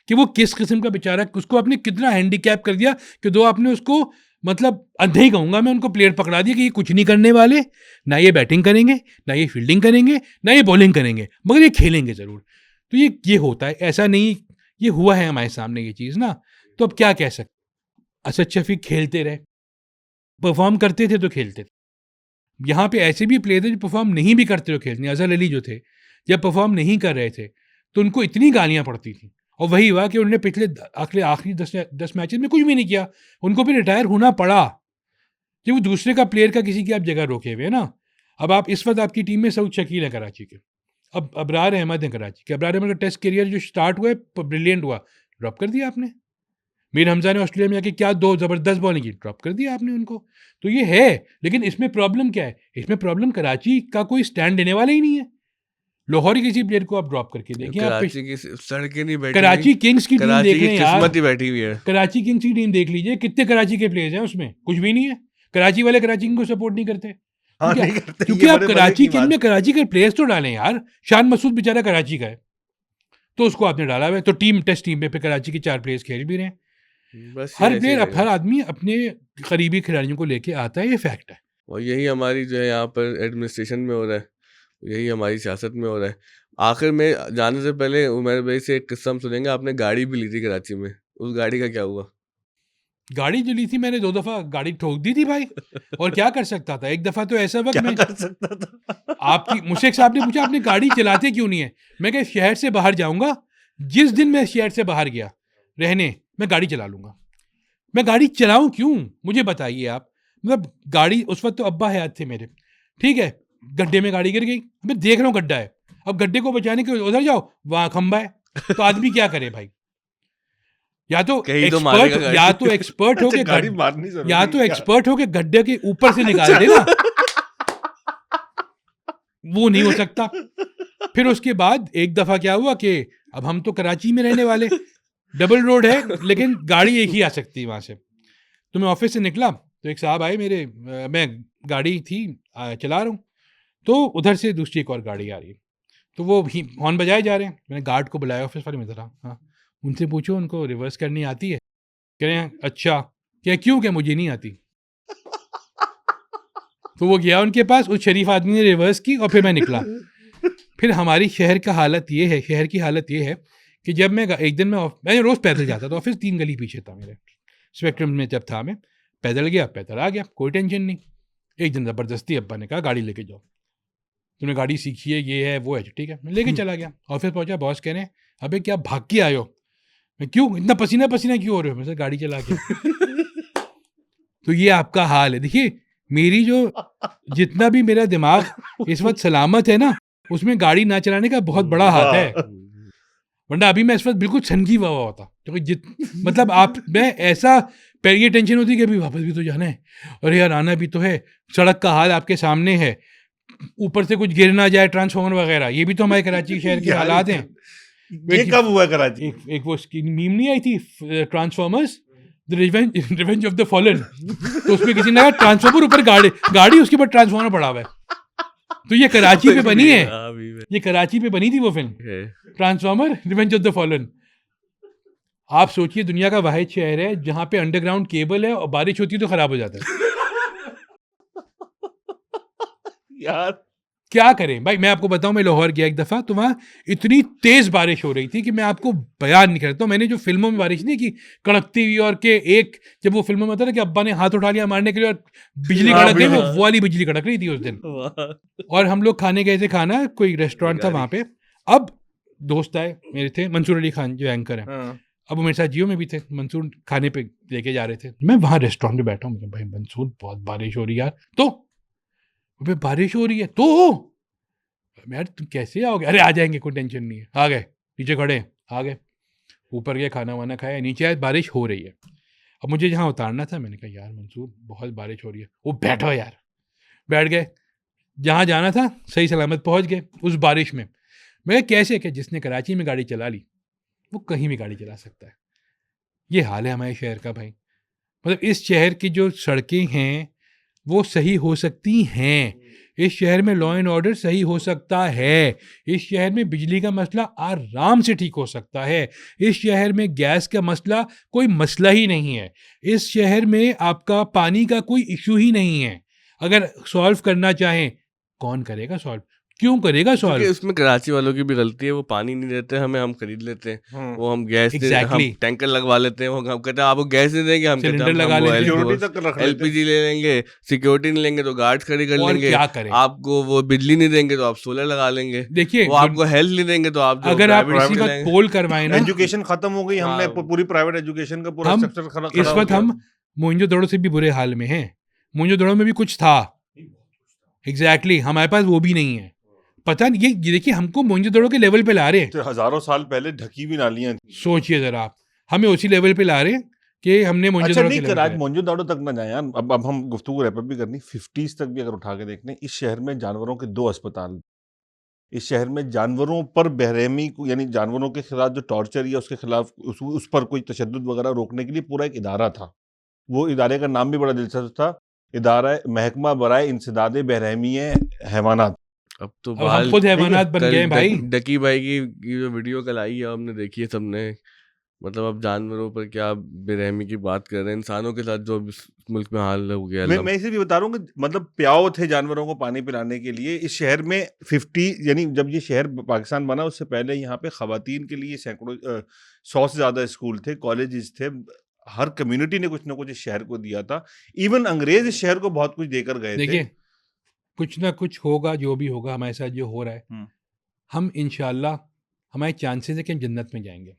[SPEAKER 1] कि वो किस किस्म का बेचारा, उसको आपने कितना हैंडीकैप कर दिया कि दो आपने उसको, मतलब अंधे ही कहूंगा मैं, उनको प्लेयर पकड़ा दिया कि ये कुछ नहीं करने वाले, ना ये बैटिंग करेंगे ना ये फील्डिंग करेंगे ना ये बॉलिंग करेंगे, मगर ये खेलेंगे जरूर। तो ये होता है, ऐसा नहीं, ये हुआ है हमारे सामने ये चीज़ ना। तो अब क्या कह सकते। असद शफीक खेलते रहे, परफॉर्म करते थे तो खेलते थे। यहाँ पे ऐसे भी प्लेयर थे जो परफॉर्म नहीं भी करते हुए खेलते। अजहर अली जो थे, जब परफॉर्म नहीं कर रहे थे तो उनको इतनी गालियाँ पड़ती थी, और वही हुआ कि उन्होंने पिछले आखिरी 10 मैचेस में कुछ भी नहीं किया, उनको भी रिटायर होना पड़ा कि वो दूसरे का प्लेयर का किसी की आप जगह रोके हुए हैं ना। अब आप इस वक्त आपकी टीम में सऊद शकील है कराची के, अब अबरार अहमद है कराची के, अबरार अहमद का टेस्ट करियर जो स्टार्ट हुआ है ब्रिलियंट हुआ, ड्रॉप कर दिया आपने। मीर हमजा ने ऑस्ट्रेलिया में आके क्या 2 ज़बरदस्त बॉलिंग की, ड्रॉप कर दिया आपने उनको। तो ये है, लेकिन इसमें प्रॉब्लम क्या है? इसमें प्रॉब्लम कराची का कोई स्टैंड लेने वाला ही नहीं है। लाहौर के किसी प्लेयर को आप ड्रॉप करके देखिए, आप
[SPEAKER 3] कराची की सड़कें नहीं बैठी
[SPEAKER 1] कराची किंग्स की टीम
[SPEAKER 3] कराची
[SPEAKER 1] देख
[SPEAKER 3] की
[SPEAKER 1] लें यार,
[SPEAKER 3] किस्मत ही बैठी हुई है।
[SPEAKER 1] कराची किंग्स की टीम देख लीजिए, कितने कराची के प्लेयर्स हैं उसमें, कुछ भी नहीं है। कराची वाले कराची किंग को सपोर्ट नहीं करते,
[SPEAKER 2] हाँ
[SPEAKER 1] क्योंकि
[SPEAKER 2] नहीं करते,
[SPEAKER 1] क्योंकि
[SPEAKER 2] ये
[SPEAKER 1] आप
[SPEAKER 2] बड़े मजे
[SPEAKER 1] कराची
[SPEAKER 2] की
[SPEAKER 1] किंग
[SPEAKER 2] बात
[SPEAKER 1] में कराची के प्लेयर्स तो डालें यार। शान मसूद बेचारा कराची का है, तो उसको आपने डाला हुआ है, तो टीम टेस्ट टीम में फिर कराची के 4 प्लेयर्स खेल भी रहे हैं।
[SPEAKER 3] बस ये
[SPEAKER 1] हर
[SPEAKER 3] ऐसे ही
[SPEAKER 1] प्लेयर,
[SPEAKER 3] रहेगा।
[SPEAKER 1] हर आदमी अपने करीबी खिलाड़ियों को लेके आता है, ये फैक्ट है।
[SPEAKER 3] और यही हमारी जो है यहाँ पर एडमिनिस्ट्रेशन में हो रहा है, यही हमारी सियासत में हो रहा है। आखिर में जाने से पहले उमर भाई से एक किस्सा हम सुनेंगे। आपने गाड़ी भी ली थी कराची में, उस गाड़ी का क्या हुआ?
[SPEAKER 1] गाड़ी जो ली थी मैंने 2 दफा गाड़ी ठोक दी थी भाई, और क्या कर सकता था। एक दफा तो ऐसा वक्त
[SPEAKER 2] क्या
[SPEAKER 1] में
[SPEAKER 2] कर सकता था?
[SPEAKER 1] आपकी मुझसे एक साहब ने पूछा आपने गाड़ी चलाते क्यों नहीं है, मैं कहा शहर से बाहर जाऊंगा, जिस दिन मैं शहर से बाहर गया रहने, मैं गाड़ी चला लूंगा। मैं गाड़ी चलाऊं क्यों, मुझे बताइए आप। मतलब गाड़ी उस वक्त तो अब्बा हयात थे मेरे, ठीक है, गड्ढे में गाड़ी गिर गई, मैं देख रहा हूँ गड्ढा है, अब गड्ढे को बचाने के लिए उधर जाओ, वहां खंबा है, तो आदमी क्या करे भाई? या तो
[SPEAKER 3] कहीं तो मारेगा
[SPEAKER 1] एक्सपर्ट,
[SPEAKER 3] गाड़ी।
[SPEAKER 1] या तो एक्सपर्ट हो
[SPEAKER 2] अच्छा,
[SPEAKER 1] के
[SPEAKER 2] गाड़ी मारनी जरूरी
[SPEAKER 1] या
[SPEAKER 2] है
[SPEAKER 1] तो
[SPEAKER 2] क्या?
[SPEAKER 1] एक्सपर्ट हो के गड्ढे के ऊपर से निकाल दे ना, वो नहीं हो सकता। फिर उसके बाद एक दफा क्या हुआ कि अब हम तो कराची में रहने वाले, डबल रोड है, लेकिन गाड़ी एक ही आ सकती है वहां से। तो मैं ऑफिस से निकला तो एक साहब आए मेरे, मैं गाड़ी थी चला रहा हूँ, तो उधर से दूसरी एक और गाड़ी आ रही है, तो वो भी हॉर्न बजाए जा रहे हैं। मैंने गार्ड को बुलाया ऑफिस वाले में, जरा हाँ उनसे पूछो उनको रिवर्स करनी आती है? कह रहे हैं अच्छा, क्या क्यों, क्या मुझे नहीं आती? तो वो गया उनके पास, उस शरीफ आदमी ने रिवर्स की और फिर मैं निकला। फिर हमारी शहर का हालत ये है, शहर की हालत ये है कि जब मैं एक दिन मैं रोज़ पैदल जाता था, ऑफिस 3 गली पीछे था मेरे, स्पेक्ट्रम में जब था मैं पैदल गया, पैदल आ गया, कोई टेंशन नहीं। एक दिन ज़बरदस्ती अब्बा ने कहा गाड़ी लेके जाओ, तूने गाड़ी सीखी है, ये है वो है, ठीक है, मैं लेके चला गया। ऑफिस पहुंचा, बॉस कह रहे हैं अबे क्या भाग के आयो? मैं क्यों, इतना पसीना पसीना क्यों हो रहे हो? मैं गाड़ी चला के। तो ये आपका हाल है। देखिए मेरी जो जितना भी मेरा दिमाग इस वक्त सलामत है ना, उसमें गाड़ी ना चलाने का बहुत बड़ा हाथ है, वरना अभी मैं इस वक्त बिल्कुल छनकी हुआ होता। क्योंकि मतलब आप मैं ऐसा ये टेंशन होती कि अभी वापस भी तो जाना है, अरे यार आना भी तो है, सड़क का हाल आपके सामने है, ऊपर से कुछ गिर ना जाए ट्रांसफॉर्मर वगैरह, ये भी तो हमारे कराची शहर के हालात हैं।
[SPEAKER 2] ये कब हुआ कराची?
[SPEAKER 1] एक वो मीम नहीं आई थी transformers the revenge of the fallen, तो उसमें किसी ने कहा ट्रांसफॉर्मर ऊपर गाड़ी उसके ऊपर ट्रांसफॉर्मर पड़ा हुआ है। तो ये कराची पे बनी है, ये कराची पे बनी थी वो film transformer revenge of the fallen. आप सोचिए दुनिया का वाहिद शहर है जहां पे अंडरग्राउंड केबल है और बारिश होती है तो खराब हो जाता है।
[SPEAKER 2] यार
[SPEAKER 1] क्या करें भाई, मैं आपको बताऊं, मैं लाहौर गया एक दफा, तो वहां इतनी तेज बारिश हो रही थी कि मैं आपको बयान नहीं करता हूं। मैंने जो फिल्मों में बारिश नहीं की कड़कती हुई, और के एक जब वो फिल्मों में होता था कि अब्बा ने हाथ उठा लिया मारने के लिए और बिजली कड़क गई, वो वाली बिजली कड़क रही थी उस दिन। और हम लोग खाने गए थे, खाना कोई रेस्टोरेंट था वहां पे। अब दोस्त आए मेरे थे, मंसूर अली खान जो एंकर है, अब वो मेरे साथ जियो में भी थे, मंसूर खाने पे लेके जा रहे थे, मैं वहां रेस्टोरेंट में बैठा हूँ, भाई मंसूर बहुत बारिश हो रही है यार, तो बारिश हो रही है तो यार तुम कैसे आओगे? अरे आ जाएंगे, कोई टेंशन नहीं है। आ गए, नीचे खड़े, आ गए, ऊपर गए, खाना वाना खाया, नीचे आए, बारिश हो रही है। अब मुझे जहाँ उतारना था, मैंने कहा यार मंसूर बहुत बारिश हो रही है। वो बैठो यार, बैठ गए, जहाँ जाना था सही सलामत पहुँच गए उस बारिश में। मैं कैसे, क्या जिसने कराची में गाड़ी चला ली वो कहीं भी गाड़ी चला सकता है। ये हाल है हमारे शहर का भाई। मतलब इस शहर की जो सड़कें हैं वो सही हो सकती हैं, इस शहर में लॉ एंड ऑर्डर सही हो सकता है, इस शहर में बिजली का मसला आराम से ठीक हो सकता है, इस शहर में गैस का मसला कोई मसला ही नहीं है, इस शहर में आपका पानी का कोई इशू ही नहीं है। अगर सॉल्व करना चाहें, कौन करेगा सॉल्व, क्यों करेगा सॉल्व?
[SPEAKER 3] क्योंकि उसमें कराची वालों की भी गलती है, वो पानी नहीं देते हमें, हम खरीद लेते हैं, वो हम गैस हम टैंकर लगवा लेते हैं, वो हम कहते हैं आपको गैस नहीं देंगे, हम
[SPEAKER 1] सिलेंडर लगा लेंगे,
[SPEAKER 3] एलपीजी ले लेंगे, सिक्योरिटी नहीं लेंगे तो गार्ड्स खड़ी कर लेंगे,
[SPEAKER 1] क्या करें?
[SPEAKER 3] आपको वो बिजली नहीं देंगे तो आप सोलर लगा लेंगे,
[SPEAKER 1] देखिए
[SPEAKER 3] वो आपको हेल्थ नहीं देंगे तो आप
[SPEAKER 1] अगर आप इसी वक्त पोल करवाएं ना,
[SPEAKER 2] एजुकेशन खत्म हो गई, हमने पूरी प्राइवेट एजुकेशन का पूरा स्ट्रक्चर खत्म।
[SPEAKER 1] इस वक्त हम मोइंजोदड़ो से भी बुरे हाल में हैं, मोइंजोदड़ो में भी कुछ था, एग्जैक्टली हमारे पास वो भी नहीं है, पता नहीं, ये देखिए हमको मोहनजोदड़ो के लेवल पे ला रहे हैं।
[SPEAKER 2] तो हजारों साल पहले ढकी हुई नालियां थी।
[SPEAKER 1] सोचिए जरा आप, हमें उसी लेवल पे ला रहे हैं कि हमने
[SPEAKER 2] अच्छा
[SPEAKER 1] मोहनजोदड़ो
[SPEAKER 2] नहीं
[SPEAKER 1] के
[SPEAKER 2] कर,
[SPEAKER 1] लेवल
[SPEAKER 2] आज
[SPEAKER 1] पे।
[SPEAKER 2] मोहनजोदड़ो तक ना जाए यार, अब हम गुफ्तगू रैप अप भी करनी। 50s तक भी अगर उठा के देखने, इस शहर में जानवरों के 2 अस्पताल, इस शहर में जानवरों पर बेरहमी को, यानी जानवरों के खिलाफ जो टॉर्चर या उसके खिलाफ उस पर कोई तशद्दुद वगैरह रोकने के लिए पूरा एक इदारा था। वो इदारे का नाम भी बड़ा दिलचस्प था, इदारा महकमा बराए इंसदाद बेरहमी हैवानात।
[SPEAKER 3] अब तो
[SPEAKER 1] अब हम
[SPEAKER 3] बाल
[SPEAKER 1] खुद
[SPEAKER 2] ठीक है,
[SPEAKER 1] हैवानात बन
[SPEAKER 3] कल
[SPEAKER 1] गए हैं भाई।
[SPEAKER 3] डकी भाई की जो वीडियो कल आई है हमने देखी है सबने, मतलब अब जानवरों पर क्या बेरहमी की बात कर रहे हैं, इंसानों के साथ जो अब इस मुल्क में हाल हो गया
[SPEAKER 2] मैं इसे भी बता रहा हूँ कि मतलब प्याओ थे जानवरों को पानी पिलाने के लिए इस शहर में। 50 यानी जब ये शहर पाकिस्तान बना उससे पहले यहाँ पे खवातीन के लिए सैकड़ों 100 से ज्यादा स्कूल थे, कॉलेजेस थे। हर कम्युनिटी ने कुछ ना कुछ इस शहर को दिया था। इवन अंग्रेज इस शहर को बहुत कुछ देकर गए थे।
[SPEAKER 1] देखिए कुछ ना कुछ होगा, जो भी होगा हमारे साथ जो हो रहा है, हम इंशाल्लाह, हमारे चांसेस है कि हम जन्नत में जाएंगे।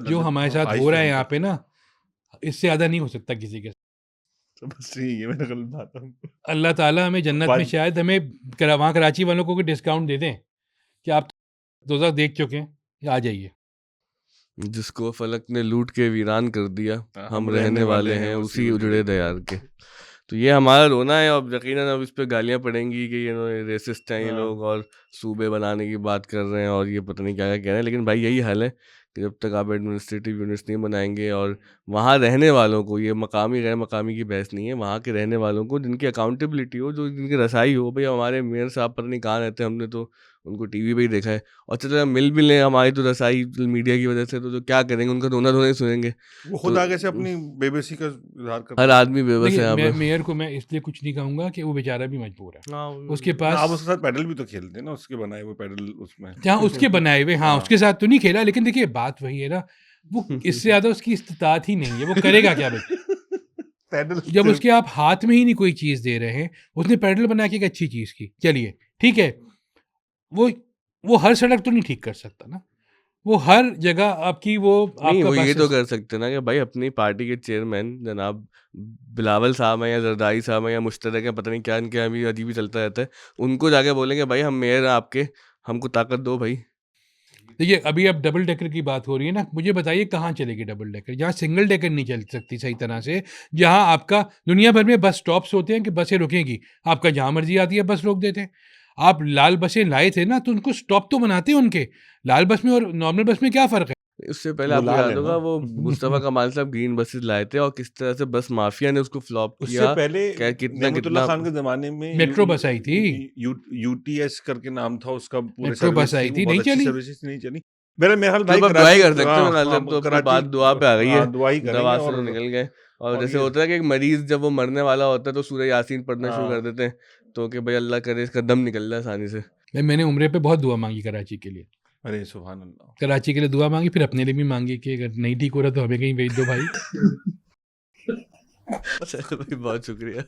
[SPEAKER 1] जो हमारे साथ हो रहा है यहाँ पे ना, इससे ज्यादा नहीं हो सकता किसी के साथ।
[SPEAKER 2] बस ठीक है, मैंने गलत बात है।
[SPEAKER 1] अल्लाह ताला हमें जन्नत में शायद हमें वहाँ कराची वालों को कोई डिस्काउंट दे दें कि आप दोज़ख देख चुके हैं, आ जाइए।
[SPEAKER 3] जिसको फलक ने लूट के वीरान कर दिया, हम रहने वाले हैं उसी उजड़े दयार के। तो ये हमारा रोना है। अब यकीनन अब इस पे गालियां पड़ेंगी कि ये रेसिस्ट हैं ये लोग और सूबे बनाने की बात कर रहे हैं और ये पता नहीं क्या क्या कह रहे हैं, लेकिन भाई यही हाल है कि जब तक आप एडमिनिस्ट्रेटिव यूनिट्स नहीं बनाएंगे और वहाँ रहने वालों को, ये मकामी गैर मकामी की बहस नहीं है, वहाँ के रहने वालों को जिनकी अकाउंटेबिलिटी हो, जो जिनकी रसाई हो, भाई हमारे मेयर साहब पता नहीं कहाँ रहते, हमने तो उनको टीवी पे ही देखा है। और चलो मिल भी लें, हमारी तो रसाई मीडिया की वजह से, तो जो क्या करेंगे, उनका रोना धोना ही सुनेंगे।
[SPEAKER 2] वो खुद आगे से अपनी बेबसी का इजहार करता
[SPEAKER 3] हर आदमी बेबस है
[SPEAKER 1] देखिए
[SPEAKER 3] यहाँ पे।
[SPEAKER 1] मेयर को मैं इसलिए कुछ नहीं कहूँगा कि वो बेचारा भी मजबूर है,
[SPEAKER 3] हाँ,
[SPEAKER 1] उसके
[SPEAKER 2] आप
[SPEAKER 1] पास
[SPEAKER 2] उसके साथ पैडल भी तो खेलते हैं ना, उसके बनाए हुए पैडल उसमें।
[SPEAKER 1] जहाँ उसके बनाए हुए, हाँ
[SPEAKER 2] हाँ।
[SPEAKER 1] उसके साथ तो नहीं खेला, लेकिन देखिए बात वही है ना, वो इससे ज्यादा उसकी इस्तिताअत ही नहीं है, वो करेगा क्या भाई?
[SPEAKER 2] पैडल
[SPEAKER 1] जब उसके आप हाथ में ही नहीं कोई चीज दे रहे हैं, उसने पैडल बना के एक अच्छी चीज की, चलिए ठीक है, वो हर सड़क तो नहीं ठीक कर सकता ना, वो हर जगह आपकी वो
[SPEAKER 3] नहीं,
[SPEAKER 1] आपका
[SPEAKER 3] वो ये
[SPEAKER 1] बस
[SPEAKER 3] तो कर सकते ना कि भाई अपनी पार्टी के चेयरमैन जनाब बिलावल साहब हैं या जरदारी साहब हैं या मुश्तरक हैं, पता नहीं क्या इनके अभी अजीब ही चलता रहता है, उनको जाके बोलेंगे भाई हम मेयर हैं आपके, हमको ताकत दो भाई।
[SPEAKER 1] देखिए अभी अब डबल डेकर की बात हो रही है ना, मुझे बताइए कहाँ चलेगी डबल डेकर, जहाँ सिंगल डेकर नहीं चल सकती सही तरह से, जहाँ आपका दुनिया भर में बस स्टॉप्स होते हैं कि बसें रुकेंगी, आपका जहाँ मर्जी आती है बस रोक देते हैं। आप लाल बसें लाए थे ना, तो उनको स्टॉप तो बनाते हैं उनके, लाल बस में और नॉर्मल बस में क्या फ़र्क है?
[SPEAKER 3] उससे पहले
[SPEAKER 2] वो
[SPEAKER 3] आपको
[SPEAKER 2] लाल
[SPEAKER 3] याद
[SPEAKER 2] है
[SPEAKER 3] होगा
[SPEAKER 2] ना।
[SPEAKER 3] वो मुस्तफ़ा कमाल साहब ग्रीन बसेस लाए थे और किस तरह से बस माफिया ने उसको फ्लॉप
[SPEAKER 2] उससे
[SPEAKER 3] किया।
[SPEAKER 2] पहले
[SPEAKER 3] कितना
[SPEAKER 2] नेमतुल्लाह खान के जमाने में
[SPEAKER 1] मेट्रो बस आई थी,
[SPEAKER 2] यूटीएस करके नाम था उसका, पूरे
[SPEAKER 1] मेट्रो बस आई थी, नहीं चली।
[SPEAKER 2] सर्विसेज नहीं चली। मेरा हाल
[SPEAKER 3] तो
[SPEAKER 2] भाई
[SPEAKER 3] अब दुआ ही कर सकते
[SPEAKER 2] हाँ,
[SPEAKER 3] हो,
[SPEAKER 2] हाँ,
[SPEAKER 3] मतलब तो अपनी
[SPEAKER 2] कराची,
[SPEAKER 3] बात दुआ पे आ गई है,
[SPEAKER 2] हाँ, दुआ ही करेंगे।
[SPEAKER 3] दवा से
[SPEAKER 2] और
[SPEAKER 3] तो निकल गए। और
[SPEAKER 2] और
[SPEAKER 3] जैसे
[SPEAKER 2] ये
[SPEAKER 3] होता है कि एक मरीज जब वो मरने वाला होता है तो सूरह यासीन पढ़ना शुरू
[SPEAKER 2] हाँ।
[SPEAKER 3] कर देते हैं, तो कि भाई अल्लाह करे इसका दम निकल जाए आसानी से।
[SPEAKER 1] मैंने उम्रे पे बहुत दुआ मांगी कराची के लिए,
[SPEAKER 2] अरे सुभान अल्लाह।
[SPEAKER 1] कराची के लिए दुआ मांगी, फिर अपने लिए भी मांगी कि अगर नहीं ठीक हो रहा तो हमें कहीं भेज दो भाई।
[SPEAKER 3] चलो भाई, बहुत शुक्रिया।